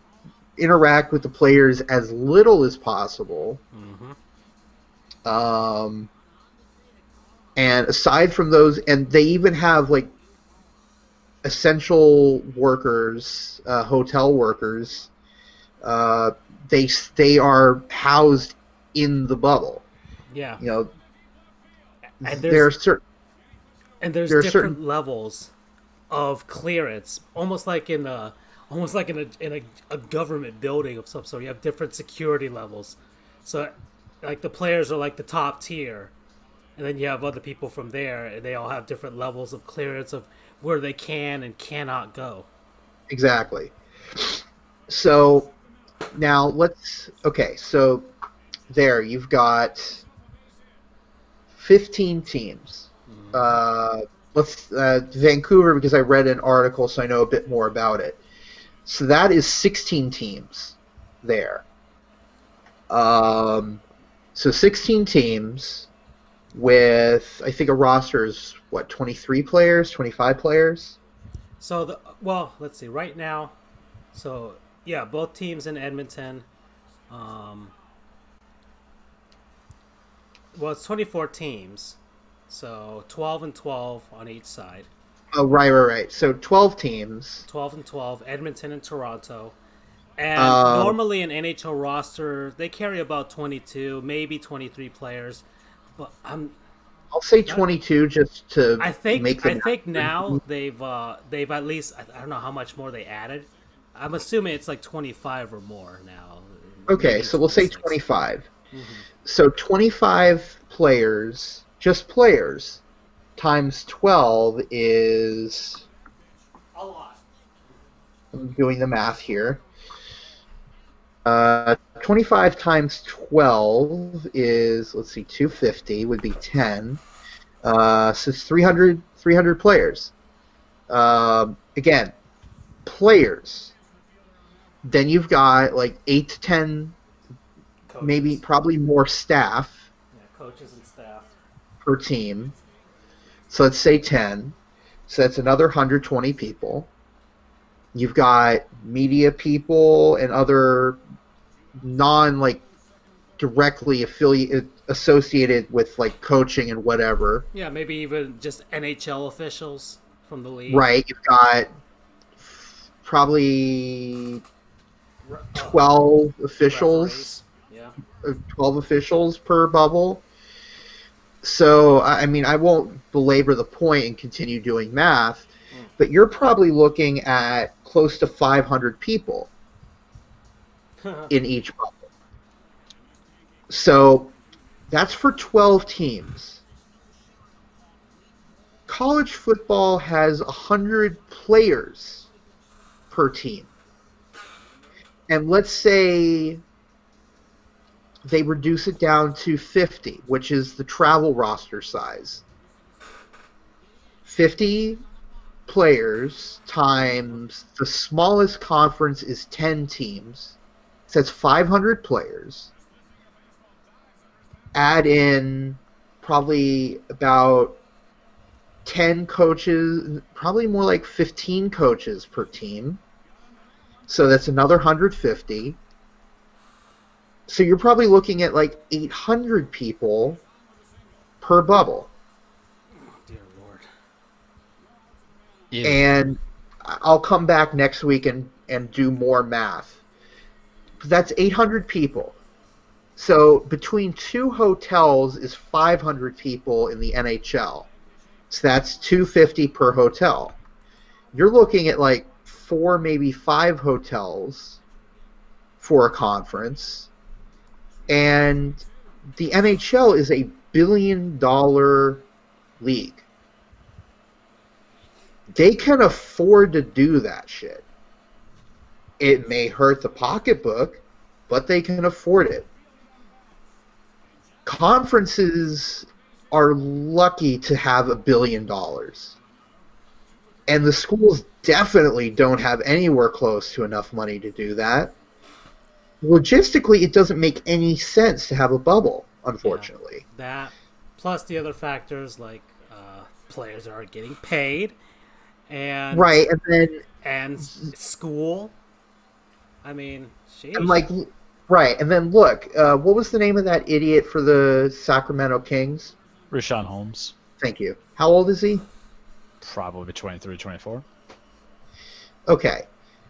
interact with the players as little as possible. And aside from those, and they even have like essential workers, hotel workers. They are housed in the bubble. Yeah. And there's there are different levels of clearance, almost like in a government building of some sort. You have different security levels. So, like the players are like the top tier, and then you have other people from there, and they all have different levels of clearance of where they can and cannot go. Exactly. So now so there you've got 15 teams. Vancouver, because I read an article, so I know a bit more about it. So that is 16 teams there. So 16 teams with, I think a roster is, 23 players, 25 players? So, let's see. Right now, so, yeah, both teams in Edmonton. It's 24 teams. So 12 and 12 on each side. Oh, right. So 12 teams. 12 and 12, Edmonton and Toronto. And normally an NHL roster, they carry about 22, maybe 23 players. But I'll say 22 just to make them. I think now they've at least, I don't know how much more they added. I'm assuming it's like 25 or more now. Okay, so we'll say 25. Mm-hmm. So 25 players, just players, times 12 is... a lot. I'm doing the math here. 25 times 12 is, 250 would be 10. So it's 300 players. Again, players. Then you've got 8 to 10, coaches. Maybe probably more staff. Yeah, coaches and staff. Per team. So let's say 10. So that's another 120 people. You've got media people and other directly associated with coaching and whatever. Yeah, maybe even just NHL officials from the league. Right. You've got probably 12 officials. Yeah. 12 officials per bubble. So, I mean, I won't belabor the point and continue doing math, but you're probably looking at close to 500 people in each bubble. So, that's for 12 teams. College football has 100 players per team. And let's say they reduce it down to 50, which is the travel roster size. 50 players times the smallest conference is 10 teams. So that's 500 players. Add in probably about 10 coaches, probably more like 15 coaches per team. So that's another 150. So you're probably looking at 800 people per bubble. Oh, dear Lord. Yeah. And I'll come back next week and do more math. That's 800 people. So between two hotels is 500 people in the NHL. So that's 250 per hotel. You're looking at 4, maybe 5 hotels for a conference. And the NHL is a $1 billion league. They can afford to do that shit. It may hurt the pocketbook, but they can afford it. Conferences are lucky to have $1 billion. And the schools definitely don't have anywhere close to enough money to do that. Logistically, it doesn't make any sense to have a bubble, unfortunately. Yeah, that, plus the other factors players aren't getting paid, and right, and school. I mean, sheesh. And right, and then look, what was the name of that idiot for the Sacramento Kings? Richaun Holmes. Thank you. How old is he? Probably 23, 24. Okay.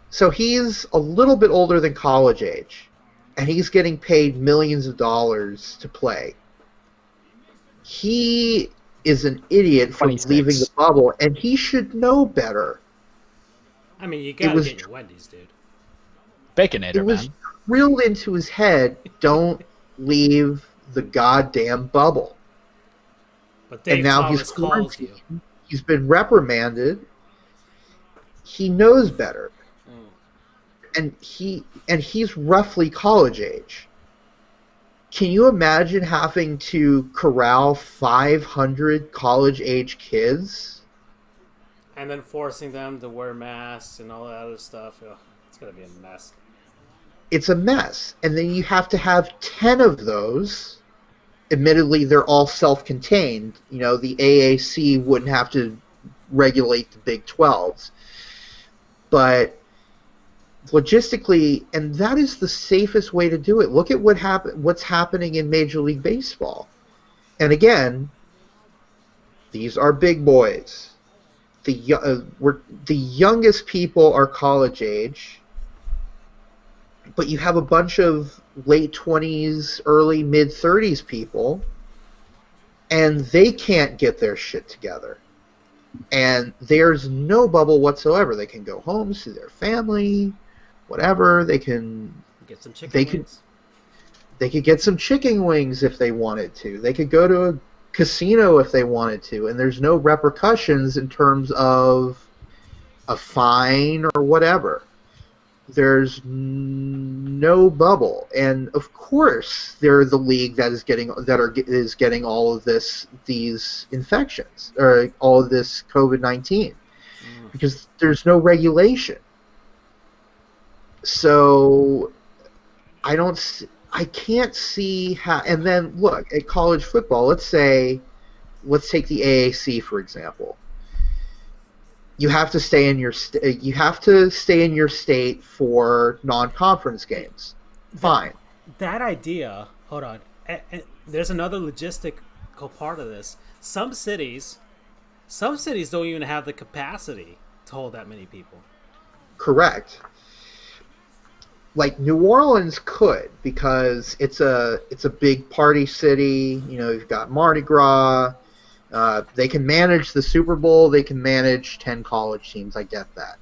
So he's a little bit older than college age, and he's getting paid millions of dollars to play. He is an idiot for 26. leaving the bubble, and he should know better. I mean, you gotta get your Wendy's, dude. Baconator, It was man. drilled into his head, don't leave the goddamn bubble. But Dave And now Thomas he's calls quarantined. you. He's been reprimanded. He knows better. And he's roughly college age. Can you imagine having to corral 500 college age kids? And then forcing them to wear masks and all that other stuff. Ugh, it's gonna be a mess. It's a mess. And then you have to have 10 of those. Admittedly, they're all self-contained. You know, the AAC wouldn't have to regulate the Big 12s. But logistically, and that is the safest way to do it. Look at what's happening in Major League Baseball. And again, these are big boys. The youngest people are college age, but you have a bunch of late 20s, early mid-30s people, and they can't get their shit together. And there's no bubble whatsoever. They can go home, see their family, whatever. They can Get some chicken wings. They could get some chicken wings if they wanted to. They could go to a casino if they wanted to, and there's no repercussions in terms of a fine or whatever. There's no bubble, and of course they're the league that is getting all of these infections or all of this COVID-19 because there's no regulation. So I can't see how. And then look at college football. Let's take the AAC for example. You have to stay in your state for non-conference games. Fine. That idea. Hold on. There's another logistical part of this. Some cities don't even have the capacity to hold that many people. Correct. Like New Orleans could because it's a big party city. You know, you've got Mardi Gras. They can manage the Super Bowl. They can manage 10 college teams. I get that.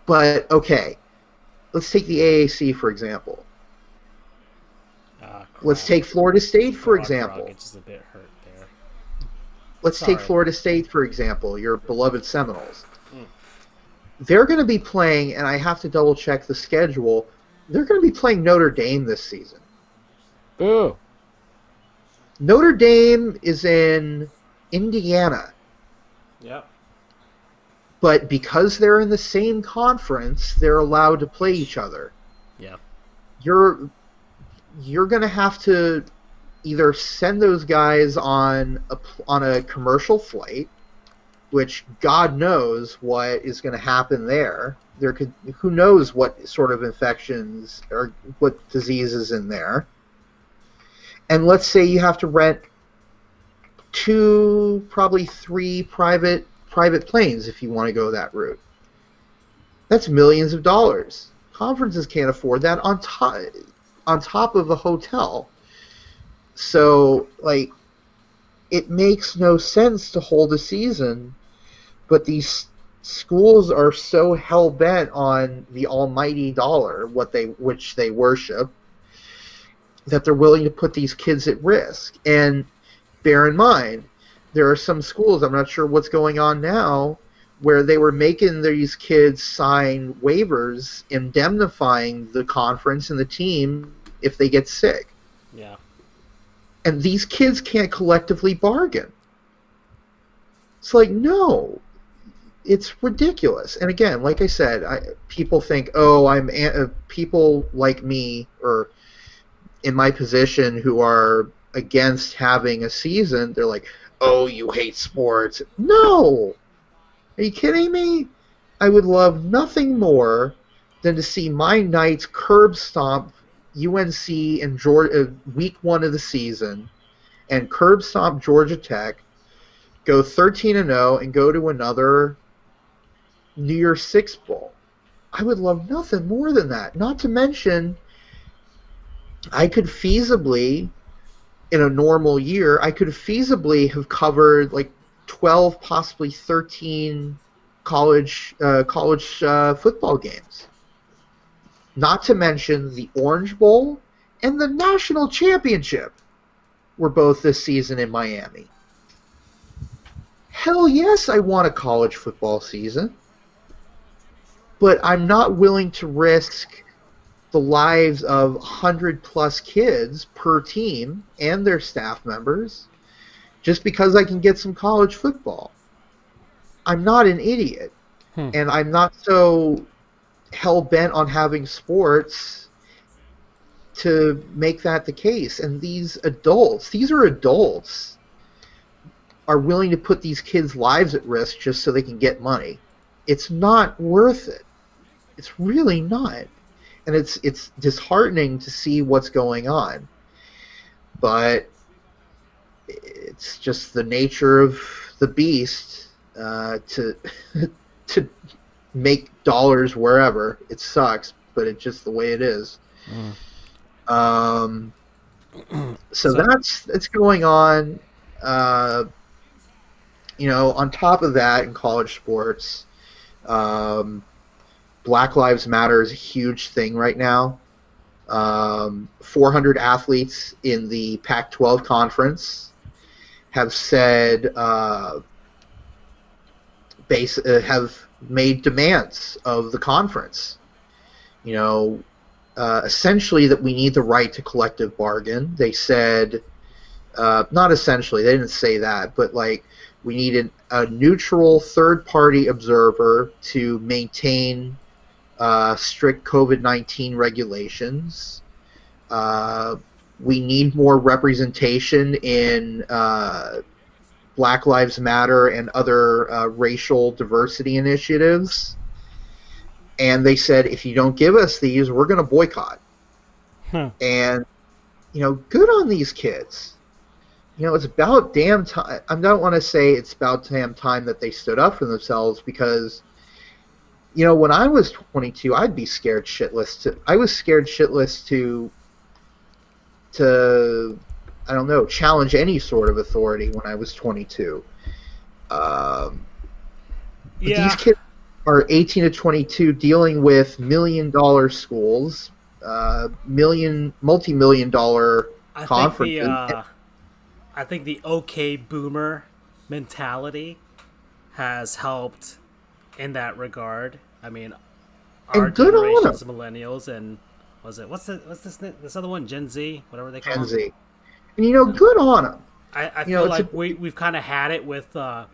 But, okay, let's take the AAC, for example. Let's take Florida State, for example. It's just a bit hurt there. Let's take Florida State, for example, your beloved Seminoles. They're going to be playing, and I have to double-check the schedule, they're going to be playing Notre Dame this season. Ooh. Notre Dame is in Indiana. Yep. But because they're in the same conference, they're allowed to play each other. Yeah. You're going to have to either send those guys on a commercial flight, which God knows what is going to happen there. Who knows what sort of infections or what diseases in there. And let's say you have to rent 2, probably 3 private planes if you want to go that route. That's millions of dollars. Conferences can't afford that on top of a hotel. So, like, it makes no sense to hold a season, but these schools are so hell-bent on the almighty dollar, which they worship, that they're willing to put these kids at risk. And bear in mind, there are some schools, I'm not sure what's going on now, where they were making these kids sign waivers indemnifying the conference and the team if they get sick. Yeah. And these kids can't collectively bargain. It's like, no. It's ridiculous. And again, like I said, people think, people like me or in my position who are against having a season, they're like, oh, you hate sports. No! Are you kidding me? I would love nothing more than to see my Knights curb stomp UNC in week 1 of the season and curb stomp Georgia Tech, go 13-0 and go to another New Year's Six Bowl. I would love nothing more than that. Not to mention, I could feasibly in a normal year, I could feasibly have covered like 12, possibly 13 college football games. Not to mention the Orange Bowl and the National Championship were both this season in Miami. Hell yes, I want a college football season. But I'm not willing to risk the lives of 100-plus kids per team and their staff members just because I can get some college football. I'm not an idiot. And I'm not so hell-bent on having sports to make that the case. And these are adults, are willing to put these kids' lives at risk just so they can get money. It's not worth it. It's really not. And it's disheartening to see what's going on. But it's just the nature of the beast to to make dollars wherever. It sucks, but it's just the way it is. So that's going on. On top of that, in college sports, Black Lives Matter is a huge thing right now. 400 athletes in the Pac-12 conference have said have made demands of the conference. Essentially that we need the right to collective bargain. They said, not essentially, they didn't say that, but like we need a neutral third-party observer to maintain strict COVID-19 regulations. We need more representation in Black Lives Matter and other racial diversity initiatives. And they said, if you don't give us these, we're going to boycott. And, good on these kids. It's about damn time. I don't want to say it's about damn time that they stood up for themselves because, when I was 22, I'd be scared shitless I was scared shitless to I don't know, challenge any sort of authority when I was 22. These kids are 18 to 22 dealing with $1 million schools, multi-million dollar conferences. I think the okay boomer mentality has helped in that regard. I mean, our generation's millennials, and what's this other one, Gen Z, whatever they call Gen them. Z. And good on them. I feel like we've kind of had it with our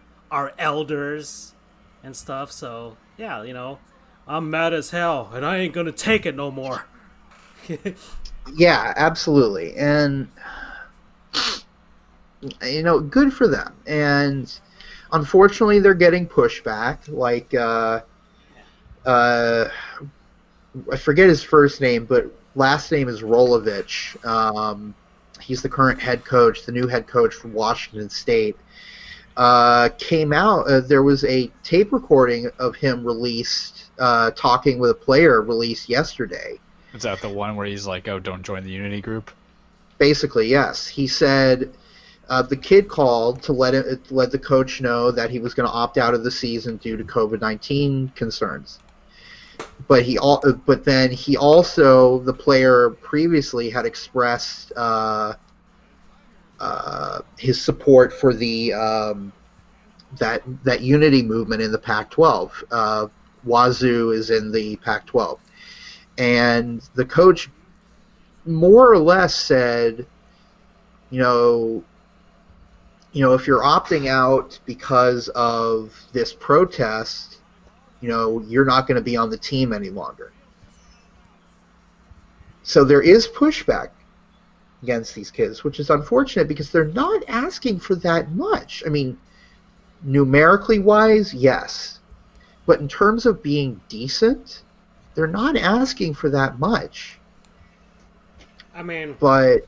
elders and stuff. So yeah, I'm mad as hell, and I ain't gonna take it no more. Yeah, absolutely, and good for them. And unfortunately, they're getting pushback. Like, I forget his first name, but last name is Rolovich. He's the current head coach, the new head coach from Washington State. Came out. There was a tape recording of him released, talking with a player, released yesterday. Is that the one where he's like, "Oh, don't join the Unity group"? Basically, yes. He said the kid called to let the coach know that he was going to opt out of the season due to COVID-19 concerns. But then he also, the player previously had expressed his support for the that unity movement in the Pac-12. Wazoo is in the Pac-12, and the coach more or less said, if you're opting out because of this protest, you're not going to be on the team any longer. So there is pushback against these kids, which is unfortunate because they're not asking for that much. I mean, numerically wise, yes. But in terms of being decent, they're not asking for that much. I mean, but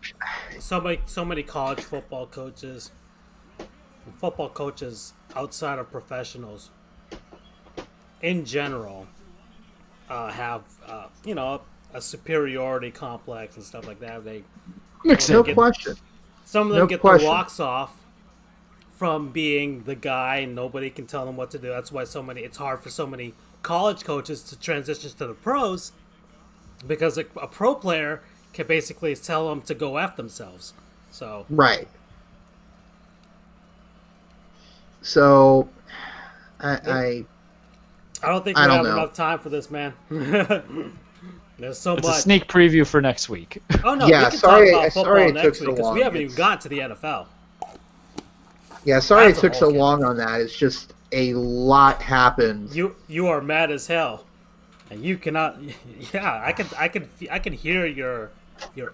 so many college football coaches outside of professionals in general have a superiority complex and stuff like that. No question. Some of them No get question. their rocks off from being the guy, and nobody can tell them what to do. That's why it's hard for so many college coaches to transition to the pros, because a pro player can basically tell them to go F themselves. So Right. So, I don't think we I don't have know. enough time for this, man. There's so It's much. a sneak preview for next week. Oh no, Yeah, we can sorry- talk about football sorry it next took week so because we long. haven't even got to the NFL. Yeah, sorry That's it took a so whole long on that. It's just a lot happened. You are mad as hell, and you cannot. Yeah, I can hear your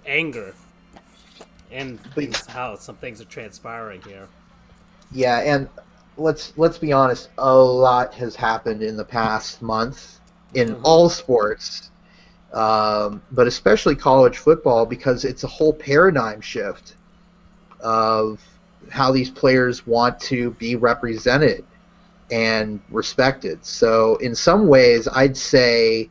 anger, and how some things are transpiring here. Yeah, and let's be honest, a lot has happened in the past month in all sports, but especially college football, because it's a whole paradigm shift of how these players want to be represented and respected. So in some ways, I'd say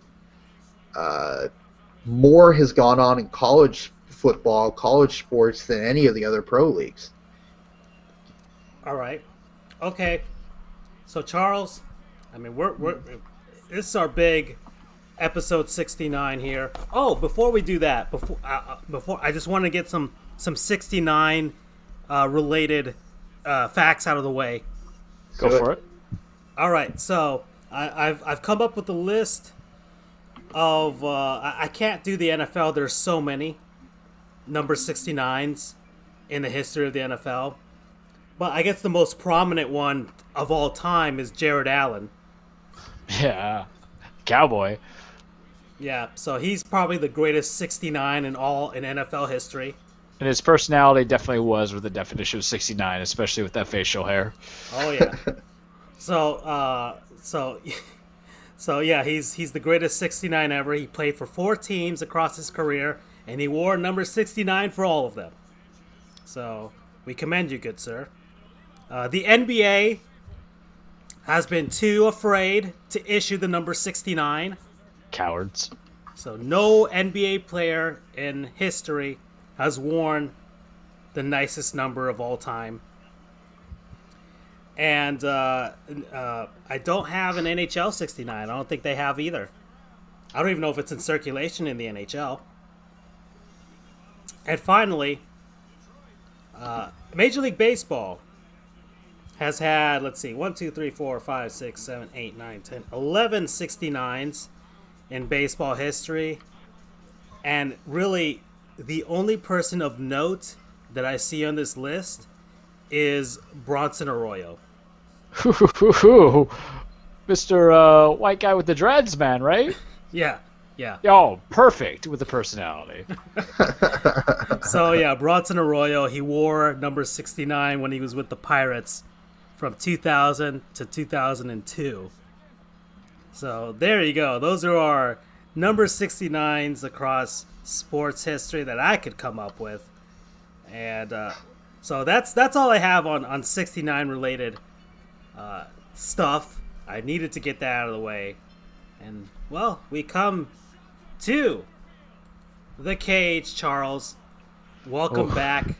more has gone on in college football, college sports, than any of the other pro leagues. All right, okay. So Charles, I mean, we're this is our big episode 69 here. Oh, before we do that, before I just want to get some 69 related facts out of the way. Go for it. All right, so I've come up with a list of I can't do the NFL. There's so many number 69s in the history of the NFL, but I guess the most prominent one of all time is Jared Allen. Yeah. Cowboy. Yeah, so he's probably the greatest 69 in NFL history. And his personality definitely was with the definition of 69, especially with that facial hair. Oh yeah. So yeah, he's the greatest 69 ever. He played for 4 teams across his career, and he wore number 69 for all of them. So we commend you, good sir. The NBA has been too afraid to issue the number 69. Cowards. So no NBA player in history has worn the nicest number of all time. And I don't have an NHL 69. I don't think they have either. I don't even know if it's in circulation in the NHL. And finally, Major League Baseball has had, let's see, 1, 2, 3, 4, 5, 6, 7, 8, 9, 10, 11 69s in baseball history. And really, the only person of note that I see on this list is Bronson Arroyo. Mr. White guy with the dreads, man, right? Yeah. Oh, perfect with the personality. So, yeah, Bronson Arroyo, he wore number 69 when he was with the Pirates from 2000 to 2002. So, there you go. Those are our number 69s across sports history that I could come up with. And so that's all I have on 69 related stuff. I needed to get that out of the way. And, well, we come to the cage, Charles. Welcome back.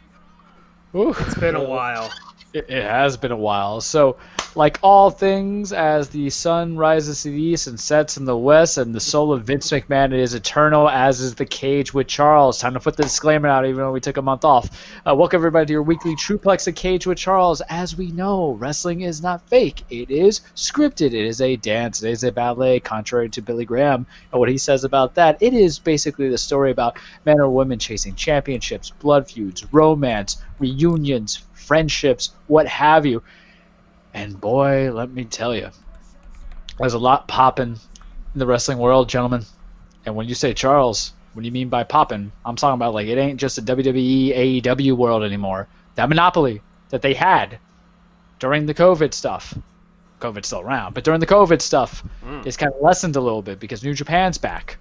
It's been a while. It has been a while. So, like all things, as the sun rises to the east and sets in the west, and the soul of Vince McMahon is eternal, as is the cage with Charles. Time to put the disclaimer out, even though we took a month off. Welcome, everybody, to your weekly Truplex, The Cage with Charles. As we know, wrestling is not fake. It is scripted. It is a dance. It is a ballet, contrary to Billy Graham and what he says about that. It is basically the story about men or women chasing championships, blood feuds, romance, reunions, friendships, what have you. And boy, let me tell you, there's a lot popping in the wrestling world, gentlemen. And when you say Charles, what do you mean by popping? I'm talking about, like, it ain't just a WWE, AEW world anymore. That monopoly that they had during the COVID stuff. COVID's still around, but during the COVID stuff, it's kind of lessened a little bit because New Japan's back.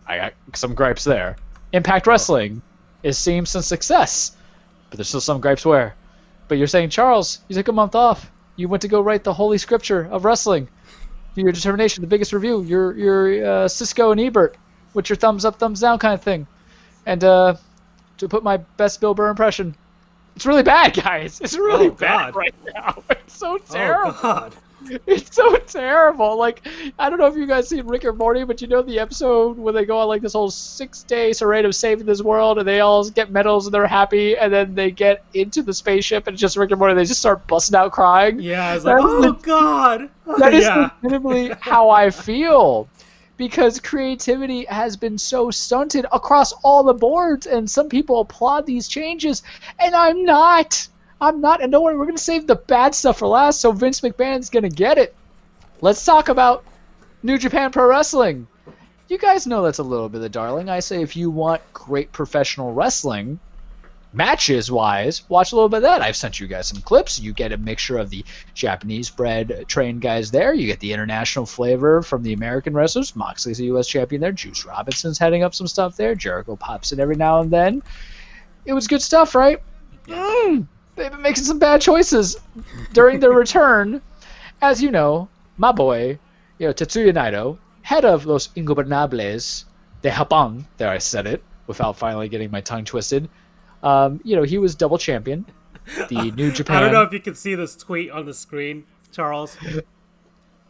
I got some gripes there. Impact Wrestling is seeing some success, but there's still some gripes where. But you're saying, Charles, you took a month off. You went to go write the holy scripture of wrestling. Your determination, the biggest review. Your Cisco and Ebert with your thumbs up, thumbs down kind of thing. And to put my best Bill Burr impression, It's really bad, guys. It's really Oh, bad God. right now. It's so terrible. Oh God. It's so terrible. Like, I don't know if you guys seen Rick and Morty, but you know the episode where they go on like this whole 6-day charade of saving this world, and they all get medals and they're happy, and then they get into the spaceship and it's just Rick and Morty. They just start busting out crying. Yeah, I was like, oh God. That is Yeah. legitimately how I feel. Because creativity has been so stunted across all the boards, and some people applaud these changes, and I'm not. And don't worry, we're going to save the bad stuff for last, so Vince McMahon's going to get it. Let's talk about New Japan Pro Wrestling. You guys know that's a little bit of the darling. I say if you want great professional wrestling, matches-wise, watch a little bit of that. I've sent you guys some clips. You get a mixture of the Japanese-bred trained guys there. You get the international flavor from the American wrestlers. Moxley's a U.S. champion there. Juice Robinson's heading up some stuff there. Jericho pops in every now and then. It was good stuff, right? They've been making some bad choices during their return. As you know, my boy, Tetsuya Naito, head of Los Ingobernables de Japón. There, I said it without finally getting my tongue twisted. He was double champion. The New Japan. I don't know if you can see this tweet on the screen, Charles.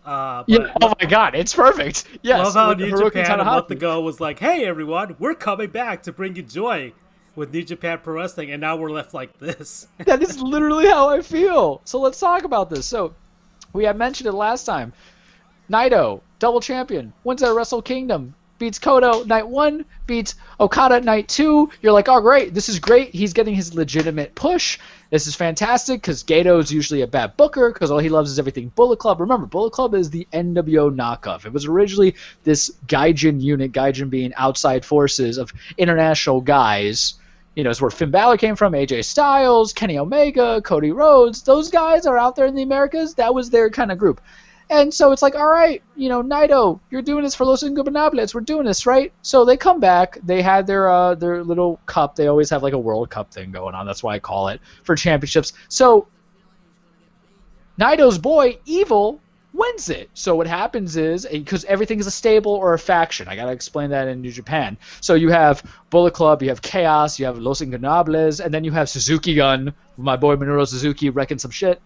Oh my God, it's perfect. Yes. Love how New Hiroki Japan a month Tanahashi. ago was like, hey everyone, we're coming back to bring you joy with New Japan Pro Wrestling, and now we're left like this. That is literally how I feel. So let's talk about this. So we had mentioned it last time. Naito, double champion, wins at Wrestle Kingdom, beats Kodo night 1, beats Okada night 2. You're like, oh great, this is great. He's getting his legitimate push. This is fantastic because Gato's usually a bad booker because all he loves is everything Bullet Club. Remember, Bullet Club is the NWO knockoff. It was originally this Gaijin unit, Gaijin being outside forces of international guys. It's where Finn Balor came from, AJ Styles, Kenny Omega, Cody Rhodes. Those guys are out there in the Americas. That was their kind of group. And so it's like, all right, Naito, you're doing this for Los Ingobernables. We're doing this, right? So they come back. They had their little cup. They always have like a World Cup thing going on. That's why I call it for championships. So Naito's boy, Evil, wins it. So what happens is, because everything is a stable or a faction. I got to explain that in New Japan. So you have Bullet Club, you have Chaos, you have Los Ingobernables, and then you have Suzuki Gun, my boy Minoru Suzuki wrecking some shit.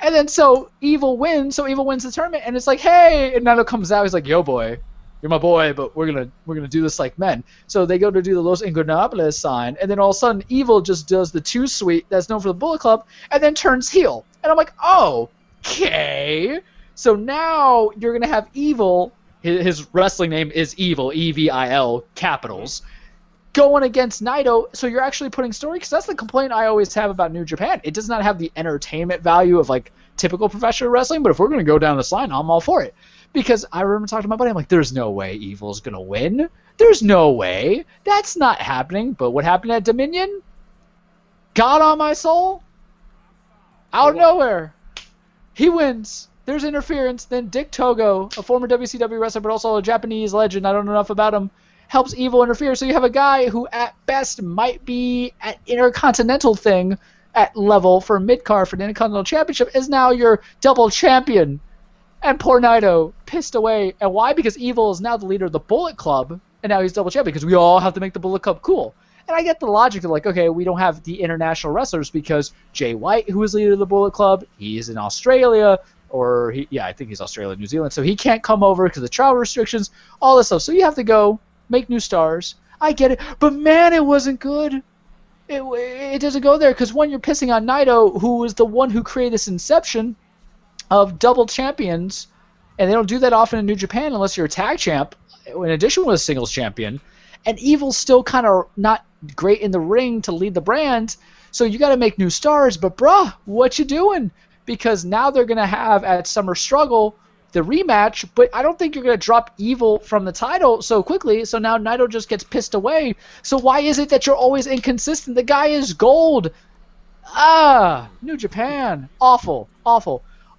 And then so Evil wins the tournament, and it's like, hey, and Naito comes out, he's like, yo boy, you're my boy, but we're gonna do this like men. So they go to do the Los Ingobernables sign, and then all of a sudden Evil just does the 2-sweet that's known for the Bullet Club, and then turns heel. And I'm like, oh, okay. So now you're gonna have Evil, his wrestling name is Evil, EVIL, capitals, going against Naito, so you're actually putting story, because that's the complaint I always have about New Japan. It does not have the entertainment value of like typical professional wrestling, but if we're going to go down this line, I'm all for it. Because I remember talking to my buddy, I'm like, there's no way Evil's going to win. There's no way. That's not happening. But what happened at Dominion? God on my soul? Out of nowhere. He wins. There's interference. Then Dick Togo, a former WCW wrestler, but also a Japanese legend, I don't know enough about him, helps Evil interfere. So you have a guy who at best might be at Intercontinental thing at level for mid-card for the Intercontinental Championship is now your double champion. And poor Naito pissed away. And why? Because Evil is now the leader of the Bullet Club, and now he's double champion because we all have to make the Bullet Club cool. And I get the logic of like, okay, we don't have the international wrestlers because Jay White, who is leader of the Bullet Club, he's in Australia, I think he's Australia, New Zealand, so he can't come over because of travel restrictions, all this stuff. So you have to go make new stars. I get it, but man, it wasn't good. It doesn't go there because one, you're pissing on Naito, who was the one who created this inception of double champions, and they don't do that often in New Japan unless you're a tag champ, in addition with a singles champion. And Evil's still kind of not great in the ring to lead the brand, so you got to make new stars. But bruh, what you doing? Because now they're going to have at Summer Struggle the rematch, but I don't think you're going to drop Evil from the title so quickly, so now Naito just gets pissed away. So why is it that you're always inconsistent? The guy is gold. New Japan. Awful.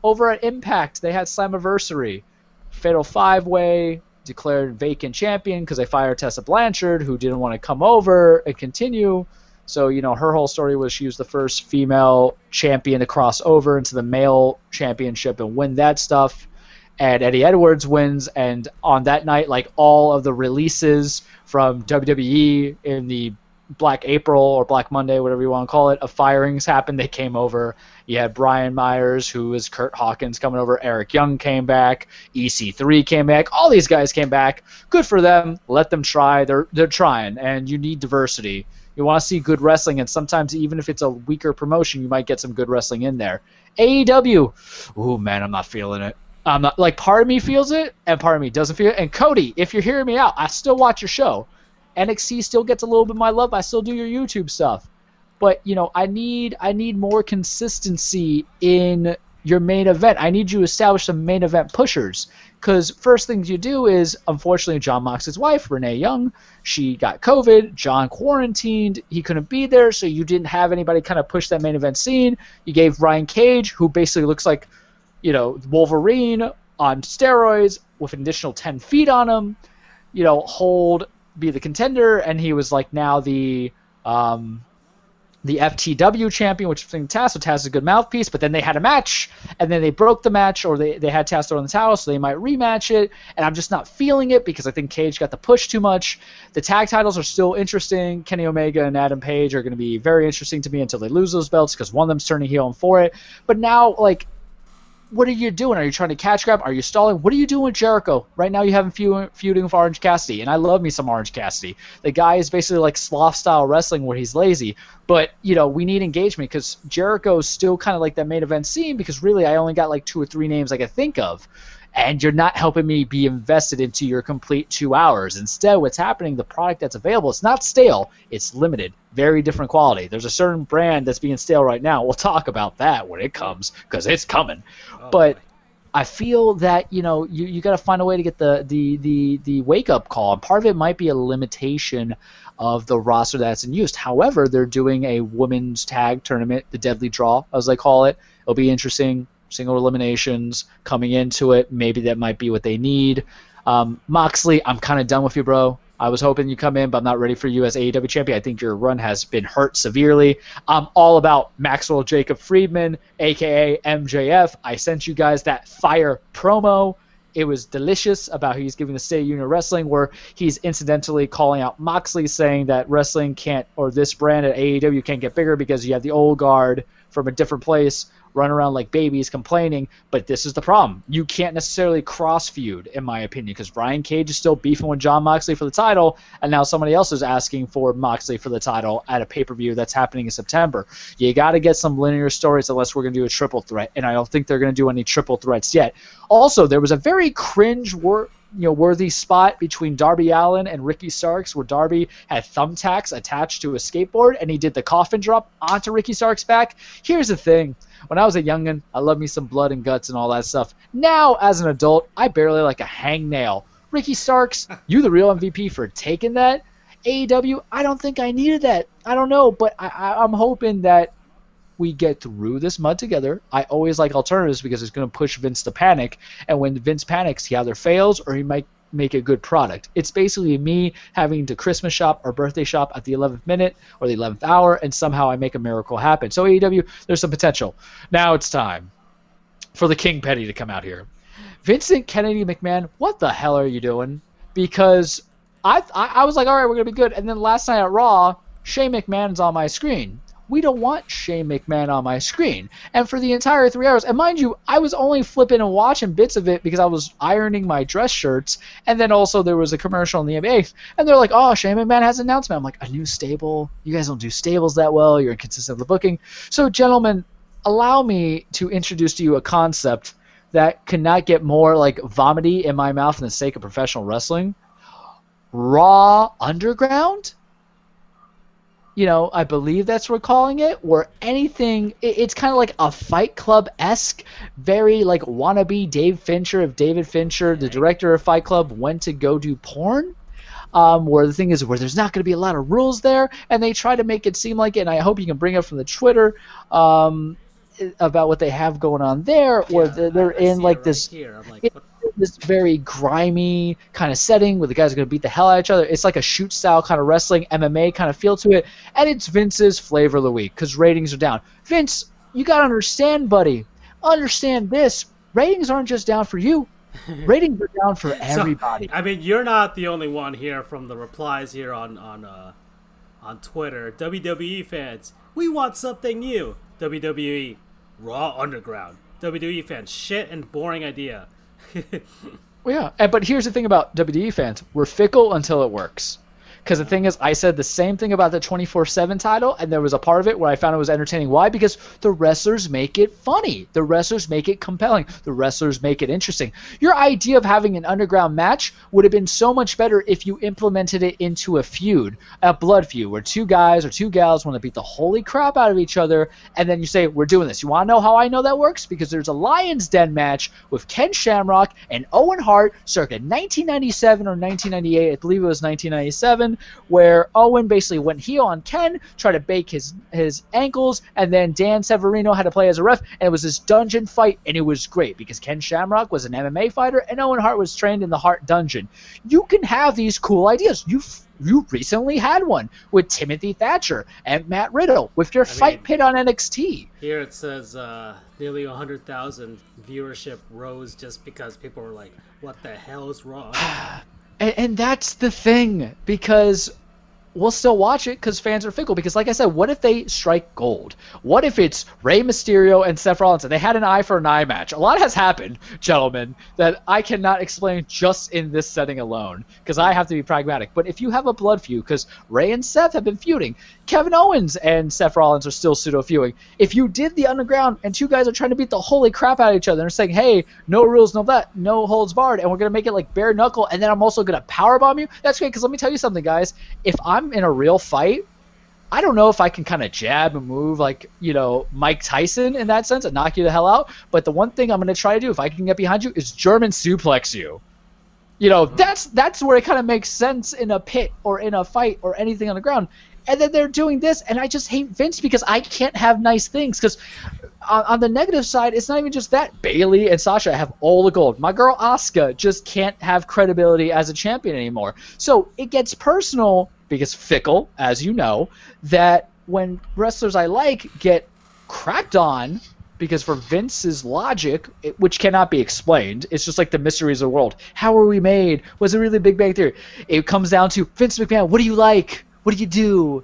Over at Impact, they had Slammiversary. Fatal 5-Way, declared vacant champion because they fired Tessa Blanchard, who didn't want to come over and continue. So, her whole story was she was the first female champion to cross over into the male championship and win that stuff. And Eddie Edwards wins, and on that night, like all of the releases from WWE in the Black April or Black Monday, whatever you want to call it, of firings happened. They came over. You had Brian Myers, who is Kurt Hawkins, coming over. Eric Young came back. EC3 came back. All these guys came back. Good for them. Let them try. They're trying, and you need diversity. You want to see good wrestling, and sometimes even if it's a weaker promotion, you might get some good wrestling in there. AEW, oh man, I'm not feeling it. I'm not, like, part of me feels it, and part of me doesn't feel it. And Cody, if you're hearing me out, I still watch your show. NXT still gets a little bit of my love. I still do your YouTube stuff. But, you know, I need more consistency in your main event. I need you to establish some main event pushers. Because first things you do is, unfortunately, John Moxley's wife, Renee Young, she got COVID. John quarantined. He couldn't be there, so you didn't have anybody kind of push that main event scene. You gave Ryan Cage, who basically looks like, you know, Wolverine on steroids with an additional 10 feet on him, you know, be the contender, and he was like now the FTW champion, which is Taz. So Taz is a good mouthpiece, but then they had a match, and then they broke the match, or they had Taz throw in the towel, so they might rematch it, and I'm just not feeling it because I think Cage got the push too much. The tag titles are still interesting. Kenny Omega and Adam Page are going to be very interesting to me until they lose those belts because one of them's turning heel and for it. But now, like, what are you doing? Are you trying to catch grab? Are you stalling? What are you doing with Jericho? Right now you have him feuding with Orange Cassidy, and I love me some Orange Cassidy. The guy is basically like sloth-style wrestling where he's lazy. But, you know, we need engagement because Jericho is still kind of like that main event scene because really I only got like 2 or 3 names I could think of. And you're not helping me be invested into your complete 2 hours. Instead, what's happening, the product that's available, it's not stale, it's limited. Very different quality. There's a certain brand that's being stale right now. We'll talk about that when it comes, because it's coming. But I feel that, you know, you got to find a way to get the wake-up call. And part of it might be a limitation of the roster that's in use. However, they're doing a women's tag tournament, the Deadly Draw, as they call it. It'll be interesting. Single eliminations coming into it. Maybe that might be what they need. Moxley, I'm kind of done with you, bro. I was hoping you come in, but I'm not ready for you as AEW champion. I think your run has been hurt severely. I'm all about Maxwell Jacob Friedman, a.k.a. MJF. I sent you guys that fire promo. It was delicious about he's giving the State of Union Wrestling, where he's incidentally calling out Moxley, saying that wrestling can't, or this brand at AEW can't get bigger because you have the old guard from a different place run around like babies complaining. But this is the problem. You can't necessarily cross feud, in my opinion, because Brian Cage is still beefing with John Moxley for the title, and now somebody else is asking for Moxley for the title at a pay-per-view that's happening in September. You got to get some linear stories unless we're going to do a triple threat, and I don't think they're going to do any triple threats yet. Also, there was a very worthy spot between Darby Allin and Ricky Starks, where Darby had thumbtacks attached to a skateboard, and he did the coffin drop onto Ricky Starks' back. Here's the thing. When I was a youngin', I loved me some blood and guts and all that stuff. Now, as an adult, I barely like a hangnail. Ricky Starks, you the real MVP for taking that. AEW, I don't think I needed that. I don't know, but I'm hoping that we get through this mud together. I always like alternatives because it's going to push Vince to panic. And when Vince panics, he either fails or he might make a good product. It's basically me having to Christmas shop or birthday shop at the 11th minute or the 11th hour, and somehow I make a miracle happen. So AEW, there's some potential. Now it's time for the King Petty to come out here. Vincent Kennedy McMahon, what the hell are you doing? Because I was like, all right, we're going to be good. And then last night at Raw, Shane McMahon's on my screen. We don't want Shane McMahon on my screen. And for the entire 3 hours, and mind you, I was only flipping and watching bits of it because I was ironing my dress shirts, and then also there was a commercial in the NBA, and they're like, oh, Shane McMahon has an announcement. I'm like, a new stable? You guys don't do stables that well. You're inconsistent with the booking. So, gentlemen, allow me to introduce to you a concept that cannot get more like vomity in my mouth for the sake of professional wrestling. Raw Underground? You know, I believe that's what we're calling it, or anything. It's kind of like a Fight Club-esque, very like wannabe Dave Fincher of David Fincher, the director of Fight Club, went to go do porn. Where the thing is, where there's not going to be a lot of rules there, and they try to make it seem like it, and I hope you can bring up from the Twitter about what they have going on there, where they're in like this. Here. I'm like, this very grimy kind of setting where the guys are going to beat the hell out of each other. It's like a shoot style kind of wrestling, MMA kind of feel to it, and it's Vince's flavor of the week because ratings are down. Vince, you got to understand, buddy. Understand this. Ratings aren't just down for you. Ratings are down for everybody. So, I mean, you're not the only one here from the replies here on on Twitter. WWE fans, we want something new. WWE, Raw Underground. WWE fans, shit and boring idea. Well, yeah, but here's the thing about WWE fans. We're fickle until it works. Because the thing is, I said the same thing about the 24/7 title, and there was a part of it where I found it was entertaining. Why? Because the wrestlers make it funny. The wrestlers make it compelling. The wrestlers make it interesting. Your idea of having an underground match would have been so much better if you implemented it into a feud, a blood feud, where two guys or two gals want to beat the holy crap out of each other, and then you say, we're doing this. You want to know how I know that works? Because there's a Lion's Den match with Ken Shamrock and Owen Hart circa 1997 or 1998. I believe it was 1997. Where Owen basically went heel on Ken, tried to bake his ankles, and then Dan Severino had to play as a ref, and it was this dungeon fight, and it was great because Ken Shamrock was an MMA fighter, and Owen Hart was trained in the Hart Dungeon. You can have these cool ideas. You recently had one with Timothy Thatcher and Matt Riddle with your fight pit on NXT. Here it says nearly 100,000 viewership rose just because people were like, what the hell is wrong? And that's the thing, because we'll still watch it because fans are fickle. Because like I said, what if they strike gold? What if it's Rey Mysterio and Seth Rollins and they had an eye for an eye match? A lot has happened, gentlemen, that I cannot explain just in this setting alone because I have to be pragmatic. But if you have a blood feud, because Rey and Seth have been feuding, Kevin Owens and Seth Rollins are still pseudo-feuding. If you did the underground and two guys are trying to beat the holy crap out of each other and saying, hey, no rules, no that, no holds barred, and we're going to make it like bare knuckle, and then I'm also going to powerbomb you, that's great, because let me tell you something, guys. If I'm in a real fight, I don't know if I can kind of jab and move like, Mike Tyson in that sense and knock you the hell out, but the one thing I'm going to try to do, if I can get behind you, is German suplex you. That's where it kind of makes sense in a pit or in a fight or anything on the ground. And then they're doing this, and I just hate Vince because I can't have nice things. Because on the negative side, it's not even just that. Bayley and Sasha have all the gold. My girl Asuka just can't have credibility as a champion anymore. So it gets personal because fickle, as you know, that when wrestlers I like get crapped on, because for Vince's logic, which cannot be explained, it's just like the mysteries of the world. How were we made? Was it really Big Bang Theory? It comes down to Vince McMahon, what do you like? What do you do?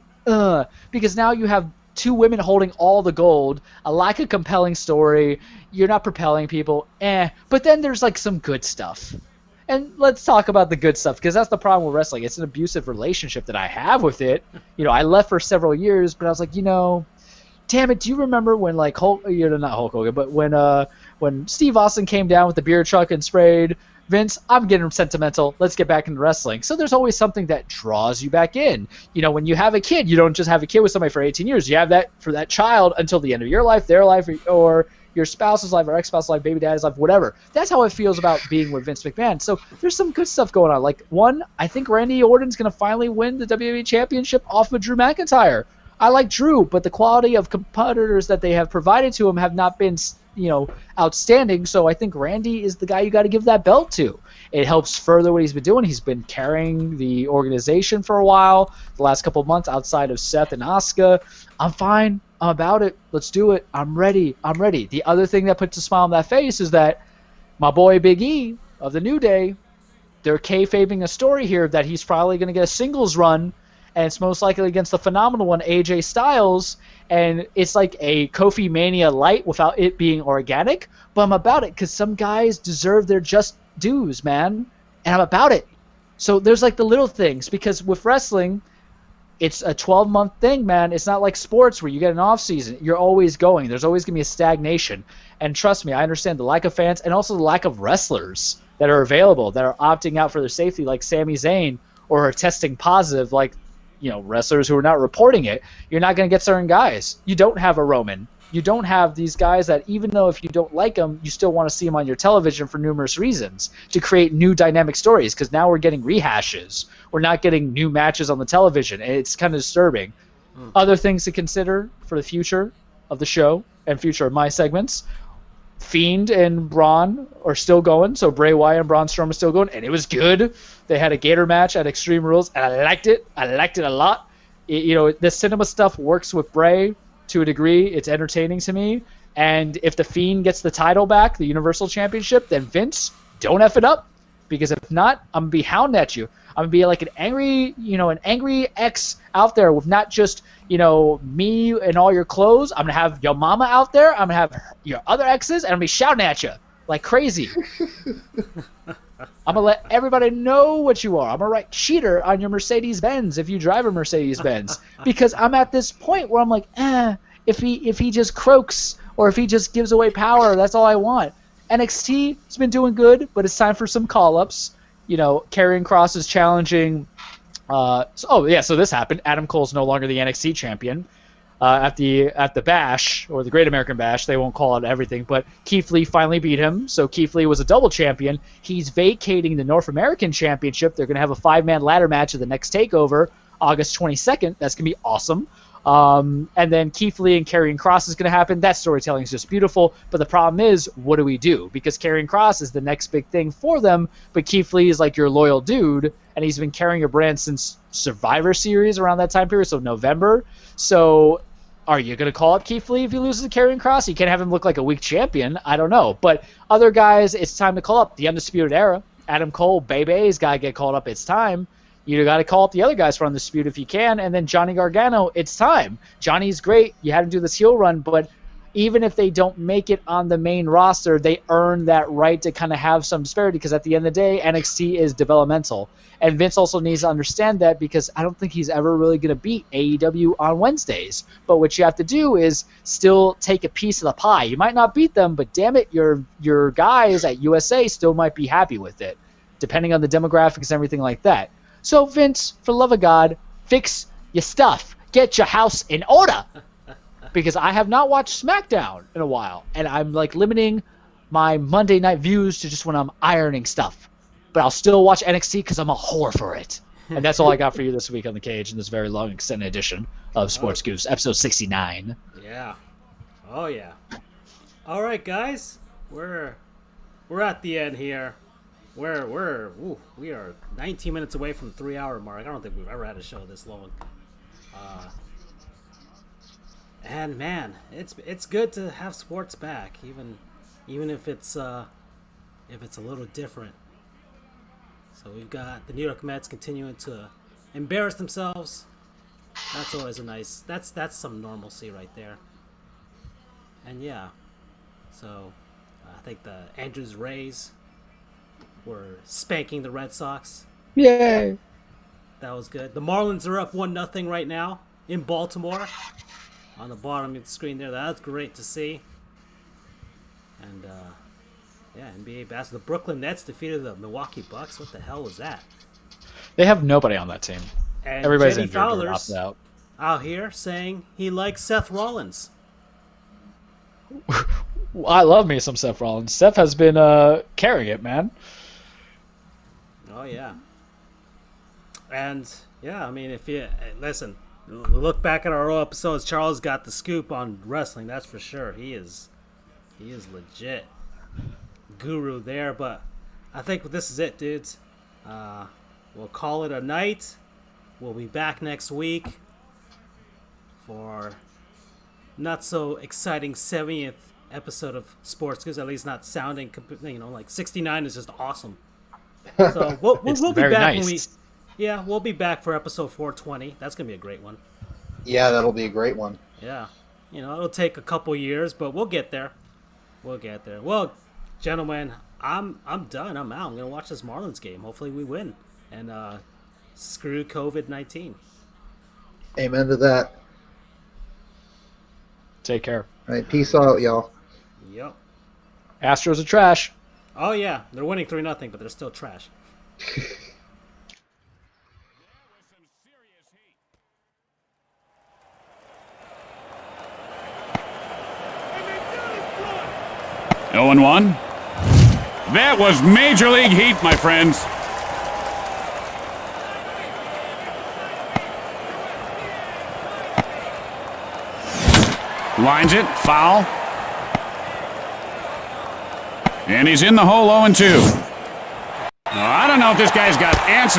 Because now you have two women holding all the gold, a lack of compelling story, you're not propelling people, But then there's like some good stuff. And let's talk about the good stuff, because that's the problem with wrestling. It's an abusive relationship that I have with it. I left for several years, but I was like, damn it, do you remember when like not Hulk Hogan, but when Steve Austin came down with the beer truck and sprayed Vince, I'm getting sentimental. Let's get back into wrestling. So there's always something that draws you back in. When you have a kid, you don't just have a kid with somebody for 18 years. You have that for that child until the end of your life, their life, or your spouse's life, or ex-spouse's life, baby daddy's life, whatever. That's how it feels about being with Vince McMahon. So there's some good stuff going on. Like, one, I think Randy Orton's going to finally win the WWE Championship off of Drew McIntyre. I like Drew, but the quality of competitors that they have provided to him have not been outstanding. So I think Randy is the guy you got to give that belt to. It helps further what he's been doing. He's been carrying the organization for a while, the last couple of months outside of Seth and Asuka. I'm fine. I'm about it. Let's do it. I'm ready. The other thing that puts a smile on that face is that my boy Big E of the New Day, they're kayfabing a story here that he's probably going to get a singles run, and it's most likely against the phenomenal one, AJ Styles, and it's like a Kofi Mania light without it being organic, but I'm about it because some guys deserve their just dues, man, and I'm about it. So there's like the little things, because with wrestling, it's a 12-month thing, man. It's not like sports where you get an off season. You're always going. There's always going to be a stagnation. And trust me, I understand the lack of fans and also the lack of wrestlers that are available, that are opting out for their safety, like Sami Zayn, or are testing positive, like wrestlers who are not reporting it. You're not going to get certain guys. You don't have a Roman. You don't have these guys that, even though if you don't like them, you still want to see them on your television for numerous reasons, to create new dynamic stories, because now we're getting rehashes. We're not getting new matches on the television, and it's kind of disturbing. Other things to consider for the future of the show and future of my segments. Fiend and Braun are still going, so Bray Wyatt and Braun Strowman are still going, and it was good. They had a Gator match at Extreme Rules, and I liked it. I liked it a lot. The cinema stuff works with Bray to a degree. It's entertaining to me. And if the Fiend gets the title back, the Universal Championship, then Vince, don't F it up, because if not, I'm gonna be hounding at you. I'm gonna be like an angry ex out there with not just me and all your clothes. I'm gonna have your mama out there. I'm gonna have your other exes, and I'm gonna be shouting at you like crazy. I'm gonna let everybody know what you are. I'm gonna write cheater on your Mercedes-Benz if you drive a Mercedes-Benz, because I'm at this point where I'm like, if he just croaks or if he just gives away power, that's all I want. NXT has been doing good, but it's time for some call-ups. Karrion Kross is challenging. So this happened. Adam Cole's no longer the NXT champion. At the Bash, or the Great American Bash, they won't call it everything, but Keith Lee finally beat him. So Keith Lee was a double champion. He's vacating the North American Championship. They're going to have a 5-man ladder match at the next TakeOver, August 22nd. That's going to be awesome. And then Keith Lee and Karrion Kross is going to happen. That storytelling is just beautiful. But the problem is, what do we do? Because Karrion Kross is the next big thing for them, but Keith Lee is like your loyal dude, and he's been carrying a brand since Survivor Series around that time period, so November. So are you going to call up Keith Lee if he loses to Karrion Kross? You can't have him look like a weak champion. I don't know. But other guys, it's time to call up. The Undisputed Era, Adam Cole, Bebe's got to get called up. It's time. You got to call up the other guys for Undisputed if you can. And then Johnny Gargano, it's time. Johnny's great. You had him do this heel run, but even if they don't make it on the main roster, they earn that right to kind of have some disparity, because at the end of the day, NXT is developmental. And Vince also needs to understand that, because I don't think he's ever really going to beat AEW on Wednesdays. But what you have to do is still take a piece of the pie. You might not beat them, but damn it, your guys at USA still might be happy with it, depending on the demographics and everything like that. So Vince, for the love of God, fix your stuff. Get your house in order. Because I have not watched SmackDown in a while, and I'm like limiting my Monday night views to just when I'm ironing stuff. But I'll still watch NXT because I'm a whore for it. And that's all I got for you this week on the cage in this very long extended edition of Sports Goofs, episode 69. Yeah. Oh yeah. All right, guys, we're at the end here. We are 19 minutes away from the 3-hour mark. I don't think we've ever had a show this long. And man, it's good to have sports back, even if it's a little different. So we've got the New York Mets continuing to embarrass themselves. That's always a nice. That's some normalcy right there. And yeah, so I think the Andrews Rays were spanking the Red Sox. Yay! That was good. The Marlins are up 1-0 right now in Baltimore. On the bottom of the screen there, that's great to see. And NBA basketball. The Brooklyn Nets defeated the Milwaukee Bucks. What the hell was that? They have nobody on that team. And Everybody's Jenny injured or Fowler's opted out here saying he likes Seth Rollins. I love me some Seth Rollins. Seth has been carrying it, man. Oh yeah. And yeah, I mean, if you listen, look back at our old episodes. Charles got the scoop on wrestling. That's for sure. He is legit guru there. But I think this is it, dudes. We'll call it a night. We'll be back next week for not so exciting 70th episode of Sports Goofs. At least not sounding, like 69 is just awesome. So we'll be back nice. We'll be back for episode 420. That's gonna be a great one. Yeah, that'll be a great one. Yeah, it'll take a couple years, but we'll get there. Well, gentlemen, I'm done. I'm out. I'm gonna watch this Marlins game. Hopefully we win, and screw COVID-19. Amen to that. Take care. All right, peace out, y'all. Yep. Astros are trash. Oh yeah, they're winning 3-0, but they're still trash. Oh, 0-1. That was Major League Heat, my friends. Lines it, foul. And he's in the hole 0-2. I don't know if this guy's got answers.